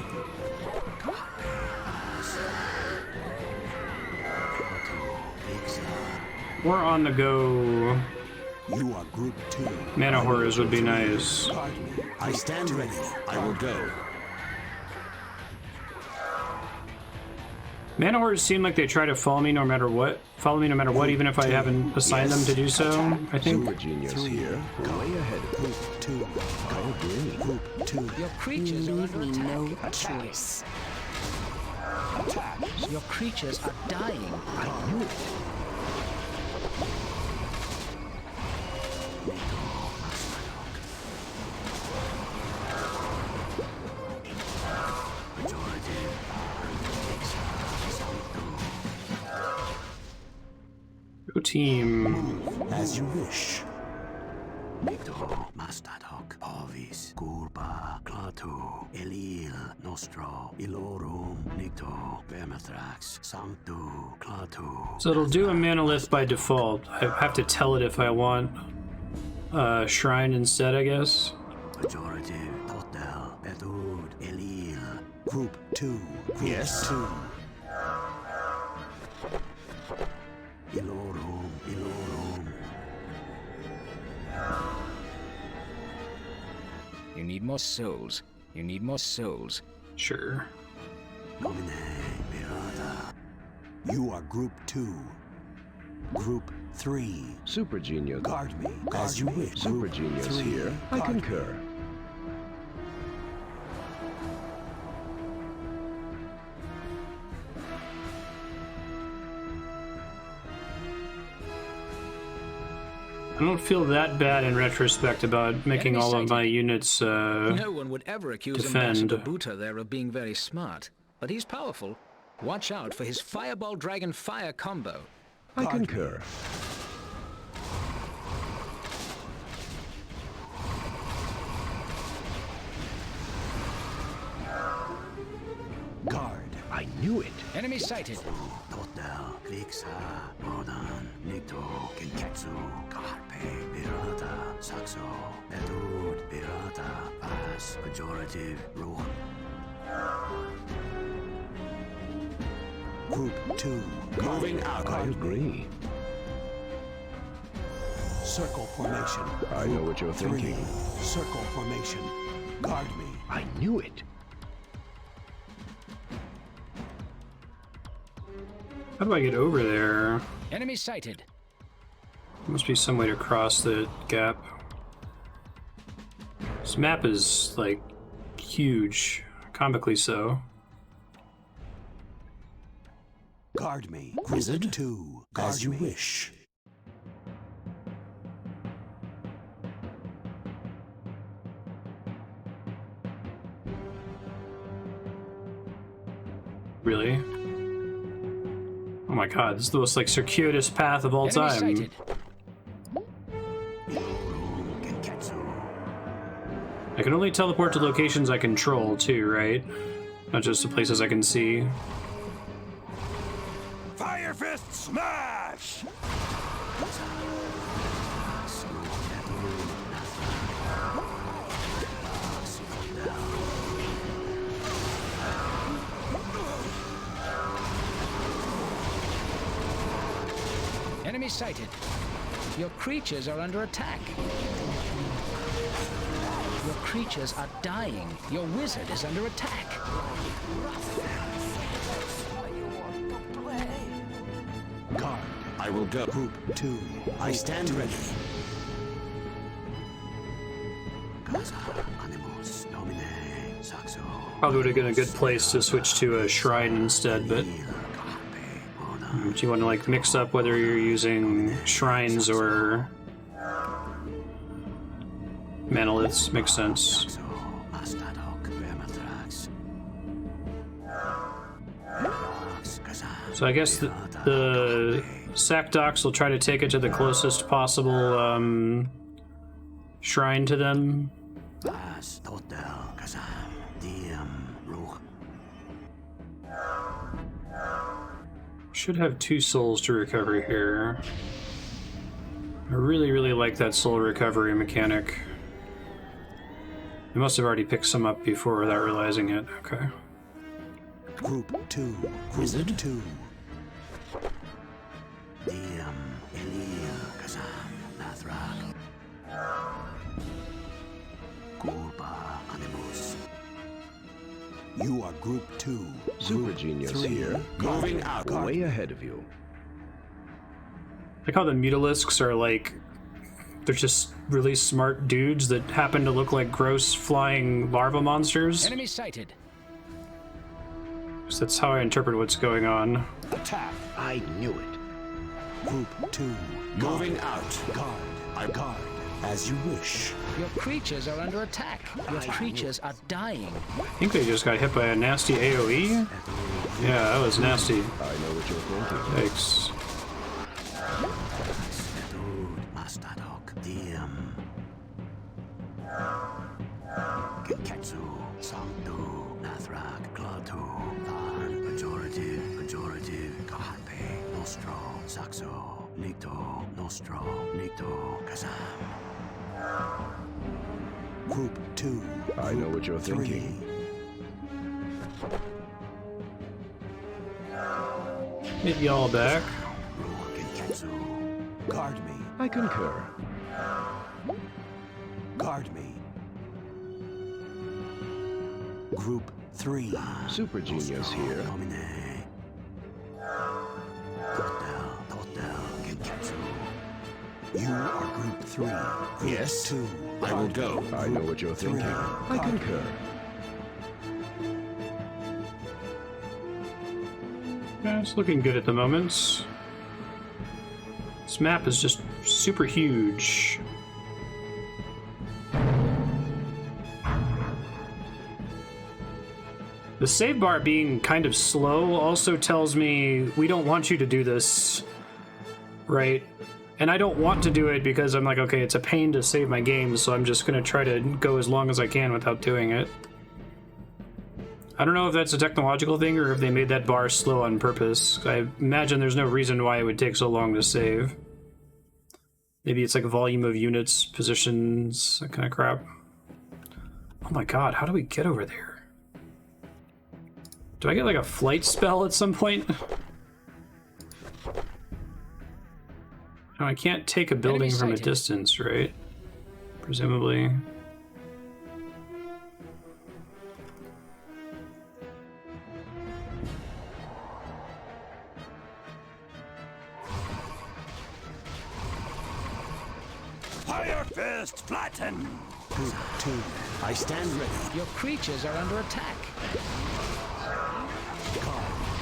Or on the go. You are group 2. Mana horrors would be nice. I stand ready. I will go. Mana horrors seem like they try to follow me no matter what. Follow me no matter what, even if I haven't assigned them to do so, I think. Super genius here. Way ahead. Group 2. I agree. Group 2. Your creatures are Leave under me attack. no choice. Your creatures are dying. I knew it. Go team. As you wish. Marstead, Parvis, Gurba, Klaatu, Elil, Nostro, Ilorum, Nikto, Vermithrax, Sanctu, Klaatu. So it'll do a mana lift by default. I have to tell it if I want shrine instead, I guess. Pejorative, Totel, Bedud, Elil. Group 2. Yes. 2. Ilorum, Ilorum. You need more souls. You need more souls. Sure. Nomine, Mirada. You are group 2. Group 3. Super genius. Guard me. As you wish. Super Group genius 3. here. I Guard me. concur. I don't feel that bad in retrospect about making all of my units No one would ever accuse defend. Ambassador Buta there of being very smart, but he's powerful. Watch out for his Fireball Dragon Fire combo. I concur. Guard. I knew it. Enemy sighted. Totel, Klixa, Modan, Nikto, Genketsu, Karpe, Birata, Saxo, Bedud, Birata, Pass, Pejorative, Ruan. Group 2. Moving out. I agree. Circle formation. I know what you're 3. thinking. Circle formation. Guard me. I knew it. How do I get over there? Enemy sighted. Must be some way to cross the gap. This map is, like, huge. Comically so. Guard me. Wizard 2. As you wish. Really? Oh my god, this is the most, like, circuitous path of all time. Sighted. I can only teleport to locations I control, too, right? Not just to places I can see. Fire Fist Smash! Enemy sighted. Your creatures are under attack. Your creatures are dying. Your wizard is under attack. Guard. I will go. Group 2. I stand ready. Casa, Animus, Domine, Saxo, Probably would have been a good place to switch to a shrine instead, but if you want to like mix up whether you're using shrines or monoliths, makes sense. So I guess the sack docs will try to take it to the closest possible shrine to them. Should have 2 souls to recover here. I really like that soul recovery mechanic. I must have already picked some up before without realizing it. Okay. Group 2. Wizard 2. You are Group 2. Super Genius 3. here. Moving out. Way ahead of you. Like how the mutalisks are like, they're just really smart dudes that happen to look like gross flying larva monsters. Enemy sighted. So that's how I interpret what's going on. Attack. I knew it. Group 2. Moving out. Guard. I guard. As you wish. Your creatures are under attack. Your creatures are dying. I think they just got hit by a nasty AoE. Yeah, that was nasty. I know what you're thinking. Yikes. Saxo, Nito, Nostro, Nito, Kazam. Group 2. I know what you're thinking. Hit y'all back. Guard me. I concur. Guard me. Group 3. Super Genius here. You are Group 3. Group Yes. 2. I will go. I know what you're thinking. I concur. Yeah, it's looking good at the moment. This map is just super huge. The save bar being kind of slow also tells me we don't want you to do this, right? And I don't want to do it because I'm like, okay, it's a pain to save my game, so I'm just gonna try to go as long as I can without doing it. I don't know if that's a technological thing or if they made that bar slow on purpose. I imagine there's no reason why it would take so long to save. Maybe it's like volume of units, positions, that kind of crap. Oh my god, how do we get over there? Do I get like a flight spell at some point? No, I can't take a building from a distance, right? Presumably. Fire fist, flatten! Group 2. I stand ready. Your creatures are under attack.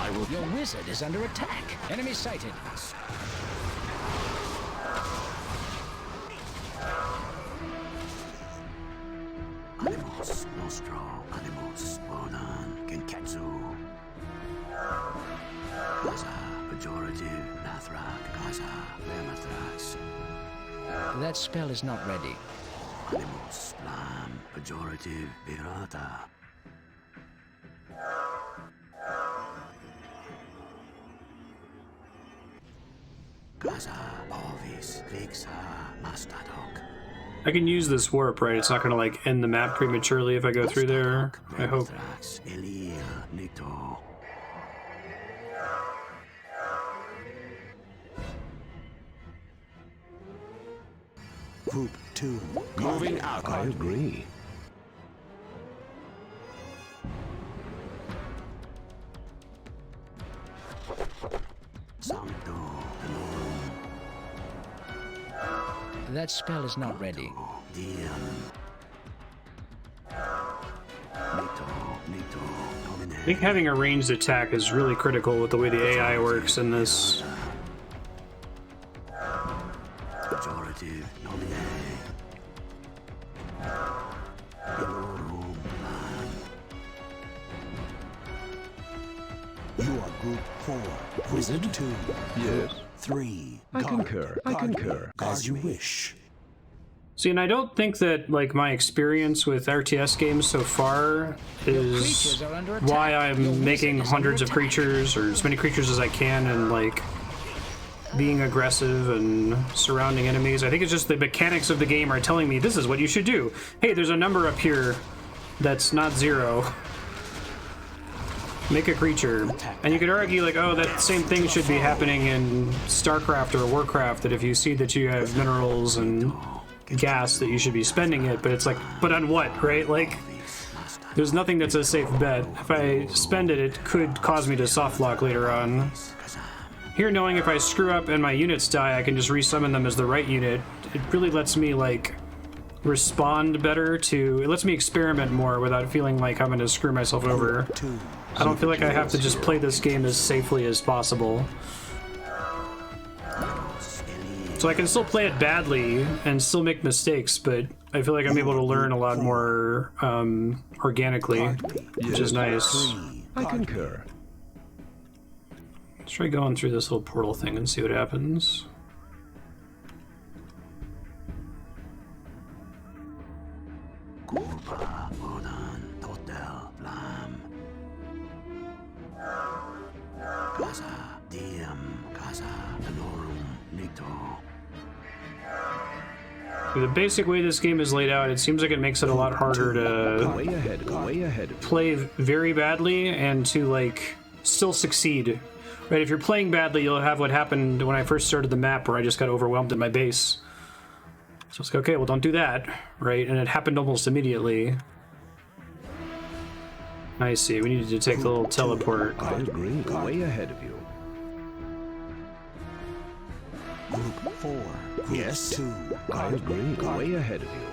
I will. Your wizard is under attack. Enemy sighted. Animus nostro, animus bonan, genketsu. Gaza, pejorative, nathrak, Gaza, vermathrax. That spell is not ready. Animus, blam, pejorative, virata. Gaza, ovis, vixa, mastadok. I can use this warp, right? It's not gonna like end the map prematurely if I go through there, I hope. Group 2. Moving out. I agree. That spell is not ready. Nito, think having a ranged attack is really critical with the way the AI works in this. You are group 4. Wizard 2. Yes. 3. I concur. I concur. As you wish. See, and I don't think that, like, my experience with RTS games so far is why I'm making hundreds of creatures, or as many creatures as I can, and, like, being aggressive and surrounding enemies. I think it's just the mechanics of the game are telling me this is what you should do. Hey, there's a number up here that's not 0. Make a creature. And you could argue, like, oh, that same thing should be happening in StarCraft or Warcraft, that if you see that you have minerals and gas, that you should be spending it, but it's like, but on what, right? Like, there's nothing that's a safe bet. If I spend it, it could cause me to softlock later on. Here, knowing if I screw up and my units die, I can just resummon them as the right unit, it really lets me, like, respond better to... It lets me experiment more without feeling like I'm gonna screw myself over. I don't feel like I have to just play this game as safely as possible. So I can still play it badly and still make mistakes, but I feel like I'm able to learn a lot more organically, which is nice. I concur. Let's try going through this little portal thing and see what happens. The basic way this game is laid out, it seems like it makes it a lot harder to play very badly and to, like, still succeed. Right, if you're playing badly, you'll have what happened when I first started the map, where I just got overwhelmed at my base. So it's like, okay, well, don't do that, right? And it happened almost immediately. I see, we needed to take the little teleport. I agree, way ahead of you. Group 4. Yes. 2. I agree, way ahead of you.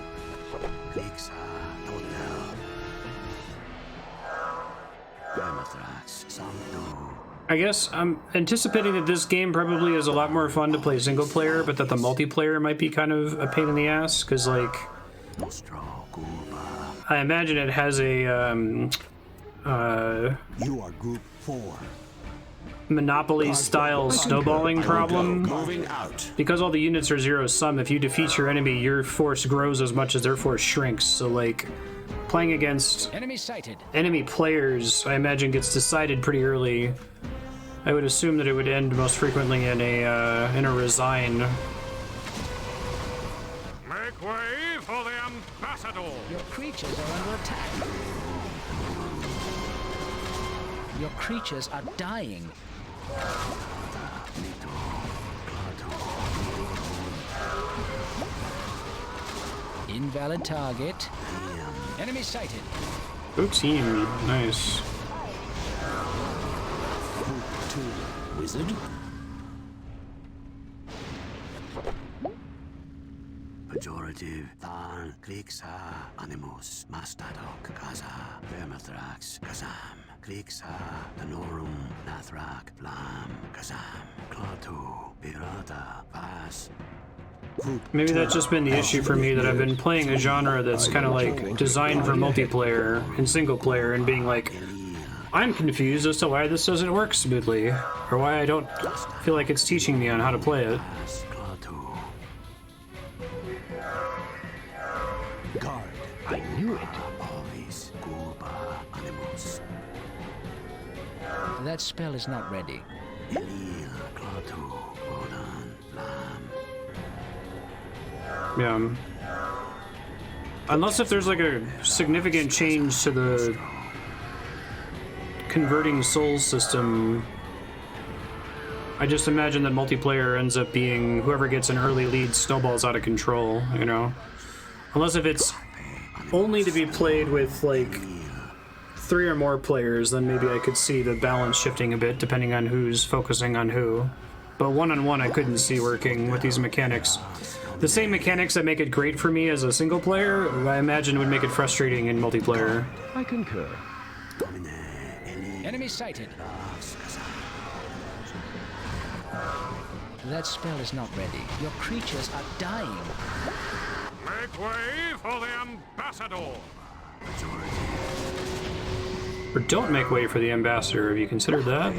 I guess I'm anticipating that this game probably is a lot more fun to play single player, but that the multiplayer might be kind of a pain in the ass, because, like, I imagine it has a you are group 4. Monopoly-style snowballing problem. Because all the units are zero-sum, if you defeat your enemy, your force grows as much as their force shrinks. So, like, playing against enemy players, I imagine, gets decided pretty early. I would assume that it would end most frequently in a resign. Make way for the ambassador! Your creatures are under attack. Your creatures are dying. Invalid target. Enemy sighted. Good team. Nice. Wizard. Pejorative. Than Klixa Animus Mastadok Kaza Vermathrax Kazam Klixa Danorum Nathrak Flam Kazam Klaatu Pirata Pass. Maybe that's just been the issue for me, that I've been playing a genre that's kind of like designed for multiplayer and single player, and being like, I'm confused as to why this doesn't work smoothly, or why I don't feel like it's teaching me on how to play it. Guard. I knew it. That spell is not ready. Yeah. Unless if there's like a significant change to the converting souls system, I just imagine that multiplayer ends up being whoever gets an early lead snowballs out of control, you know? Unless if it's only to be played with, like, 3 or more players, then maybe I could see the balance shifting a bit depending on who's focusing on who. But one-on-one I couldn't see working with these mechanics. The same mechanics that make it great for me as a single player, I imagine would make it frustrating in multiplayer. I concur. Enemy sighted. That spell is not ready. Your creatures are dying. Make way for the ambassador. Or don't make way for the ambassador. Have you considered that?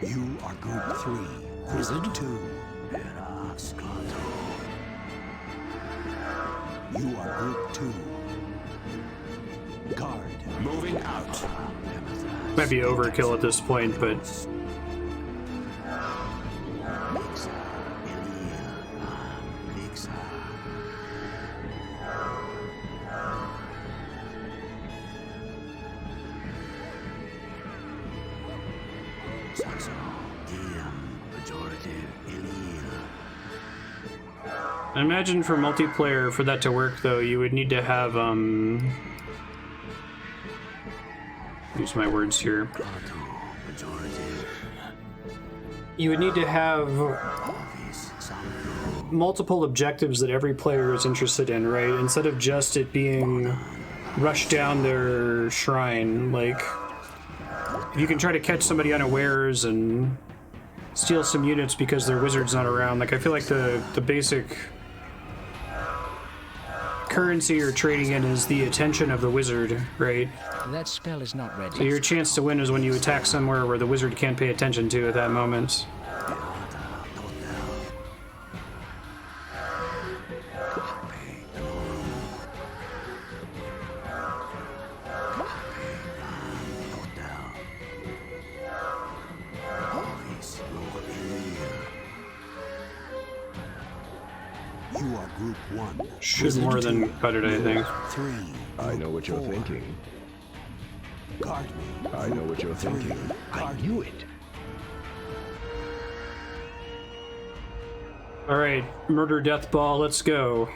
You are group 3. Wizard 2. You are group 2. Guard. Moving out. Might be overkill at this point, but I imagine for multiplayer, for that to work though, you would need to have, use my words here. You would need to have multiple objectives that every player is interested in, right? Instead of just it being rush down their shrine. Like, if you can try to catch somebody unawares and steal some units because their wizard's not around. Like, I feel like the basic currency you're trading in is the attention of the wizard, right? That spell is not ready. So your chance to win is when you attack somewhere where the wizard can't pay attention to at that moment. You are group 1. Should more than cut it, I think. 3. I know what you're thinking. Guard me. I know what you're thinking. I knew it. Alright, murder death ball, let's go.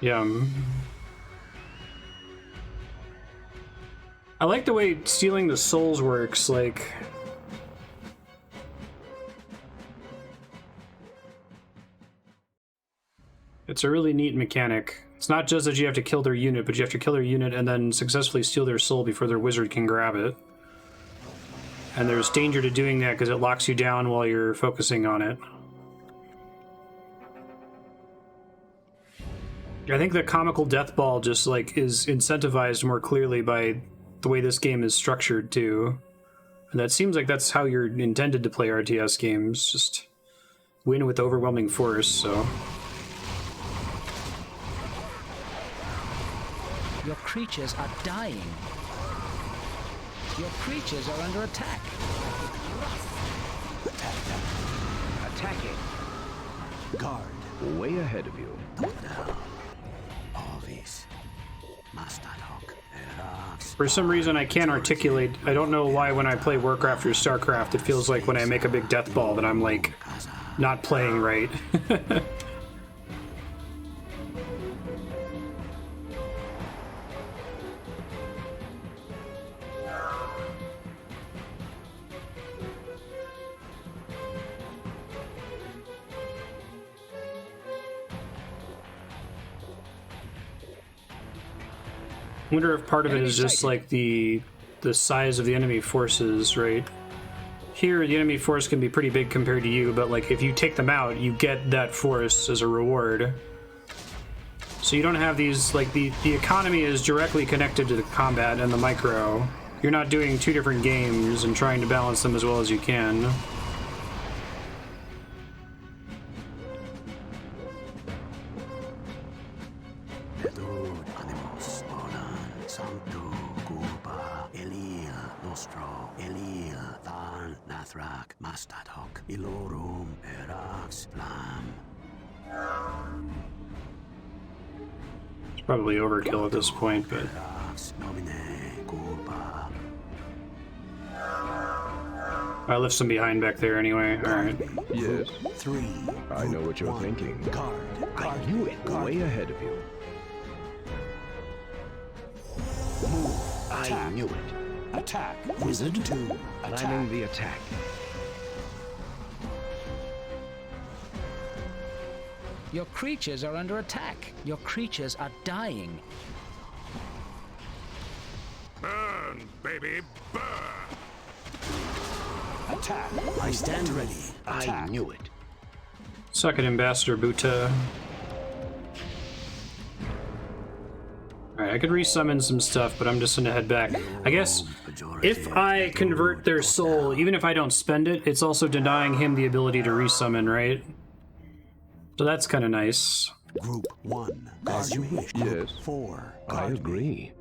Yum. I like the way stealing the souls works, like... It's a really neat mechanic. It's not just that you have to kill their unit, but you have to kill their unit and then successfully steal their soul before their wizard can grab it. And there's danger to doing that because it locks you down while you're focusing on it. I think the comical death ball just like is incentivized more clearly by the way this game is structured too. And that seems like that's how you're intended to play RTS games, just win with overwhelming force, so... Your creatures are dying. Your creatures are under attack. Attack it. Guard. Way ahead of you. For some reason I can't articulate, I don't know why when I play Warcraft or Starcraft it feels like when I make a big death ball that I'm like not playing right. I wonder if part of it is just like the size of the enemy forces, right? Here, the enemy force can be pretty big compared to you, but like if you take them out, you get that force as a reward. So you don't have these, like the economy is directly connected to the combat and the micro. You're not doing two different games and trying to balance them as well as you can. It's probably overkill at this point, but... I left some behind back there anyway. Alright. Yes. I know what you're thinking. I knew it. Way ahead of you. I knew it. Attack. Wizard 2. Planning the attack. Your creatures are under attack. Your creatures are dying. Burn, baby, burn! Attack. I stand ready. I knew it. Suck it, Ambassador Buta. Alright, I could resummon some stuff, but I'm just gonna head back. I guess if I convert their soul, even if I don't spend it, it's also denying him the ability to resummon, right? So that's kind of nice. Group 1. As you wish. Yes. 4. I agree.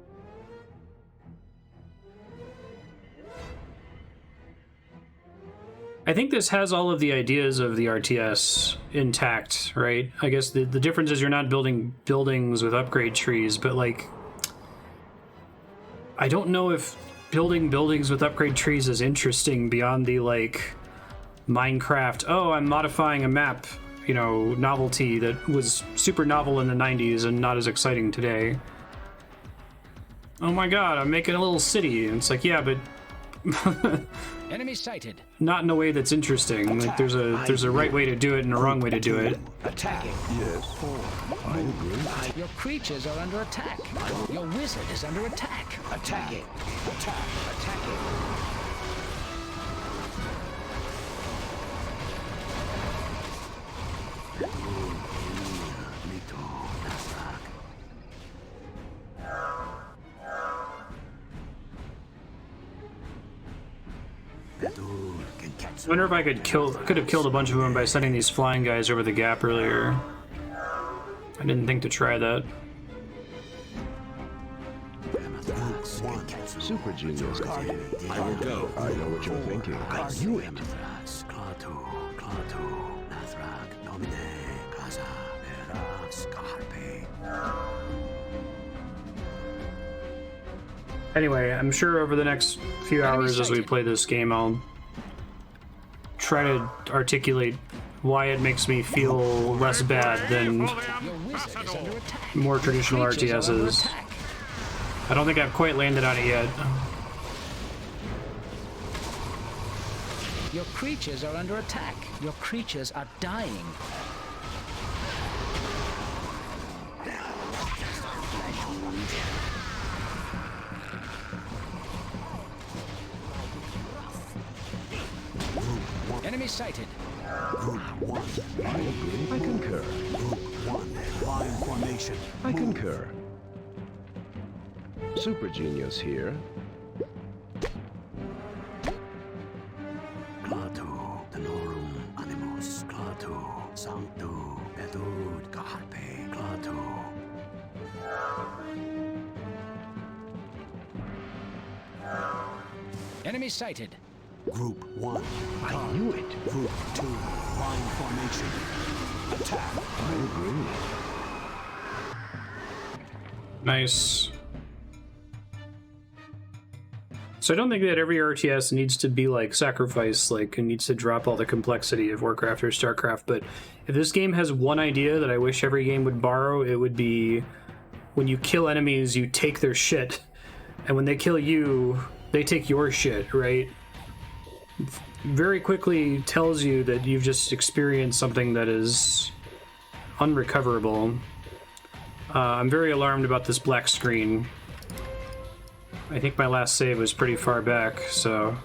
I think this has all of the ideas of the RTS intact, right? I guess the difference is you're not building buildings with upgrade trees, but like, I don't know if building buildings with upgrade trees is interesting beyond the like Minecraft, oh, I'm modifying a map, you know, novelty that was super novel in the 90s and not as exciting today. Oh my god, I'm making a little city. And it's like, yeah, but Enemy sighted. not in a way that's interesting. Like there's a right way to do it and a wrong way to do it. Attacking. Yes. I agree. Your creatures are under attack. Your wizard is under attack. Attacking. Attack. Attacking. I wonder if I could have killed a bunch of them by sending these flying guys over the gap earlier. I didn't think to try that. Super genius. I will go. I know what you're thinking. I knew it. Anyway, I'm sure over the next few hours as we play this game, I'll try to articulate why it makes me feel less bad than more traditional RTSs. I don't think I've quite landed on it yet. Your creatures are under attack. Your creatures are dying. Enemy sighted. Group 1. I agree. I concur. Group 1. Line formation. I concur. Super genius here. Clato, Tenorum, Animus, Clato, Sancto, Edud, Carpe, Clato. Enemy sighted. Group 1. I knew it. Group 2. Line formation. Attack. I agree. Nice. So I don't think that every RTS needs to be like Sacrifice, like, and needs to drop all the complexity of Warcraft or Starcraft, but if this game has one idea that I wish every game would borrow, it would be when you kill enemies, you take their shit, and when they kill you, they take your shit, right? Very quickly tells you that you've just experienced something that is unrecoverable. I'm very alarmed about this black screen. I think my last save was pretty far back, so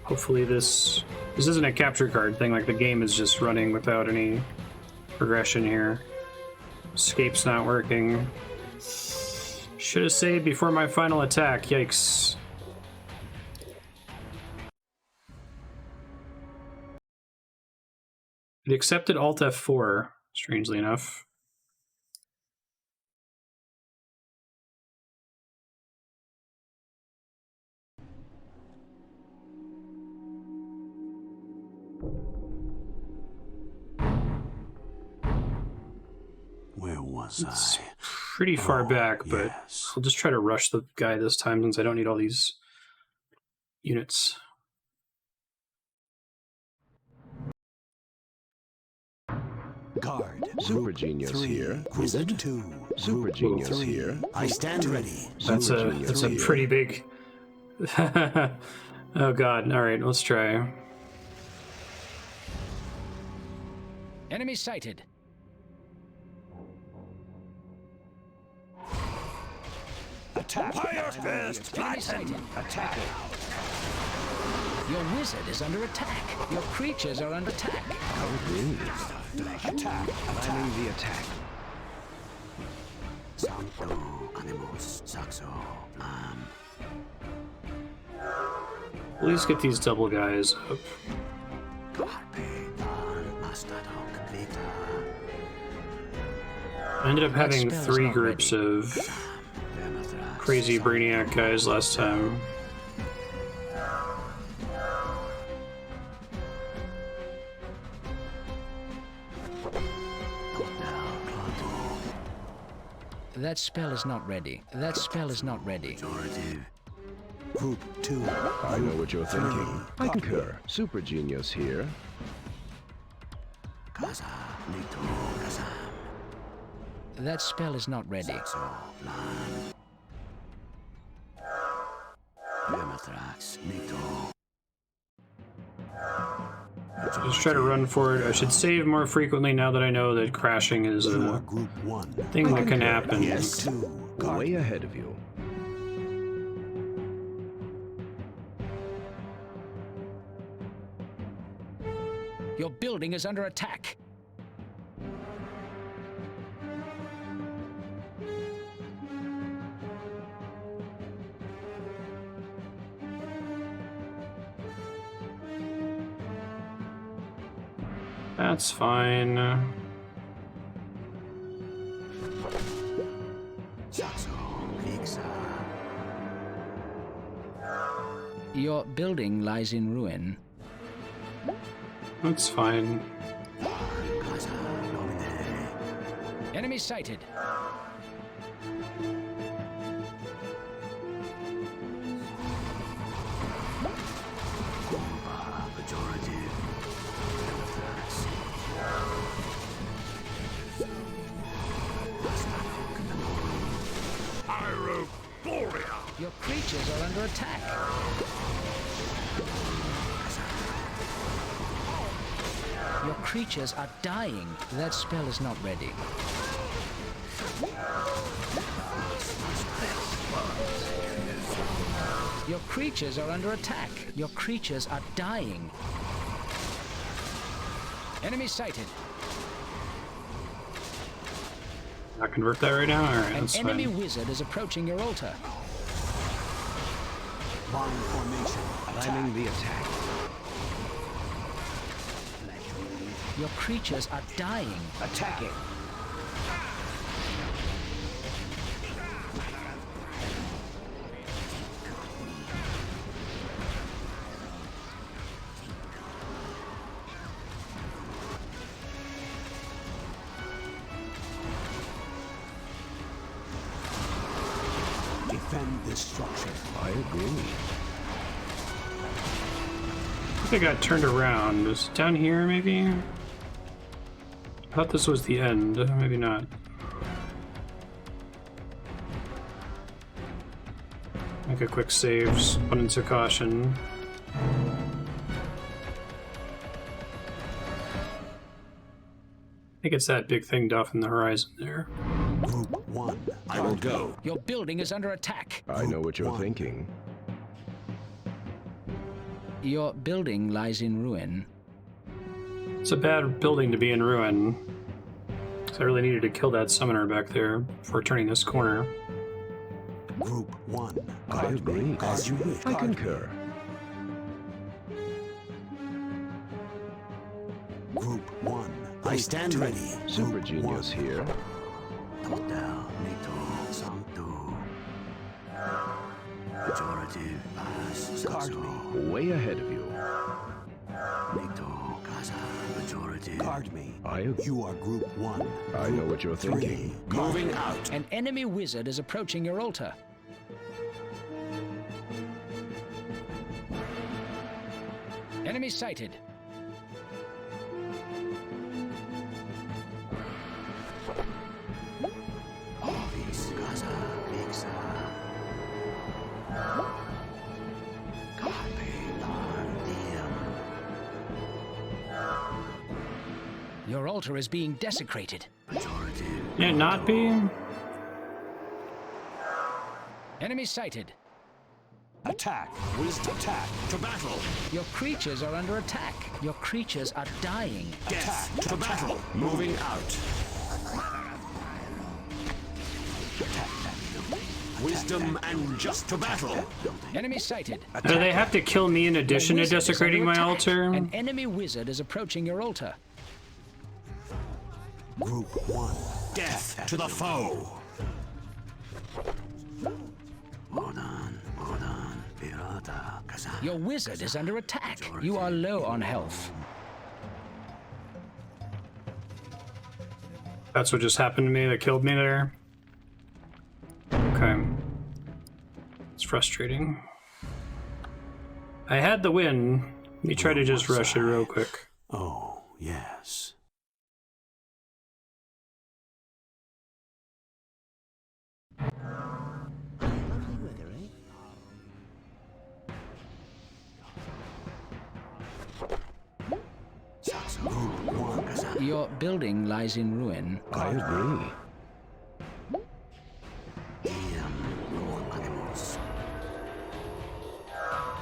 hopefully this isn't a capture card thing, like the game is just running without any progression here. Escape's not working. Should have saved before my final attack, yikes. It accepted Alt F4, strangely enough. Where was It's I? pretty far back, but yes. I'll just try to rush the guy this time since I don't need all these units. Guard. Super Genius 3, here. Wizard 2, Super Genius 3. here. I stand ready. That's a pretty big. Oh god. All right, let's try. Enemy sighted. Attack! Fire Fist! Flatten! Attack! Your wizard is under attack. Your creatures are under attack. Attack! Planning the attack. Sancto Animus Saxo Flam. At least get these double guys up. I ended up having 3 groups of crazy Brainiac guys last time. That spell is not ready. That spell is not ready. Group 2. I know what you're thinking. I concur. Super Genius here. That spell is not ready. Just try to run for it. I should save more frequently now that I know that crashing is a thing that can happen. Yes. Way ahead of you. Your building is under attack. That's fine. Your building lies in ruin. That's fine. Enemy sighted. Your creatures are under attack. Your creatures are dying. That spell is not ready. Your creatures are under attack. Your creatures are dying. Enemy sighted. Not convert that right now? Alright, An that's enemy fine. wizard is approaching your altar. Line formation. Planning the attack. Your creatures are dying. Attacking! Defend this structure. I agree. I think I got turned around. Was it down here, maybe? I thought this was the end. Maybe not. Make a quick save, abundance of caution. I think it's that big thing off in the horizon there. Group 1. I will go. Your building is under attack. I know what you're thinking. Your building lies in ruin. It's a bad building to be in ruin. So I really needed to kill that summoner back there before turning this corner. Group 1. I agree. As you wish. I concur. Group 1. I stand ready. Super Genius here. Guard me. Way ahead of you. Guard me. I agree. You are Group 1. I know what you're thinking. Moving out. An enemy wizard is approaching your altar. Enemy sighted. altar is being desecrated. Can it not be? Enemy sighted. Attack! Wisdom attack! To battle! Your creatures are under attack. Your creatures are dying. Attack! To battle! Moving out. Wisdom and just to battle. Enemy sighted. Do they have to kill me in addition to desecrating my altar? An enemy wizard is approaching your altar. Group 1. Death to the foe. Your wizard is under attack. You are low on health. That's what just happened to me that killed me there. Okay. It's frustrating. I had the win. Let me try to just rush it real quick. Oh, yes. Your building lies in ruin. I agree.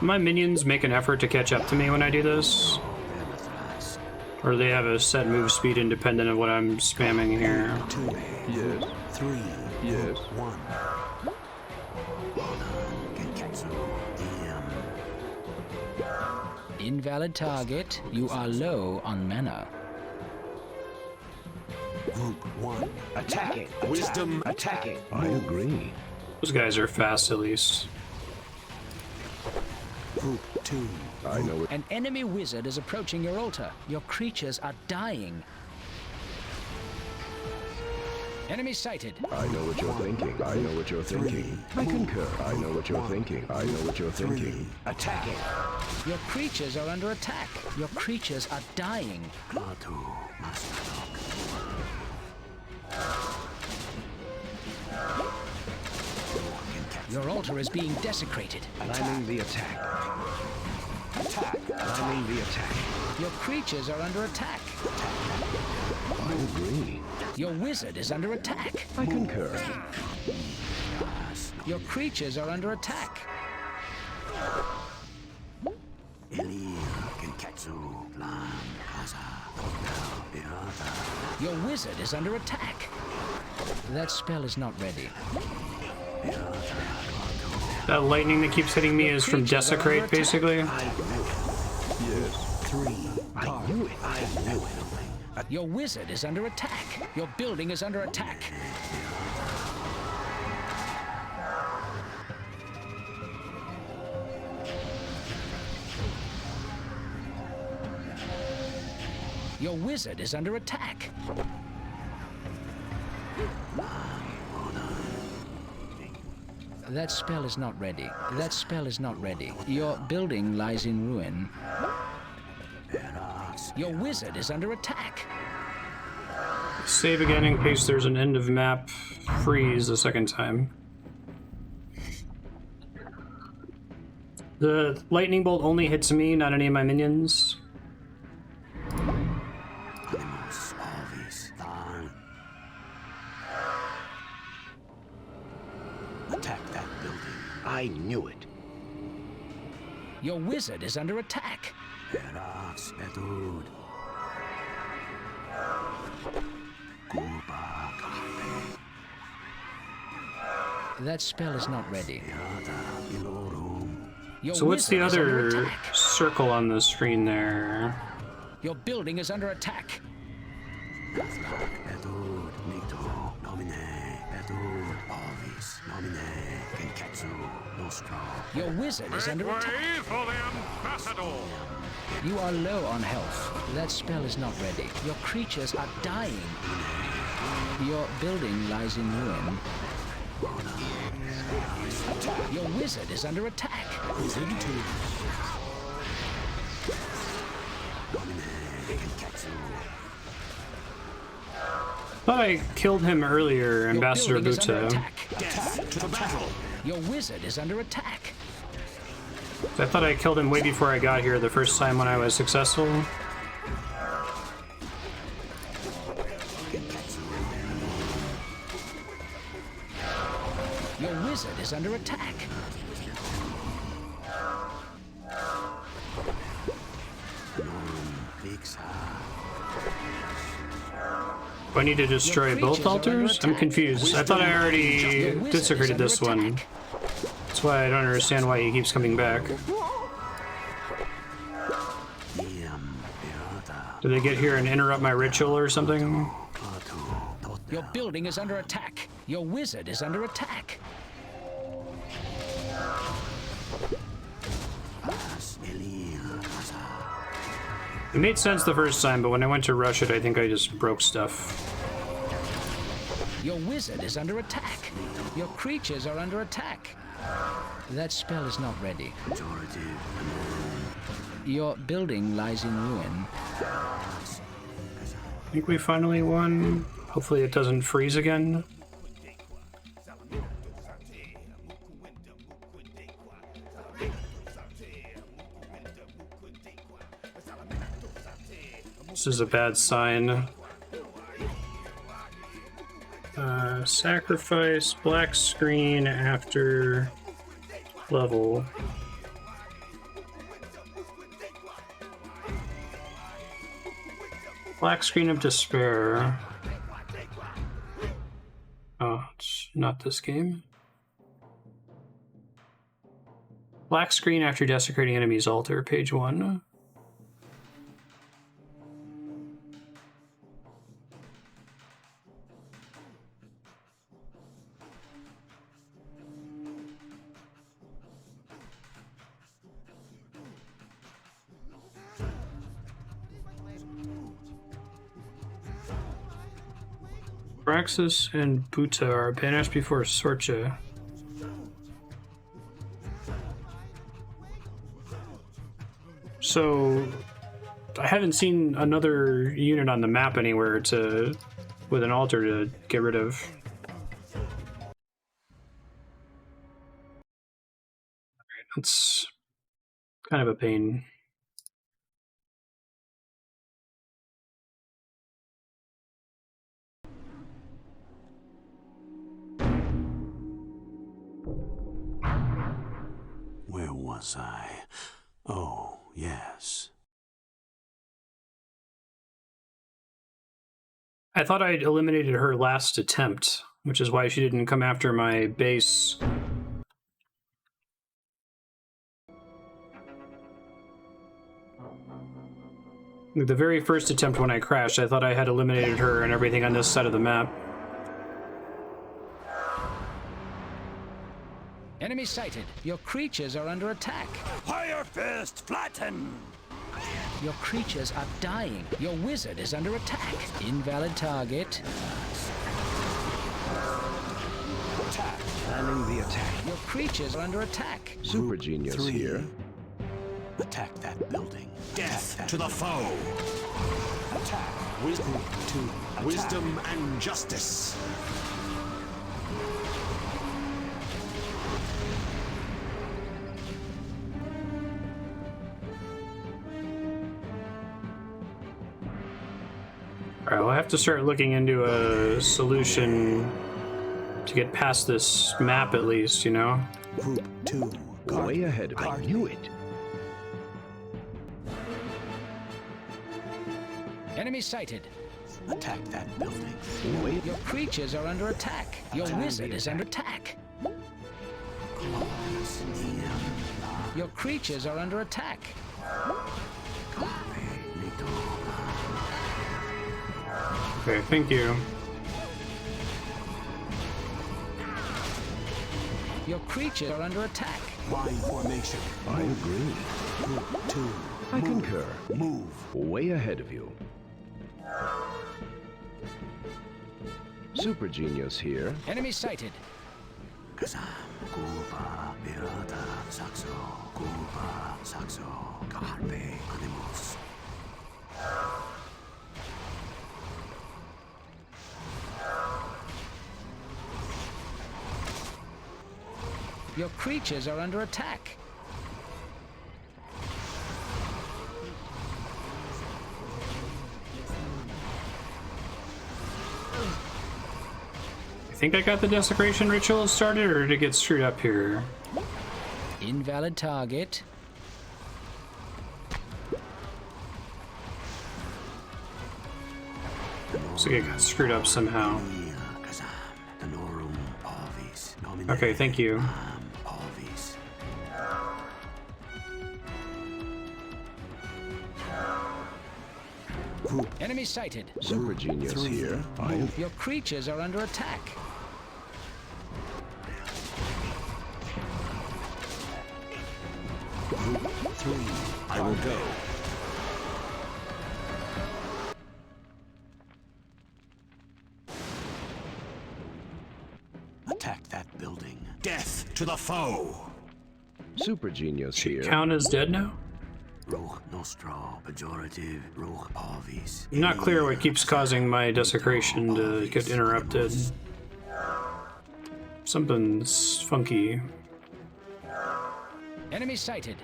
My minions make an effort to catch up to me when I do this? Or do they have a set move speed independent of what I'm spamming here? 2, Yes. 3, Yes. 1. Invalid target. You are low on mana. Group 1. Attack it. Wisdom attack it. I agree. Those guys are fast at least. Group 2. I know it. An enemy wizard is approaching your altar. Your creatures are dying. Enemy sighted. I know what you're thinking. I know what you're thinking. I concur. I know what you're thinking. I know what you're thinking. Attack it. Your creatures are under attack. Your creatures are dying. Your altar is being desecrated. Timing the attack. Timing the attack. Your creatures are under attack. I agree. Your wizard is under attack. I concur. Your creatures are under attack. Your wizard is under attack. That spell is not ready. That lightning that keeps hitting me is from Desecrate, basically. Yes. 3. I knew it. I knew it. Your wizard is under attack. Your building is under attack. Your wizard is under attack. That spell is not ready. That spell is not ready. Your building lies in ruin. Your wizard is under attack. Save again in case there's an end of map freeze a second time. The lightning bolt only hits me, not any of my minions. Attack that building. I knew it. Your wizard is under attack. That spell is not ready. Your So what's the wizard is under other attack. circle on the screen there? Your building is under attack. Your wizard is under attack. For the ambassador! You are low on health. That spell is not ready. Your creatures are dying. Your building lies in ruin. Your wizard is under attack. Wizard 2. Thought I killed him earlier, Ambassador Building is under Buta. attack. Death to the battle. Your wizard is under attack. I thought I killed him way before I got here the first time when I was successful. attack. Do I need to destroy both altars? I'm confused. I thought I already desecrated this one. That's why I don't understand why he keeps coming back. Did they get here and interrupt my ritual or something? Your building is under attack. Your wizard is under attack. It made sense the first time, but when I went to rush it, I think I just broke stuff. Your wizard is under attack. Your creatures are under attack. That spell is not ready. Your building lies in ruin. I think we finally won. Hopefully it doesn't freeze again. This is a bad sign. Sacrifice, black screen after level. Black screen of despair. Oh, it's not this game. Black screen after desecrating enemy's altar, page 1. Praxis and Buta are banished before Sorcha. So I haven't seen another unit on the map anywhere with an altar to get rid of. That's kind of a pain. Where was I? Oh, yes. I thought I'd eliminated her last attempt, which is why she didn't come after my base. The very first attempt when I crashed, I thought I had eliminated her and everything on this side of the map. Enemy sighted. Your creatures are under attack. Fire Fist, flatten! Your creatures are dying. Your wizard is under attack. Invalid target. Attack. Planning the attack. Your creatures are under attack. Super Genius here. Attack that building. Death to the foe. Attack. Wisdom and justice. Alright, we'll have to start looking into a solution to get past this map at least, you know? Group 2. Way ahead of me. I knew it. Enemy sighted. Attack that building. Your creatures are under attack. Your wizard is under attack. Your creatures are under attack. Okay, thank you. Your creatures are under attack. Line formation. I agree. Group 2. I concur. Move. Way ahead of you. Super Genius here. Enemy sighted. Your creatures are under attack. I think I got the desecration ritual started, or did it get screwed up here? Invalid target. So it got screwed up somehow. Okay, thank you. Enemy sighted. Super Genius here. Your creatures are under attack. I will go. Attack that building. Death to the foe! Super Genius here. Count as dead now? I'm not clear what keeps causing my desecration to get interrupted. Something's funky. Enemy sighted.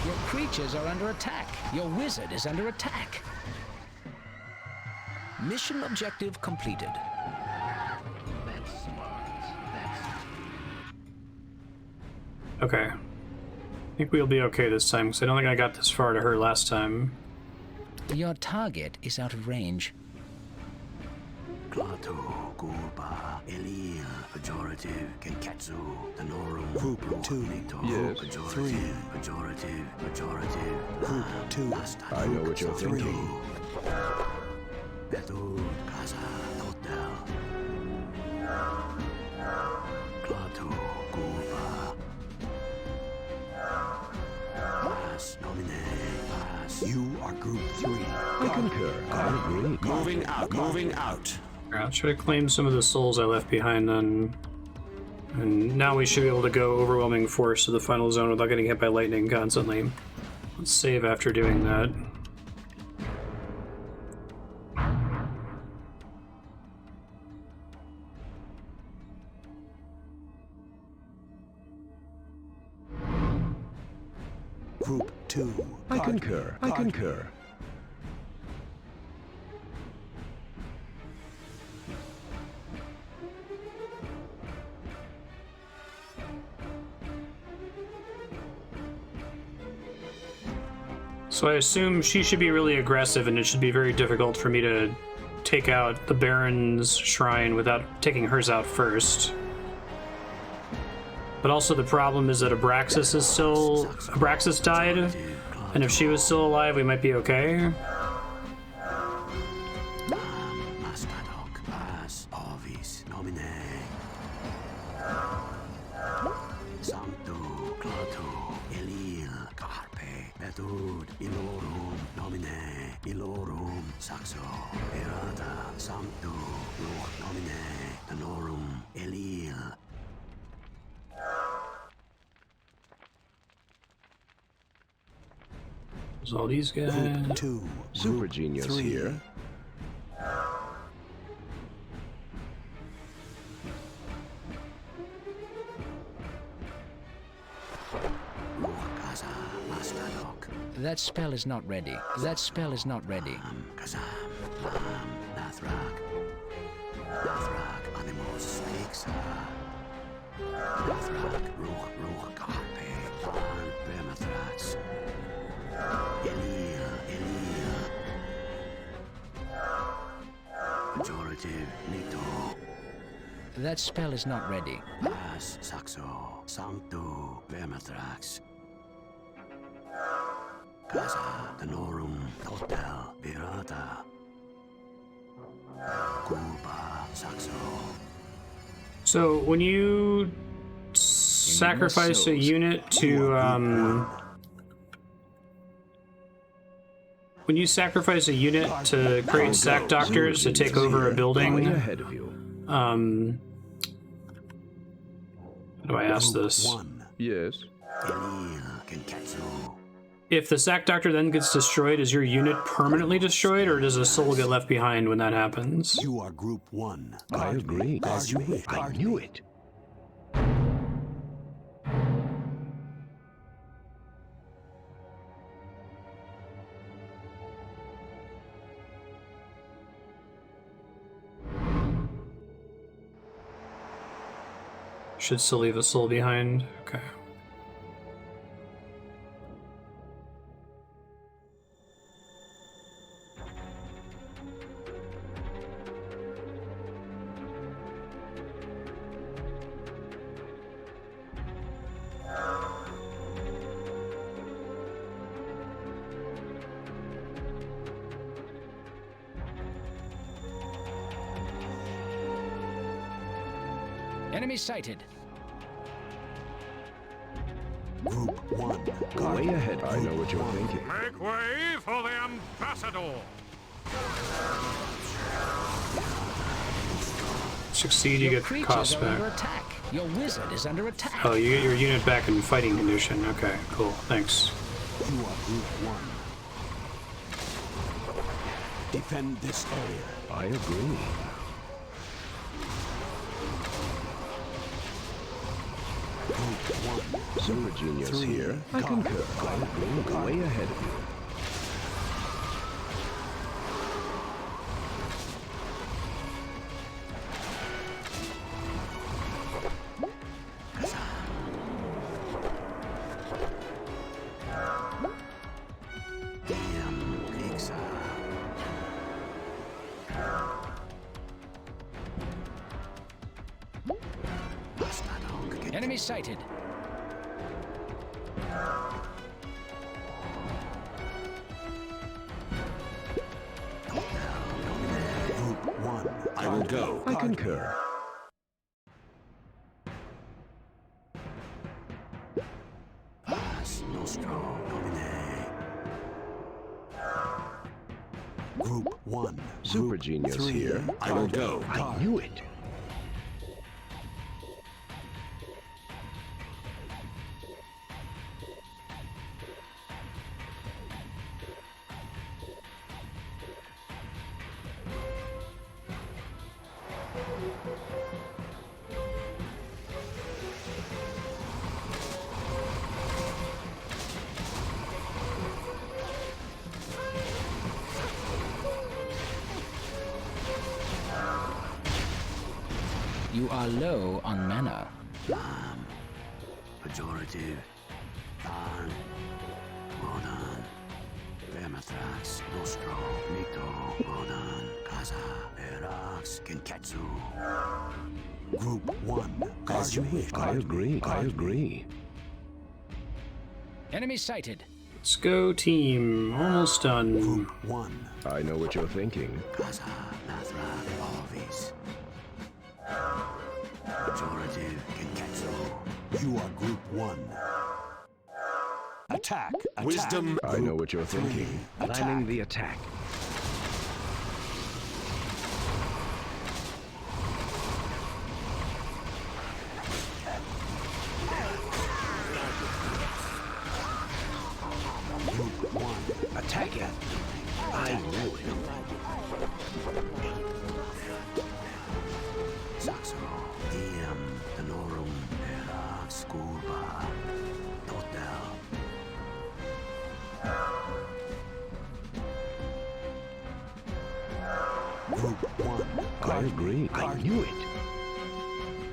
Your creatures are under attack. Your wizard is under attack. Mission objective completed. Okay. I think we'll be okay this time, because I don't think I got this far to her last time. Your target is out of range. Group 2. Yes. 3. Group 2. I know what you're thinking. You are Group 3. I concur. I agree. Moving out. Moving out. Alright, I'll try to claim some of the souls I left behind then. And now we should be able to go overwhelming force to the final zone without getting hit by lightning constantly. Let's save after doing that. Group 2. I concur. I concur. So I assume she should be really aggressive, and it should be very difficult for me to take out the Baron's shrine without taking hers out first. But also the problem is that Abraxas died, and if she was still alive, we might be okay. There's all these guys. Group 2. Super Genius 3. here. That spell is not ready. That spell is not ready. That spell is not ready. Saxo, Sancto, Vermathrax. Casa, Denorum, Hotel, Virata. Cuba, Saxo. So when you sacrifice a unit to create sack doctors to take over a building, how do I ask this? Yes. If the sack doctor then gets destroyed, is your unit permanently destroyed, or does a soul get left behind when that happens? You are Group 1. I agree. I knew it. Should still leave a soul behind. Okay. Enemy sighted. Group 1. Way ahead. I know what you're thinking. Make way for the ambassador! Succeed, you get cost Creatures are under back. attack. Your wizard is under attack. Oh, you get your unit back in fighting condition. Okay, cool. Thanks. You are Group 1. Defend this area. I agree. Group 1. Super Genius 3. here. I concur. I agree. Way ahead of you. Enemy sighted. Group 1. I will go. I concur. Pass nostro nomine. Group 1. Super Group Genius 3. here. I will go. I knew it. You are low on mana. Pejorative. Van. Rodan. Vermathrax. Nostro. Mito. Rodan. Kaza. Verax. Genketsu. Group 1. As you wish. I agree. I agree. Enemy sighted. Let's go, team. Almost done. Group 1. I know what you're thinking. Kaza. Nathra. Alvis. Pejorative. Genketsu. You are Group 1. Attack. Wisdom. I know what you're thinking. Planning the attack. Group 1. Attack it. I knew it. Saxo. Diem. Denorum. Era. Scuba. Totel. Group 1. I agree. I knew it.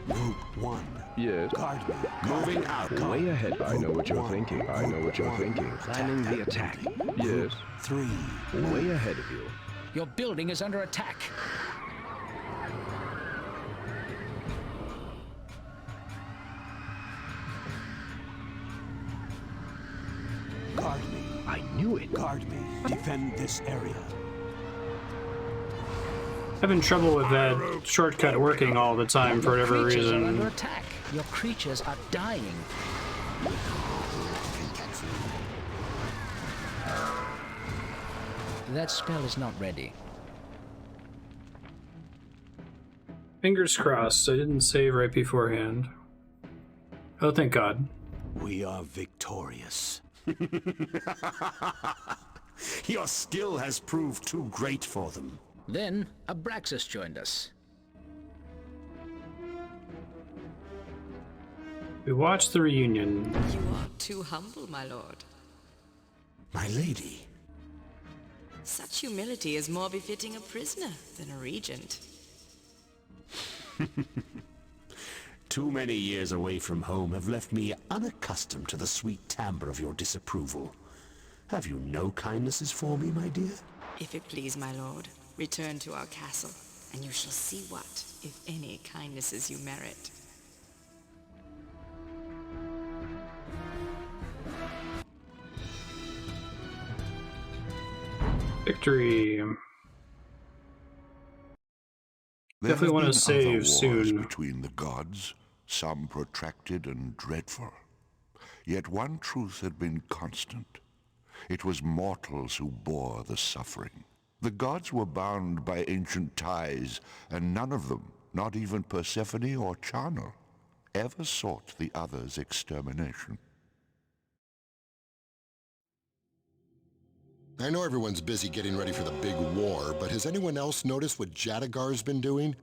Group 1. Yes. Guard me. Moving out. Way ahead. I know what you're thinking. I know what you're thinking. Planning the attack. Yes. 3. Way ahead of you. Your building is under attack. Guard me. I knew it. Guard me. Defend this area. Having trouble with that shortcut working all the time for whatever Creatures are under reason. attack. Your creatures are dying. That spell is not ready. Fingers crossed, I didn't save right beforehand. Oh, thank God. We are victorious. Your skill has proved too great for them. Then Abraxas joined us. We watched the reunion. You are too humble, my lord. My lady. Such humility is more befitting a prisoner than a regent. Too many years away from home have left me unaccustomed to the sweet timbre of your disapproval. Have you no kindnesses for me, my dear? If it please my lord, return to our castle, and you shall see what, if any, kindnesses you merit. Victory. Definitely want to save soon. Between the gods, some protracted and dreadful. Yet one truth had been constant. It was mortals who bore the suffering. The gods were bound by ancient ties, and none of them, not even Persephone or Charnel, ever sought the other's extermination. I know everyone's busy getting ready for the big war, but has anyone else noticed what Jadagar's been doing?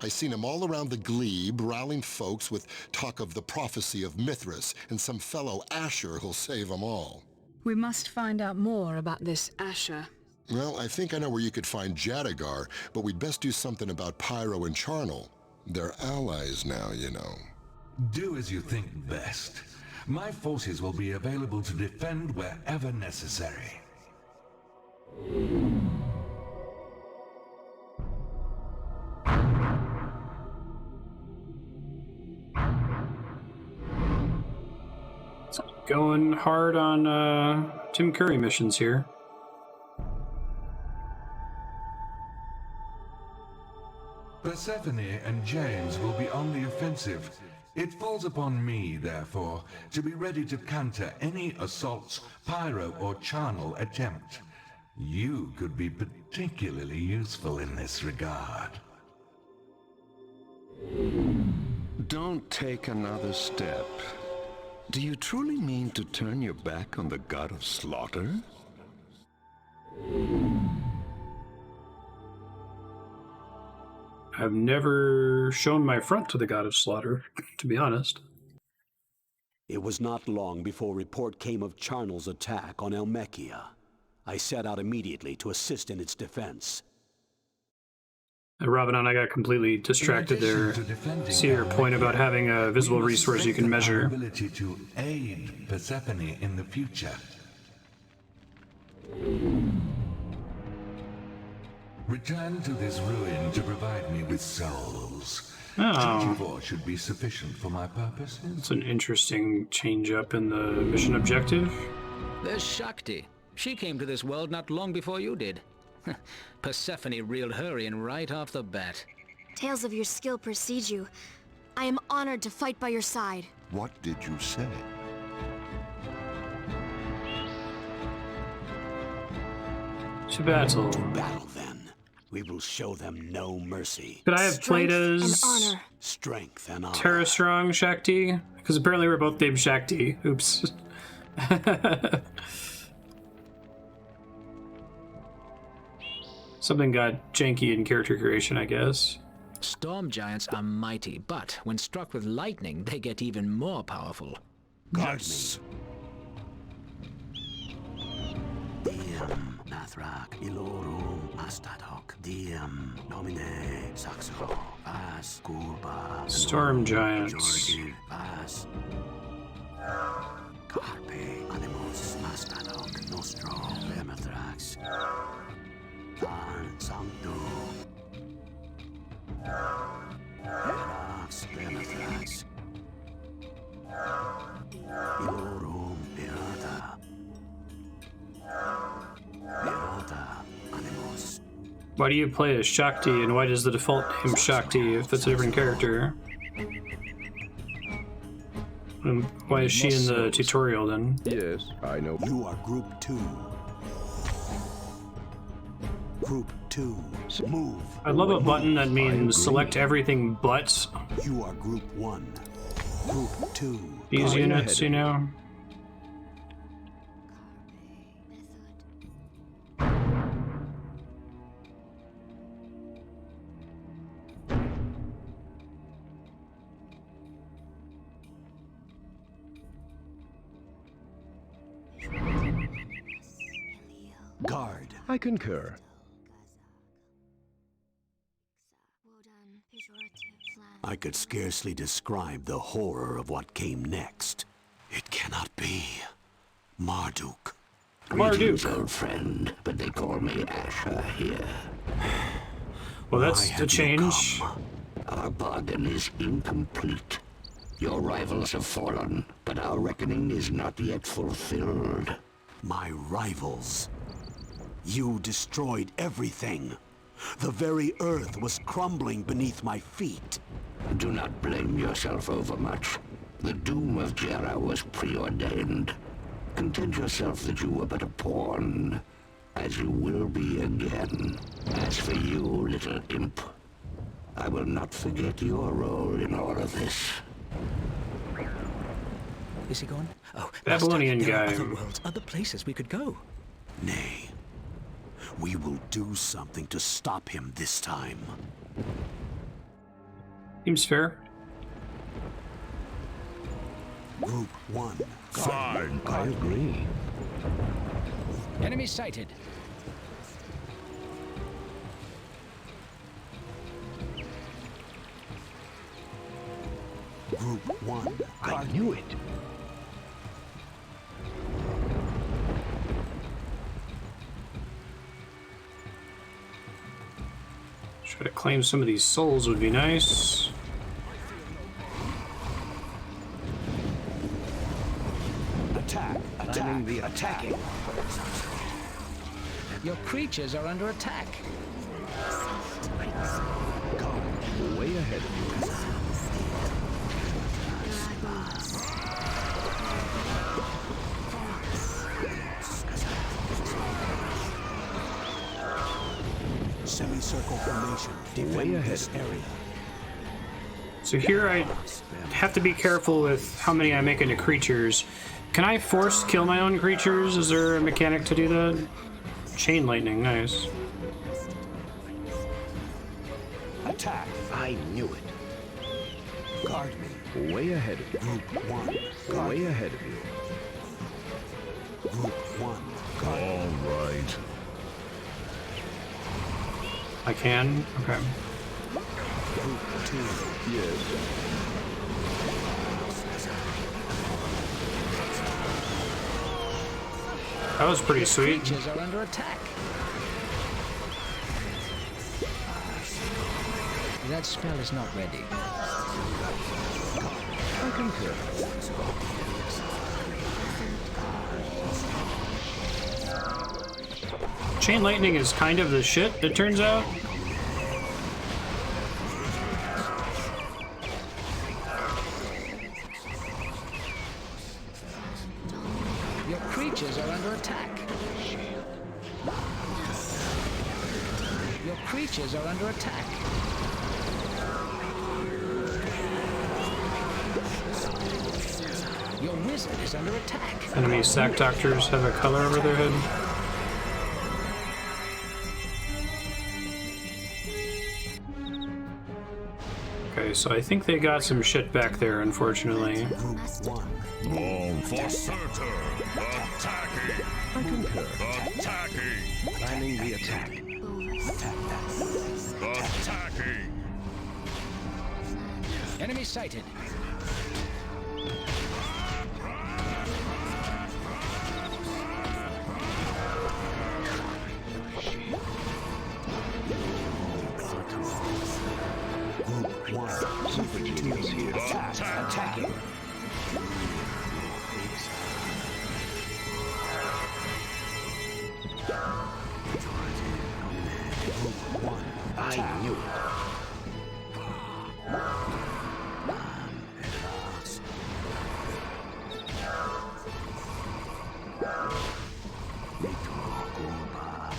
I seen him all around the glebe, rallying folks with talk of the prophecy of Mithras and some fellow Asher who'll save them all. We must find out more about this Asher. Well, I think I know where you could find Jadagar, but we'd best do something about Pyro and Charnel. They're allies now, you know. Do as you think best. My forces will be available to defend wherever necessary. Going hard on Tim Curry missions here. Persephone and James will be on the offensive. It falls upon me, therefore, to be ready to counter any assaults Pyro or Charnel attempt. You could be particularly useful in this regard. Don't take another step. Do you truly mean to turn your back on the god of slaughter? I've never shown my front to the god of slaughter, to be honest. It was not long before report came of Charnel's attack on Elmechia. I set out immediately to assist in its defense. Robin, I got completely distracted there. See your point about having a visible resource you can measure. Ability to aid Persephone in the future. Return to this ruin to provide me with souls. Oh. 24 should be sufficient for my purposes. It's an interesting change up in the mission objective. There's Shakti. She came to this world not long before you did. Persephone reeled her in right off the bat. Tales of your skill precede you. I am honored to fight by your side. What did you say? To battle. To battle, then. We will show them no mercy. Could I have played as Strength and honor. Terra Strong Shakti? Because apparently we're both named Shakti. Oops. Something got janky in character creation, I guess. Storm giants are mighty, but when struck with lightning, they get even more powerful. Guard me. Diem Nathrak Ilorum Astadok Diem Nomine Saxo As Kurba Storm giants. As Carpe Animus Astadok Nostro Lemathrax Can Sancto Erax Lemathrax Ilorum Pirata Why do you play as Shakti, and why does the default name Shakti if it's a different character? And why is she in the tutorial then? Yes, I know. You are Group 2. Group 2. Move. I love a button that means select everything but. You are Group 1. Group 2. These units, you know? Guard. I concur. I could scarcely describe the horror of what came next. It cannot be. Marduk. Greetings, old friend, but they call me Asher here. Well, that's a change. Our bargain is incomplete. Your rivals have fallen, but our reckoning is not yet fulfilled. My rivals? You destroyed everything. The very earth was crumbling beneath my feet. Do not blame yourself overmuch. The doom of Jera was preordained. Content yourself that you were but a pawn, as you will be again. As for you, little imp, I will not forget your role in all of this. Is he gone? Oh, Babylonian Master, there guy. are other worlds, other places we could go. Nay. We will do something to stop him this time. Seems fair. Group 1. Fine, I agree. Enemy sighted. Group 1. I knew it. Try to claim some of these souls would be nice. Attack! Attack! Attacking. Your creatures are under attack. Way ahead of you. Semicircle formation. Defend this area. So here I have to be careful with how many I make into creatures. Can I force kill my own creatures? Is there a mechanic to do that? Chain lightning, nice. Attack! I knew it. Guard me. Way ahead of you. Group 1. Guard Way me. ahead of you. Group 1. Guard me. All right. I can? Okay. Group 2. Yes. That was pretty sweet. Creatures are under attack. That spell is not ready. I concur. Chain lightning is kind of the shit, it turns out. Your creatures are under attack. Your creatures are under attack. Your wizard is under attack. Enemy sack doctors have a color over their head. Okay, so I think they got some shit back there, unfortunately. Long for Surtur! Attacking! I concur. Attacking! Planning the attack. Attacking! Enemy sighted. Group 1. Super genius here. Attacking. Group 1. I knew it.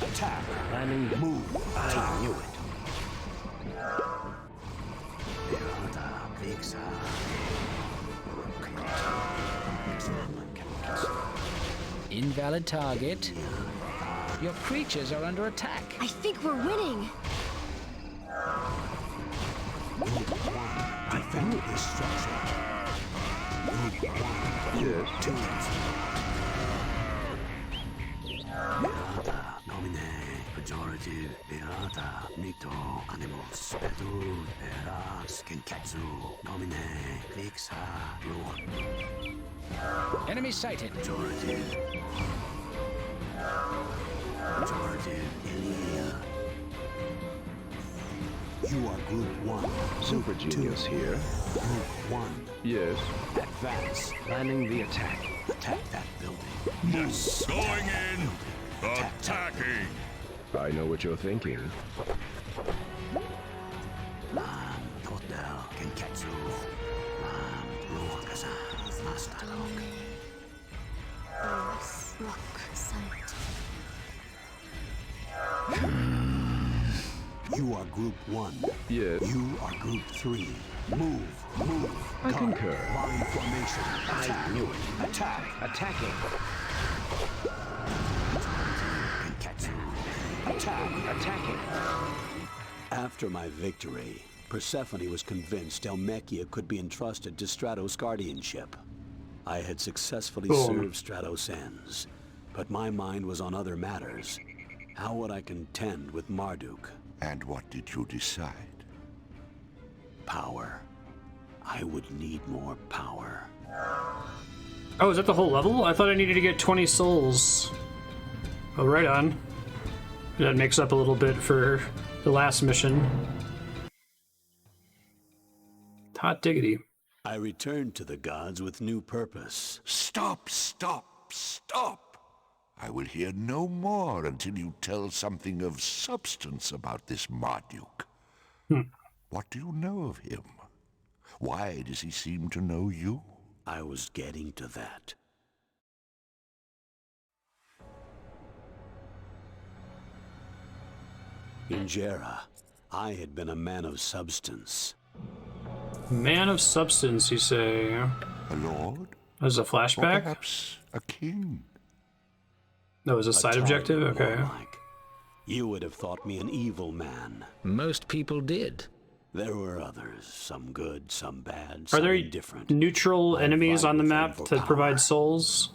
Attack. Planning. Move. I knew it. Invalid target. Your creatures are under attack. I think we're winning. Group 1. I found this structure. Group 1. Yes. 2. Pejorative, beata, mito, animus, petu, eras, kinketsu, nomine, vixa, ruon. Enemy sighted. Pejorative. Pejorative, ilia. You are Group 1. Super Group Genius 2. here. Group 1. Yes. Advance. Planning the attack. Attack that building. Yes. Going in. Attacking. I know what you're thinking. Man, Totel, Kinketsu. Man, Ruakaza, Mastalok. Rock summit. You are Group 1. Yes. You are Group 3. Move. I Guard. concur. Line formation. I knew it. Attack. Attacking. Kinketsu. Attack. Attacking. After my victory, Persephone was convinced Dhalmekia could be entrusted to Stratos' guardianship. I had successfully served Stratos' ends, but my mind was on other matters. How would I contend with Marduk? And what did you decide? Power. I would need more power. Oh, is that the whole level? I thought I needed to get 20 souls. Oh, right on. That makes up a little bit for the last mission. Hot diggity. I returned to the gods with new purpose. Stop! I will hear no more until you tell something of substance about this Marduk. What do you know of him? Why does he seem to know you? I was getting to that. In Jera, I had been a man of substance. Man of substance, you say? A lord? As a Or flashback? perhaps a king? No, as a side objective? Okay. You would have thought me an evil man. Most people did. There were others, some good, some bad, Are some there indifferent. neutral enemies on the with map them that for provide power. souls?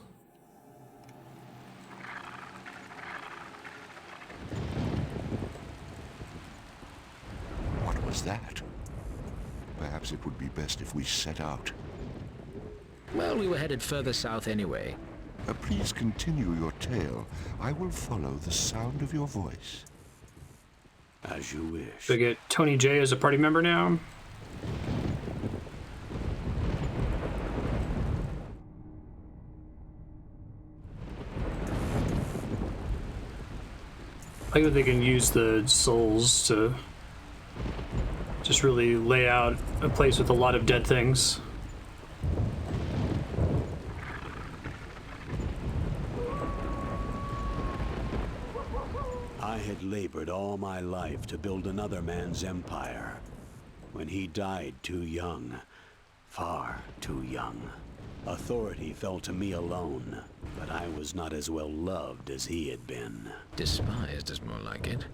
What was that? Perhaps it would be best if we set out. Well, we were headed further south anyway. Please continue your tale. I will follow the sound of your voice. As you wish. Do I get Tony J as a party member now? I like that they can use the souls to just really lay out a place with a lot of dead things. I had labored all my life to build another man's empire. When he died too young, far too young, authority fell to me alone, but I was not as well loved as he had been. Despised is more like it.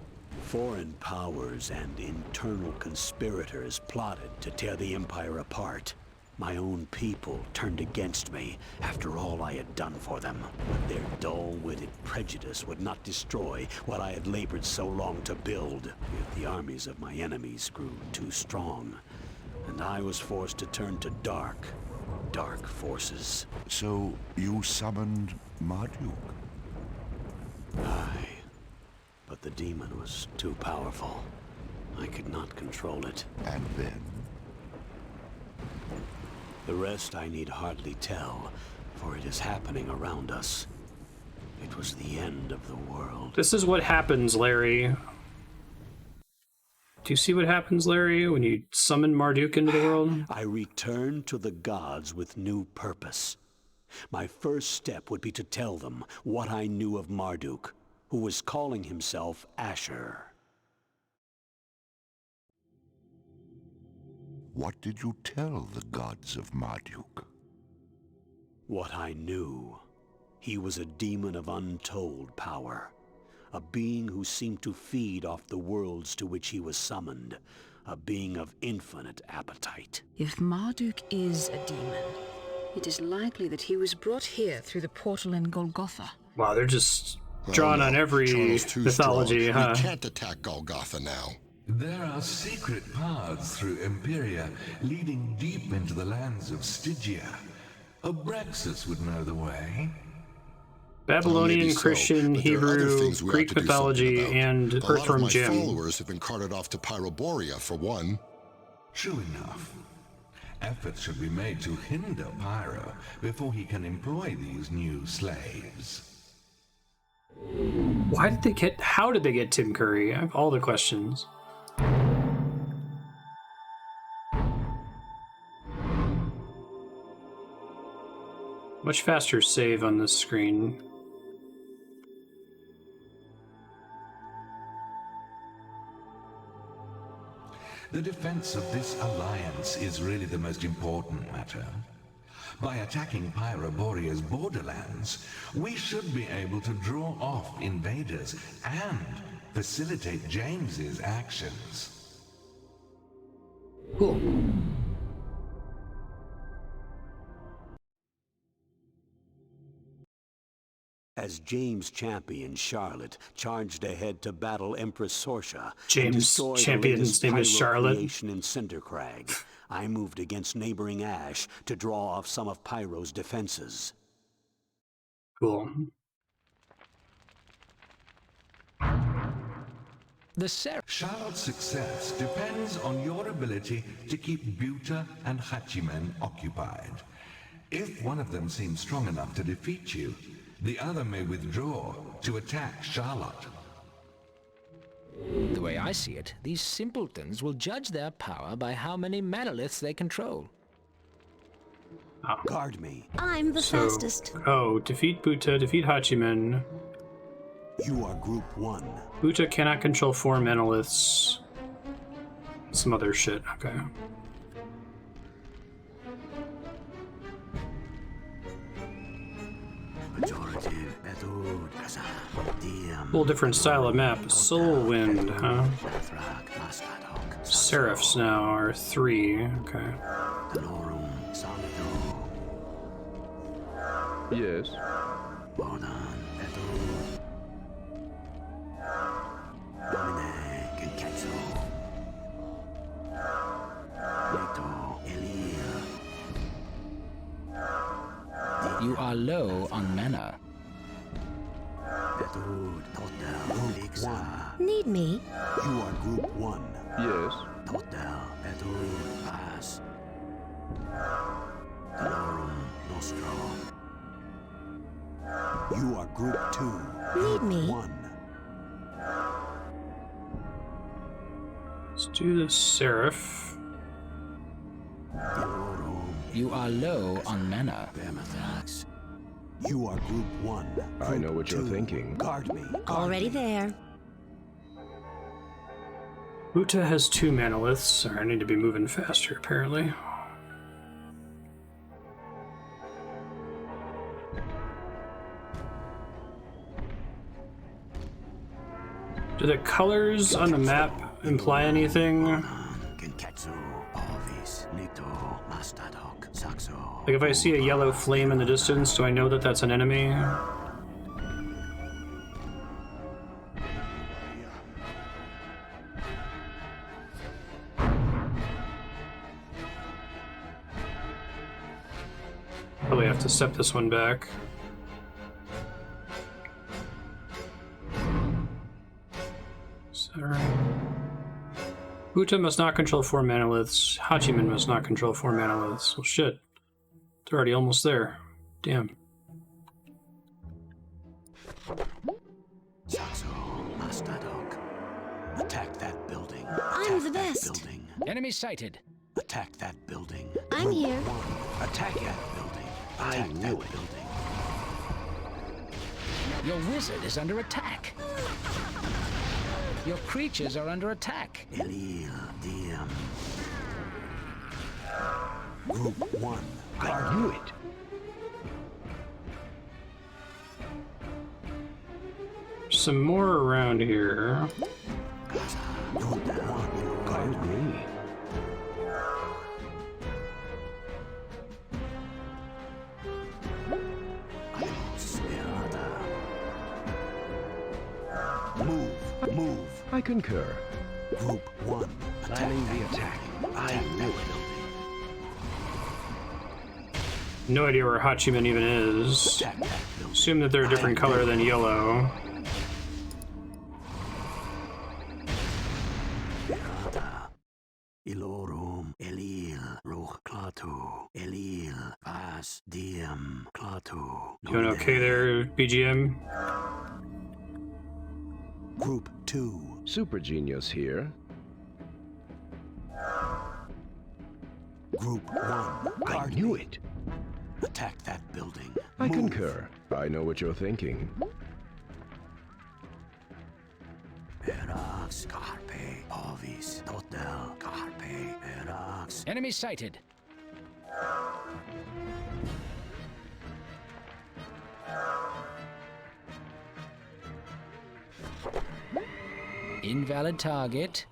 Foreign powers and internal conspirators plotted to tear the empire apart. My own people turned against me after all I had done for them. But their dull-witted prejudice would not destroy what I had labored so long to build. Yet the armies of my enemies grew too strong, and I was forced to turn to dark forces. So you summoned Marduk? Aye. But the demon was too powerful. I could not control it. And then? The rest I need hardly tell, for it is happening around us. It was the end of the world. This is what happens, Larry. Do you see what happens, Larry, when you summon Marduk into the world? I returned to the gods with new purpose. My first step would be to tell them what I knew of Marduk, who was calling himself Asher. What did you tell the gods of Marduk? What I knew. He was a demon of untold power. A being who seemed to feed off the worlds to which he was summoned. A being of infinite appetite. If Marduk is a demon, it is likely that he was brought here through the portal in Golgotha. Wow, they're just drawn on every Charles too mythology, strong. huh? We can't attack Golgotha now. There are secret paths through Imperia leading deep into the lands of Stygia. Abraxas would know the way. Babylonian, Christian, but there are other Hebrew, things we ought Greek to do mythology, something about. and A lot of Earthworm my Jim. followers have been carted off to Pyroborea, for one. True enough. Efforts should be made to hinder Pyro before he can employ these new slaves. How did they get Tim Curry? I have all the questions. Much faster save on this screen. The defense of this alliance is really the most important matter. By attacking Pyroborea's borderlands, we should be able to draw off invaders and facilitate James's actions. Cool. As James Champion Charlotte charged ahead to battle Empress Sorsha James and destroy Champion's the name is latest Charlotte. creation in Cindercrag, I moved against neighboring Ash to draw off some of Pyro's defenses. Cool. Charlotte's success depends on your ability to keep Buta and Hachimen occupied. If one of them seems strong enough to defeat you, the other may withdraw to attack Charlotte. The way I see it, these simpletons will judge their power by how many manoliths they control. Guard me. I'm the fastest. Oh, defeat Buta, defeat Hachimen. You are Group 1. Buta cannot control 4 manoliths. Some other shit, okay. Whole different style of map. Soul Wind, huh? Seraphs now are 3, okay. Yes. You are low on mana. Need me? You are Group 1. Yes. You are Group 2. Need me? 1. Let's do the Seraph. You are low on mana. You are Group 1. I know what you're thinking. Guard me. Already there. Buta has 2 manoliths. Sorry, I need to be moving faster, apparently. Do the colors on the map imply anything? Like if I see a yellow flame in the distance, do I know that that's an enemy? Probably have to step this one back. Buta must not control 4 manoliths. Hachimen must not control 4 manoliths. Well, shit. They're already almost there. Damn. Attack that building. I'm the best. Building. Enemy sighted. Attack that building. I'm here. Attack that building. Attack that building. Your wizard is under attack. Your creatures are under attack. Group 1. I knew it. Some more around here. I agree. Move. I concur. Group 1. Planning the attack. I knew it. No idea where Hachiman even is. Assume that they're a different color than yellow. Ilorum, Elil, Roch Klaatu, Elil, Vas, Diem, Klaatu. Doing okay there, BGM? Group 2. Super Genius here. Group 1. I knew it. Attack that building. I concur. I know what you're thinking. Erax, Carpe, Ovis, Totel, Carpe, Erax. Enemy sighted. Invalid target.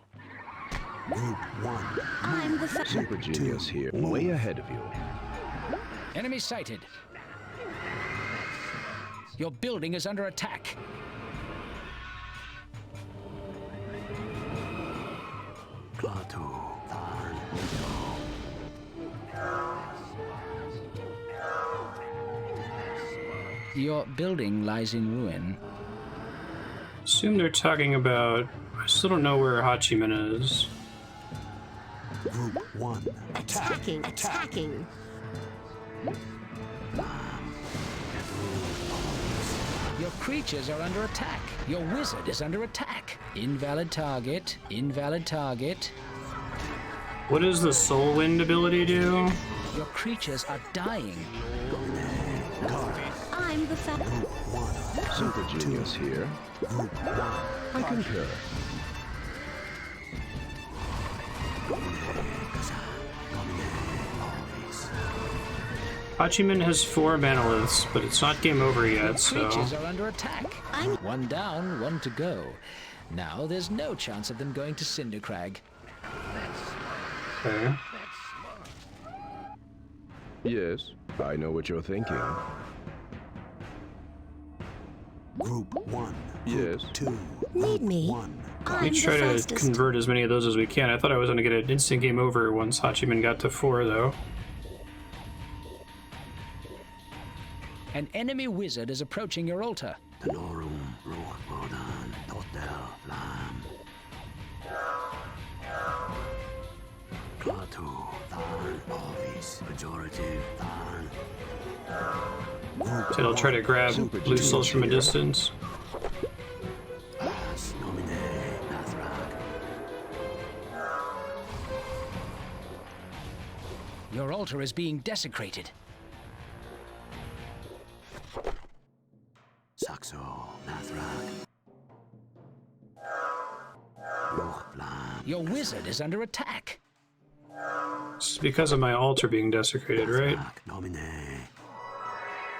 Group 1. I'm the Super Genius here. Way ahead of you. Enemy sighted. Your building is under attack. Klaatu, Tharn, Your building lies in ruin. Assume they're talking about... I still don't know where Hachiman is. Group 1. Attacking. Your creatures are under attack. Your wizard is under attack. Invalid target. Invalid target. What does the Soul Wind ability do? Your creatures are dying. I'm the Super Genius here. I concur. Hachiman has 4 manoliths, but it's not game over yet, so... Creatures are under attack. One down, one to go. Now there's no chance of them going to Cindercrag. Okay. Yes, I know what you're thinking. Group 1. Yes. 2. Need me. 1. Let me try to convert as many of those as we can. I thought I was going to get an instant game over once Hachiman got to 4, though. An enemy wizard is approaching your altar. Tenorum, Roch, Rodan, Totel, Lam. Klaatu, Tharn, Ovis, Pejorative, Tharn. So I'll try to grab blue souls from a distance. As Nomine, Nathrak. Your altar is being desecrated. Saxo, Nathrak. Roch, Lam. Your wizard is under attack. This is because of my altar being desecrated, right? Nomine.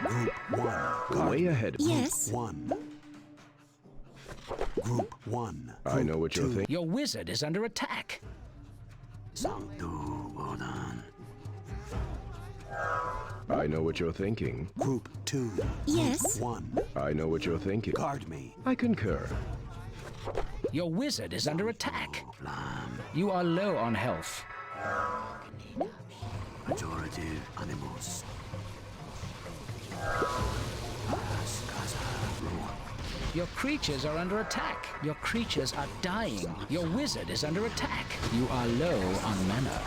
Group 1. Way ahead of you. Yes. 1. Group 1. I know what you're thinking. Your wizard is under attack. Sancto, Wodan. I know what you're thinking. Group 2. Yes. 1. I know what you're thinking. Guard me. I concur. Your wizard is under attack. Lam. You are low on health. Pejorative animals. Your creatures are under attack. Your creatures are dying. Your wizard is under attack. You are low on mana.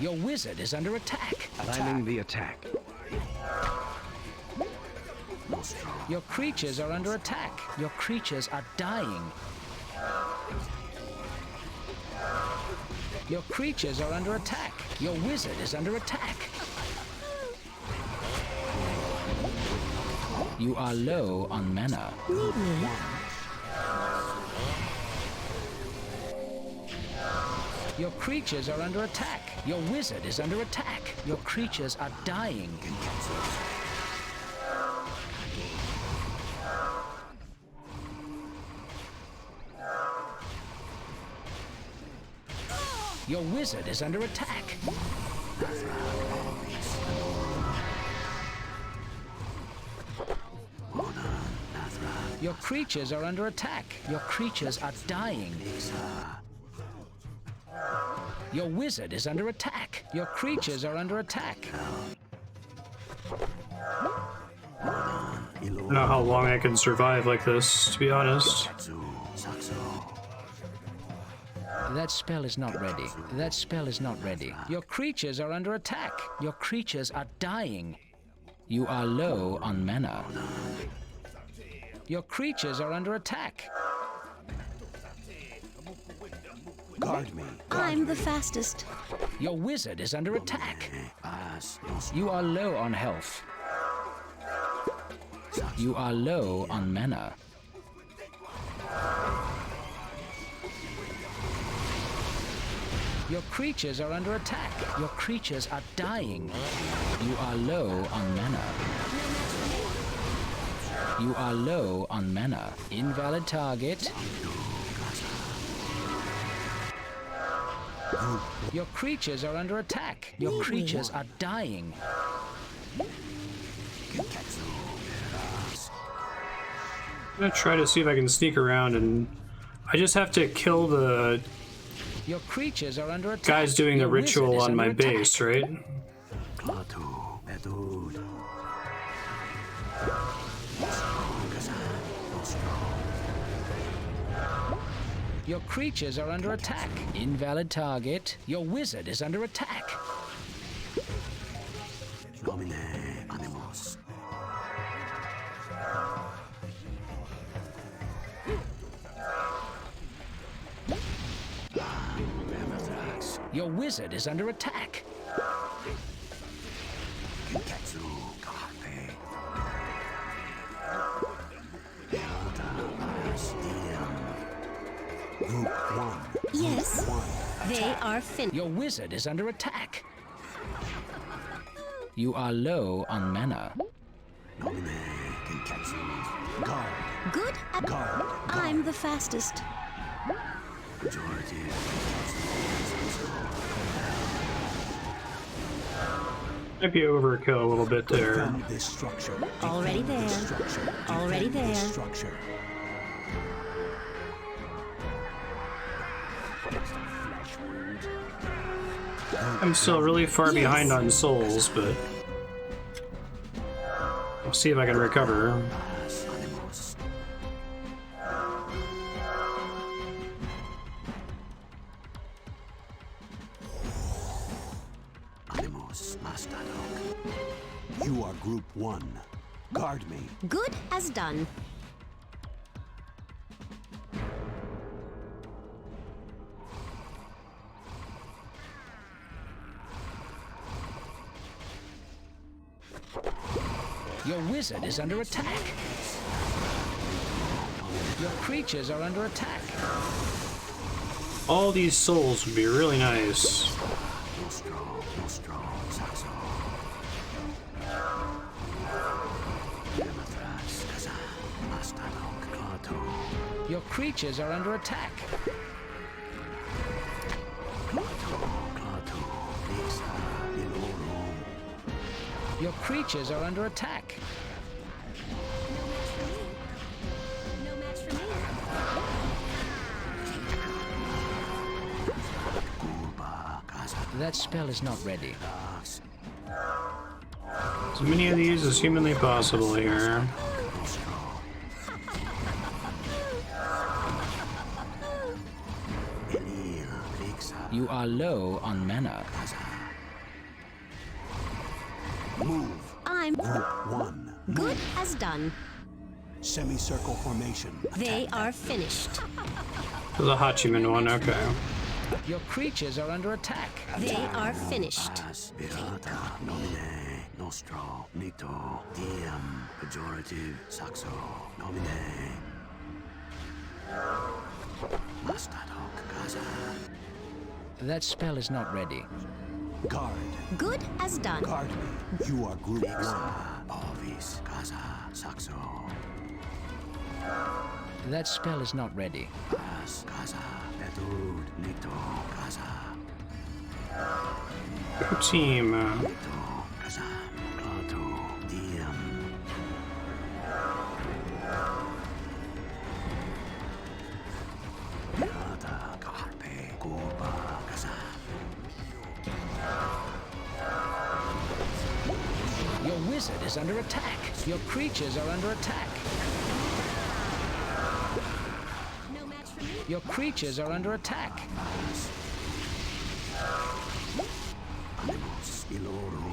Your wizard is under attack. Planning the attack. Your creatures are under attack. Your creatures are dying. Your creatures are under attack. Your wizard is under attack. You are low on mana. Need me. Your creatures are under attack. Your wizard is under attack. Your creatures are dying. Your wizard is under attack. Your creatures are under attack. Your creatures are dying. Your wizard is under attack. Your creatures are under attack. I don't know how long I can survive like this, to be honest. That spell is not ready. That spell is not ready. Your creatures are under attack. Your creatures are dying. You are low on mana. Your creatures are under attack. Guard me. I'm the fastest. Your wizard is under attack. You are low on health. You are low on mana. Your creatures are under attack. Your creatures are dying. You are low on mana. You are low on mana. Invalid target. Your creatures are under attack. Your creatures are dying. I'm gonna try to see if I can sneak around, and I just have to kill the Your creatures are under attack. guys doing the Your wizard ritual is on under my attack. base, right? Your creatures are under attack. Invalid target. Your wizard is under attack. Your wizard is under attack. Group 1. Yes. They are finished. Your wizard is under attack. You are low on mana. Guard. Good. I'm the fastest. Might be overkill a little bit there. This structure. Already there. Already there. Structure. I'm still really far behind on souls, but I'll see if I can recover. You are Group 1. Guard me. Good as done. Your wizard is under attack. Your creatures are under attack. All these souls would be really nice. Your creatures are under attack. Your creatures are under attack. No match for me. That spell is not ready. As many of these as humanly possible here. You are low on mana. Move. I'm Group 1. good as done. Semicircle formation. They are finished. The Hachiman one, okay. Your creatures are under attack. They are finished. Nostro, Nito, Diem, Pejorative, Saxo, Nomine. Mastadok, Gaza. That spell is not ready. Guard. Good as done. Guard me. You are Group 1. Ovis, Gaza, Saxo. That spell is not ready. Gaza, Pedud, Nito, Gaza. Team. Your wizard is under attack. Your creatures are under attack. Your creatures are under attack.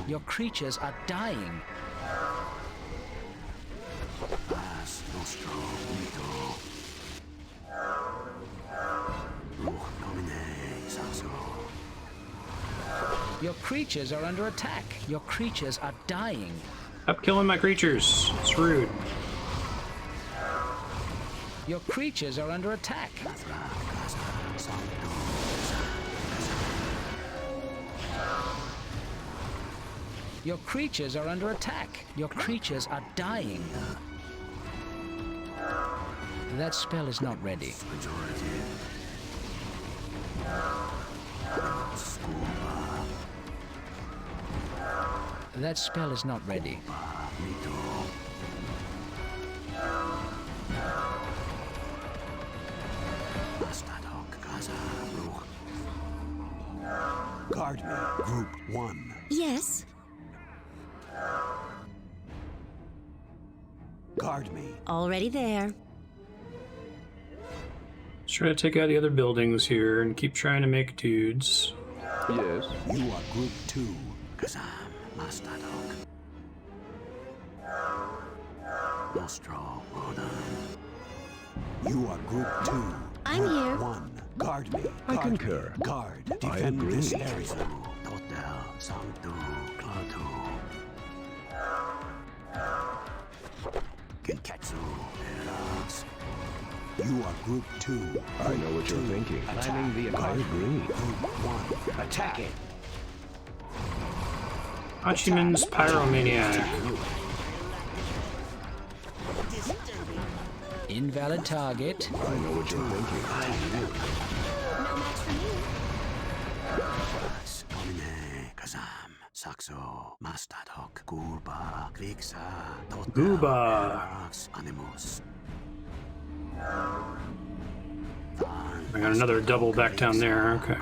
Your creatures are dying. Your creatures are under attack. Your creatures are dying. Stop killing my creatures. It's rude. Your creatures are under attack. Your creatures are under attack. Your creatures are dying. That spell is not ready. That spell is not ready. Guard me, Group 1. Yes? Guard me. Already there. Let's try to take out the other buildings here and keep trying to make dudes. Yes. You are Group 2. Kazam, Marstead. Nostro, you are Group 2. I'm Group here. 1. Guard me. I Guard concur. Me. Guard. I Defend agree. this area. Totel, Sancto, Clato. Genketsu, Erax. You are Group 2. I know what you're thinking. Planning the I agree. Group 1. Attack it. Hachiman's Pyromaniac. Invalid target. I know what you're thinking. Kazam, Saxo, Mastadok, Gurba, Kviksa, Gooba. Animus. I got another double back down there. Okay.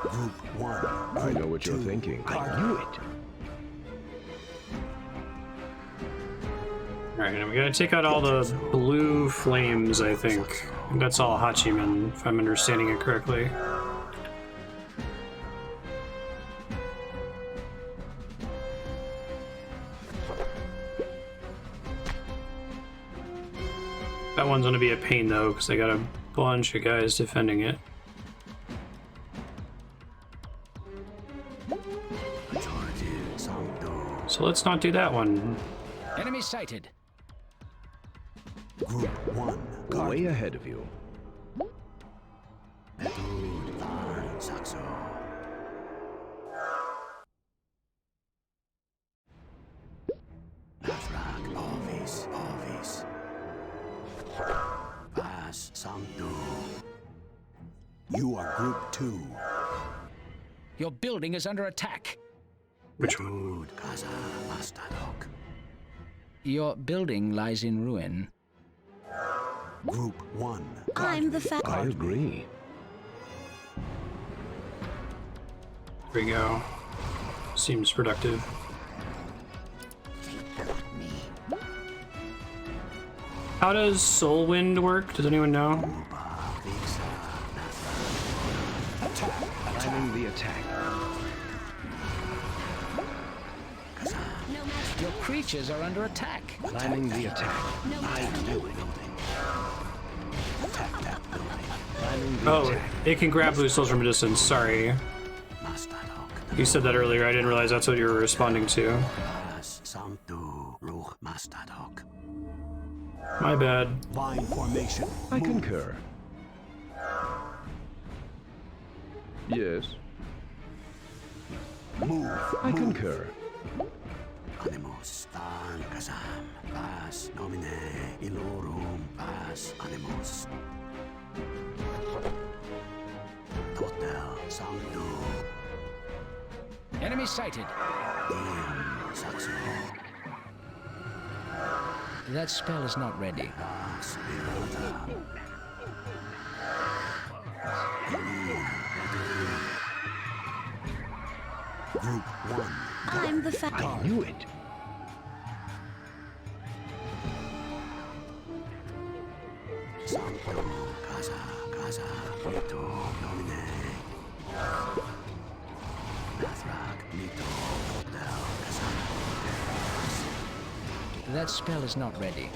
Group 1. I know what you're thinking. I knew it. Alright, and we gotta take out all the blue flames, I think. I think that's all Hachiman, if I'm understanding it correctly. That one's gonna be a pain though, because they got a bunch of guys defending it. So let's not do that one. Enemy sighted. Group 1. Way ahead of you. Saxo. Nafrak, Ovis. Vas, Sancto. You are Group 2. Your building is under attack. Which one? Kaza, Mastadok. Your building lies in ruin. Group 1. I'm the I agree. There we go. Seems productive. How does Soul Wind work? Does anyone know? Planning the attack. Your creatures are under attack. Planning the attack. I knew it. Planning the Oh, attack. it can grab blue souls from a distance. Sorry. You said that earlier. I didn't realize that's what you were responding to. My bad. Line formation. I concur. Yes. Move. I concur. Animus, Tan, Kazam, Pas, Nomine, Ilorum, Pas, Animus. Totel, Sancto. Enemy sighted. That spell is not ready. Group 1. I'm the I knew it. That spell is not ready.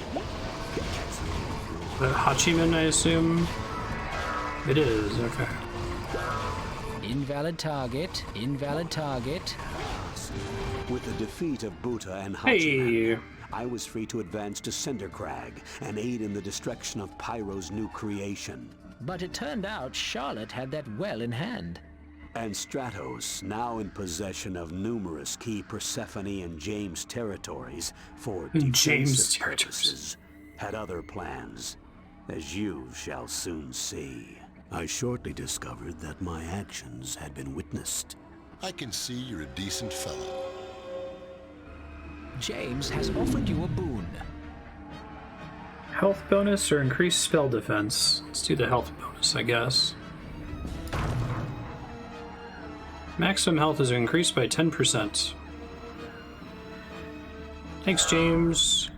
Hachiman, I assume? It is, okay. Invalid target. Invalid target. With the defeat of Buta and Hachiman, Hey! I was free to advance to Cindercrag and aid in the destruction of Pyro's new creation. But it turned out Charlotte had that well in hand. And Stratos, now in possession of numerous key Persephone and James territories for defensive purposes, had other plans, as you shall soon see. I shortly discovered that my actions had been witnessed. I can see you're a decent fellow. James has offered you a boon. Health bonus or increased spell defense? Let's do the health bonus, I guess. Maximum health is increased by 10%. Thanks, James.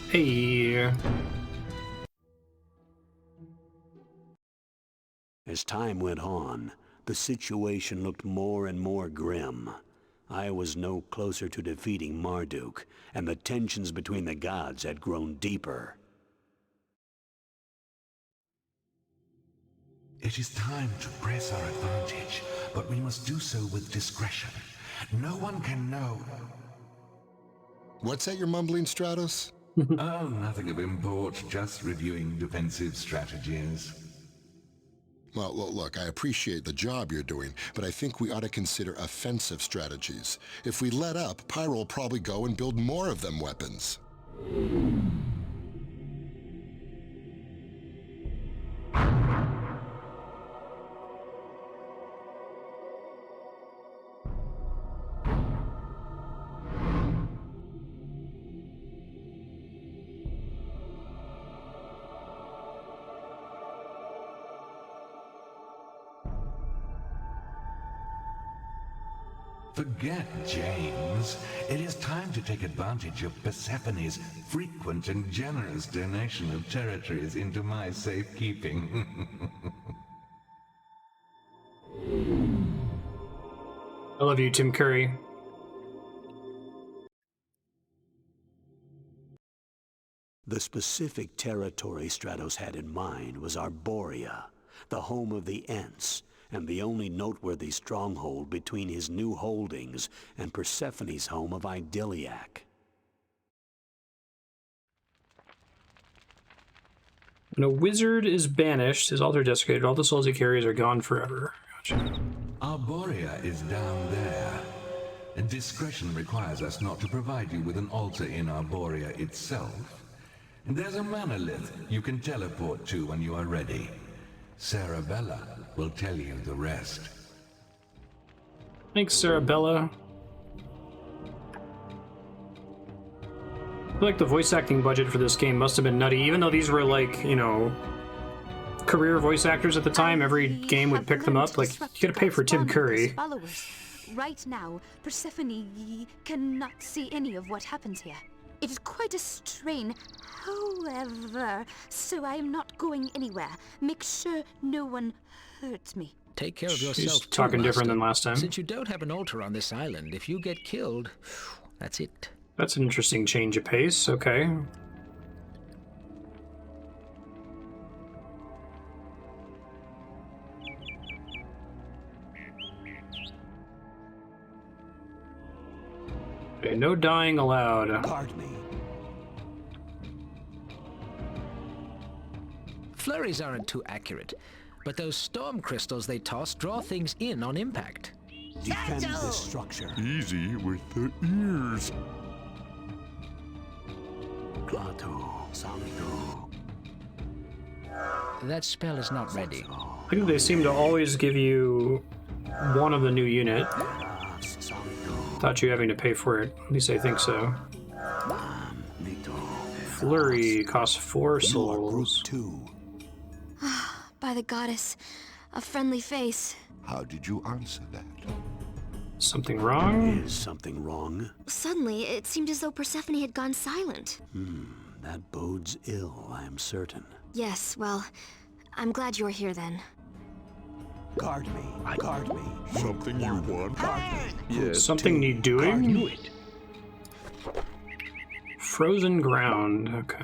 Hey. As time went on, the situation looked more and more grim. I was no closer to defeating Marduk, and the tensions between the gods had grown deeper. It is time to press our advantage, but we must do so with discretion. No one can know. What's that you're mumbling, Stratos? Oh, nothing of import, just reviewing defensive strategies. Well, look, I appreciate the job you're doing, but I think we ought to consider offensive strategies. If we let up, Pyro will probably go and build more of them weapons. Forget James. It is time to take advantage of Persephone's frequent and generous donation of territories into my safekeeping. I love you, Tim Curry. The specific territory Stratos had in mind was Arborea, the home of the Ents, and the only noteworthy stronghold between his new holdings and Persephone's home of Idylliac. When a wizard is banished, his altar desecrated, all the souls he carries are gone forever. Gotcha. Arborea is down there, and discretion requires us not to provide you with an altar in Arborea itself. And there's a monolith you can teleport to when you are ready. Sarabella will tell you the rest. Thanks, Sarabella. I feel like the voice acting budget for this game must have been nutty, even though these were like, you know, career voice actors at the time. Every game would pick them up. Like, you gotta pay for Tim Curry. Right now, Persephone cannot see any of what happens here. It is quite a strain, however, so I am not going anywhere. Make sure no one hurts me. Take care of yourself. She's talking different than last time. Since you don't have an altar on this island, if you get killed, that's it. That's an interesting change of pace. Okay. Okay, no dying allowed. Guard me. Flurries aren't too accurate, but those storm crystals they toss draw things in on impact. Defend this structure. Easy with the ears. Clato, Sancto. That spell is not ready. I think they seem to always give you one of the new unit. Thought you were having to pay for it. At least I think so. Flurry costs 4 souls. By the goddess, a friendly face. How did you answer that? Something wrong? Is something wrong? Suddenly, it seemed as though Persephone had gone silent. That bodes ill, I am certain. Yes, well, I'm glad you're here then. Guard me. Guard me. Something you want? Yes. Something you doing? Frozen ground. Okay.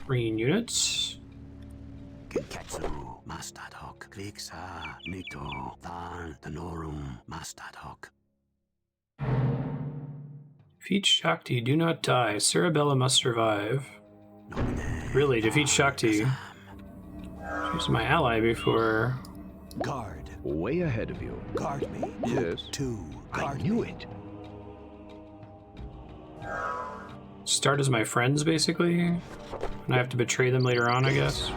Green units. Genketsu, Marstead hoc, Klixa, Nito, Thal, Danorum, Marstead hoc. Defeat Shakti, do not die. Cerebella must survive. Really, defeat Shakti. She's my ally before. Guard. Way ahead of you. Guard me. Yes. Guard I knew it. Start as my friends, basically. And I have to betray them later on, I guess.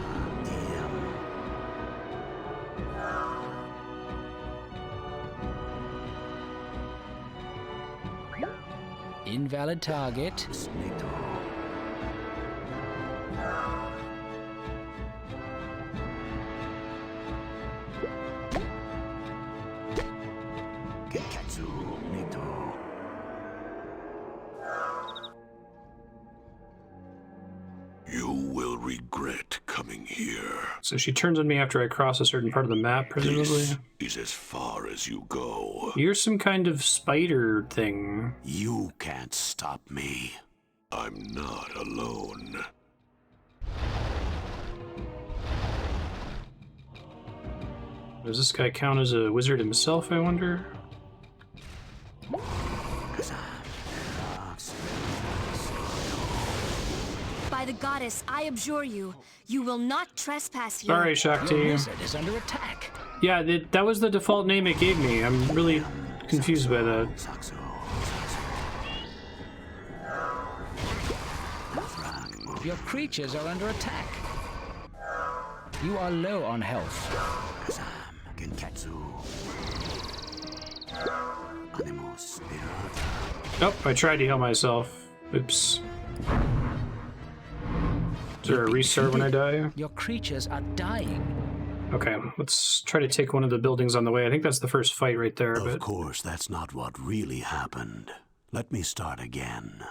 Invalid target. You will regret coming here. So she turns on me after I cross a certain part of the map, presumably. This is as far as you go. You're some kind of spider thing. You can't stop me. I'm not alone. Does this guy count as a wizard himself, I wonder? By the goddess, I abjure you, you will not trespass here. Sorry, Shakti. Your wizard is under attack. Yeah, that was the default name it gave me. I'm really confused by that. Your creatures are under attack. You are low on health. Nope, I tried to heal myself. Oops. Is there a restart when I die? Your creatures are dying. Okay, let's try to take one of the buildings on the way. I think that's the first fight right there. Of course, that's not what really happened. Let me start again.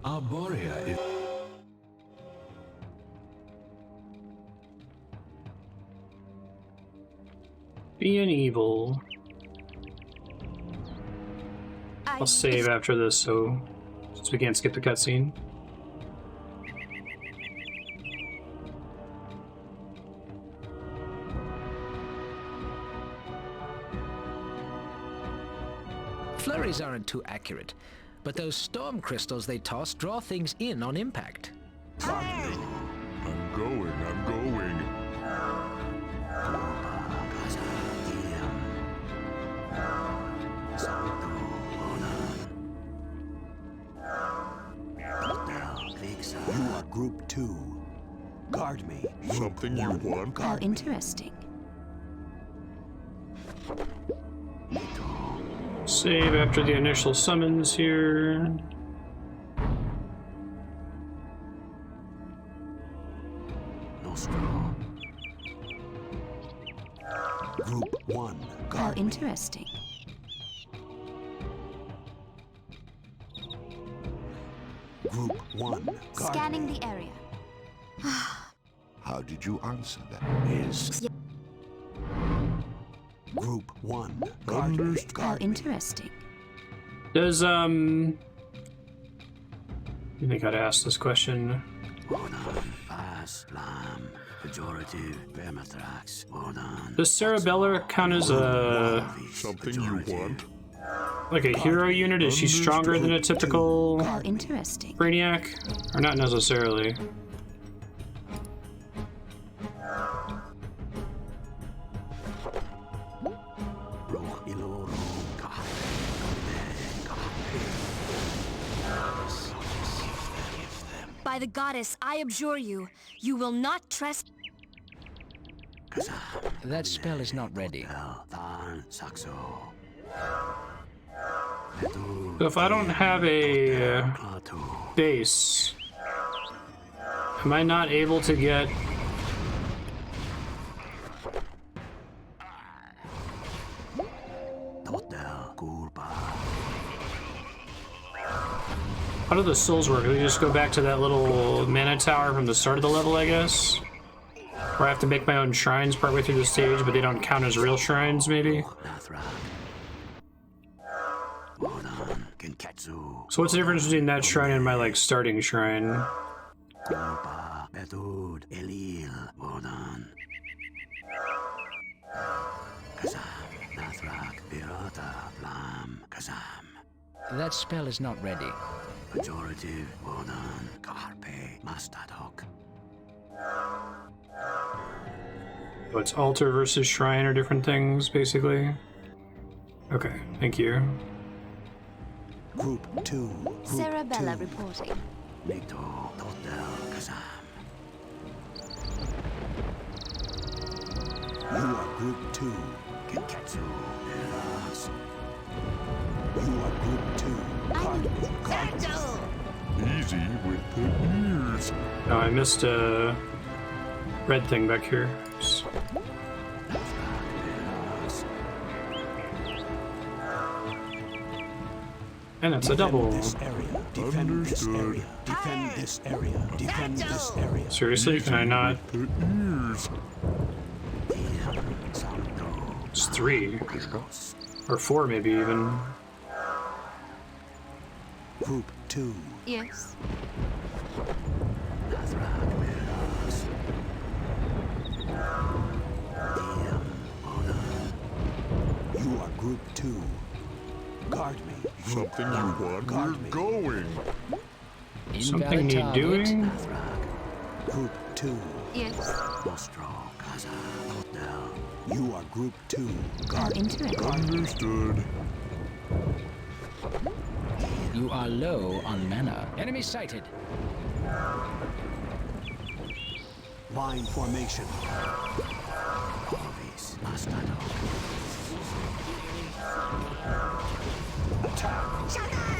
Arborea is... Being evil. I'll save after this, so since we can't skip the cutscene. Flurries aren't too accurate, but those storm crystals they toss draw things in on impact. I'm going. You are Group 2. Guard me. Something you want? How interesting. Save after the initial summons here. Group 1. How interesting. Group 1. Scanning the area. How did you answer that? Group 1. How interesting. Does I think I'd ask this question. Does Cerebella count as a Something you want? like a hero unit? Is she stronger than a typical How interesting. Brainiac? Or not necessarily? By the goddess, I abjure you, you will not trespass. That spell is not ready. So if I don't have a base, am I not able to get... How do the souls work? Do we just go back to that little mana tower from the start of the level, I guess? Or I have to make my own shrines partway through the stage, but they don't count as real shrines, maybe? So what's the difference between that shrine and my, like, starting shrine? That spell is not ready. So it's altar versus shrine or different things, basically? Okay, thank you. Group 2. Sarabella reporting. You are Group 2. Genketsu. Yes. You are Group 2. Easy with the ears. Oh, I missed a red thing back here. And it's a double. This area. Defend this area. Defend this area. Defend this area. Seriously, can I not? It's 3. Or 4 maybe even. Group 2. Yes. You are Group 2. Guard me. Something you want, we're going. Something need doing? Group 2. Yes. You are Group 2. Guard me. Understood. You are low on mana. Enemy sighted. Line formation.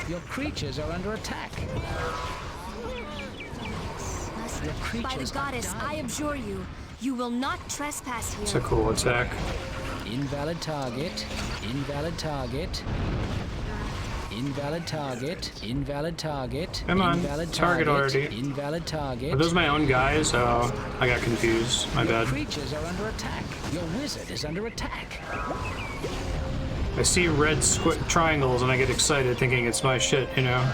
Your creatures are under attack. Your By the creatures goddess, I abjure you, you will not trespass here. It's a cool attack. Invalid target. Invalid target. Invalid target. Invalid target. Come on, Invalid target already. Invalid target. Are those my own guys? Oh, I got confused. My Your bad. creatures are under attack. Your wizard is under attack. I see red triangles and I get excited thinking it's my shit, you know?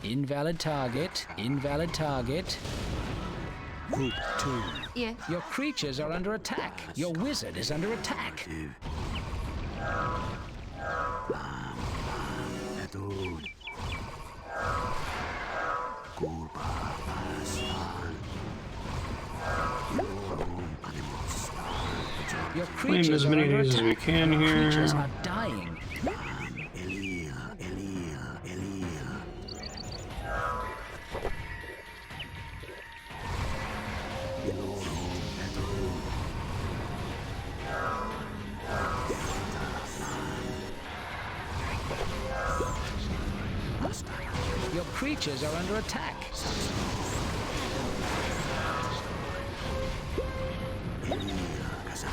Invalid target. Invalid target. Group 2. Yes. Your creatures are under attack. Your wizard is under attack. Your Claim creatures as many are of under these as we attack. can Your here. creatures are dying. Your creatures are under attack.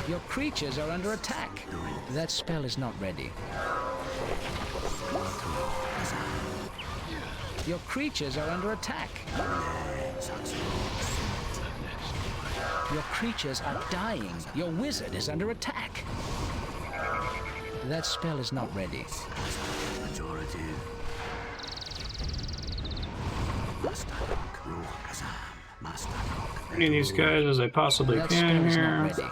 Your creatures are under attack. That spell is not ready. Your creatures are under attack. Your creatures are dying. Your wizard is under attack. That spell is not ready. Any of these guys as I possibly That can spell is here. not ready.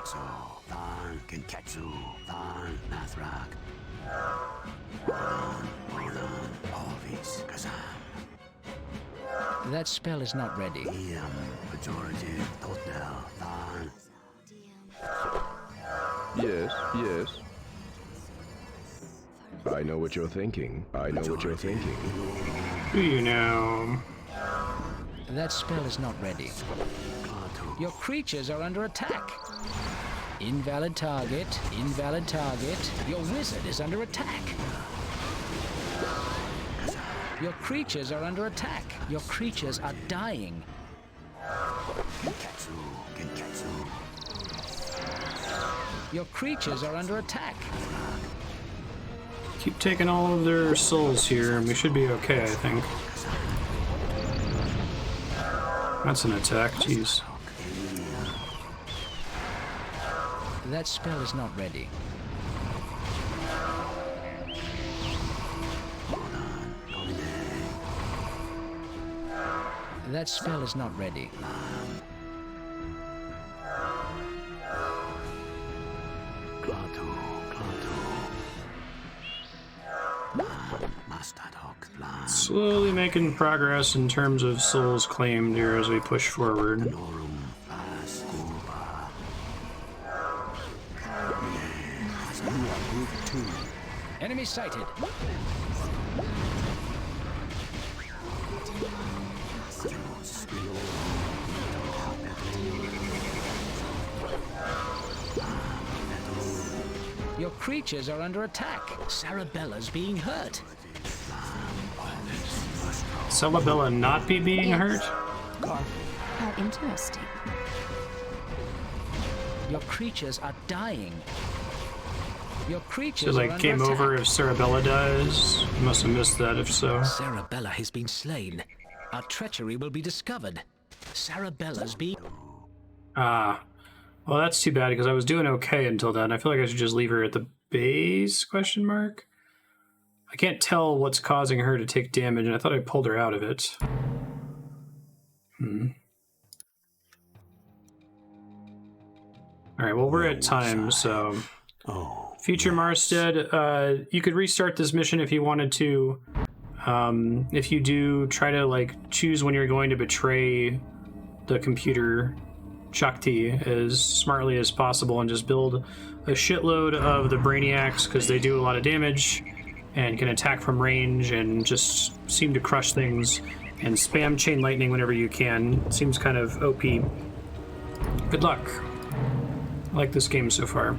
That spell is not ready. Yes, yes. I know what you're thinking. I know what you're thinking. Do you know? That spell is not ready. Your creatures are under attack. Invalid target. Invalid target. Your wizard is under attack. Your creatures are under attack. Your creatures are dying. Your creatures are under attack. Keep taking all of their souls here, and we should be okay, I think. That's an attack, jeez. That spell is not ready. That spell is not ready. Slowly making progress in terms of souls claimed here as we push forward. Enemy sighted. Your creatures are under attack. Sarabella's being hurt. Celebella not be being hurt? How interesting. Your creatures are dying. Your So creatures like are under game attack. over if Cerebella dies? You must have missed that if so. Sarabella has been slain. Our treachery will be discovered. Sarabella's being... Ah. Well, that's too bad because I was doing okay until then. I feel like I should just leave her at the base, question mark? I can't tell what's causing her to take damage, and I thought I pulled her out of it. Alright, well, we're at time, so... Future Marstead, you could restart this mission if you wanted to. If you do, try to, like, choose when you're going to betray the computer Shakti as smartly as possible and just build a shitload of the Brainiacs, because they do a lot of damage and can attack from range and just seem to crush things, and spam Chain Lightning whenever you can. Seems kind of OP. Good luck. I like this game so far.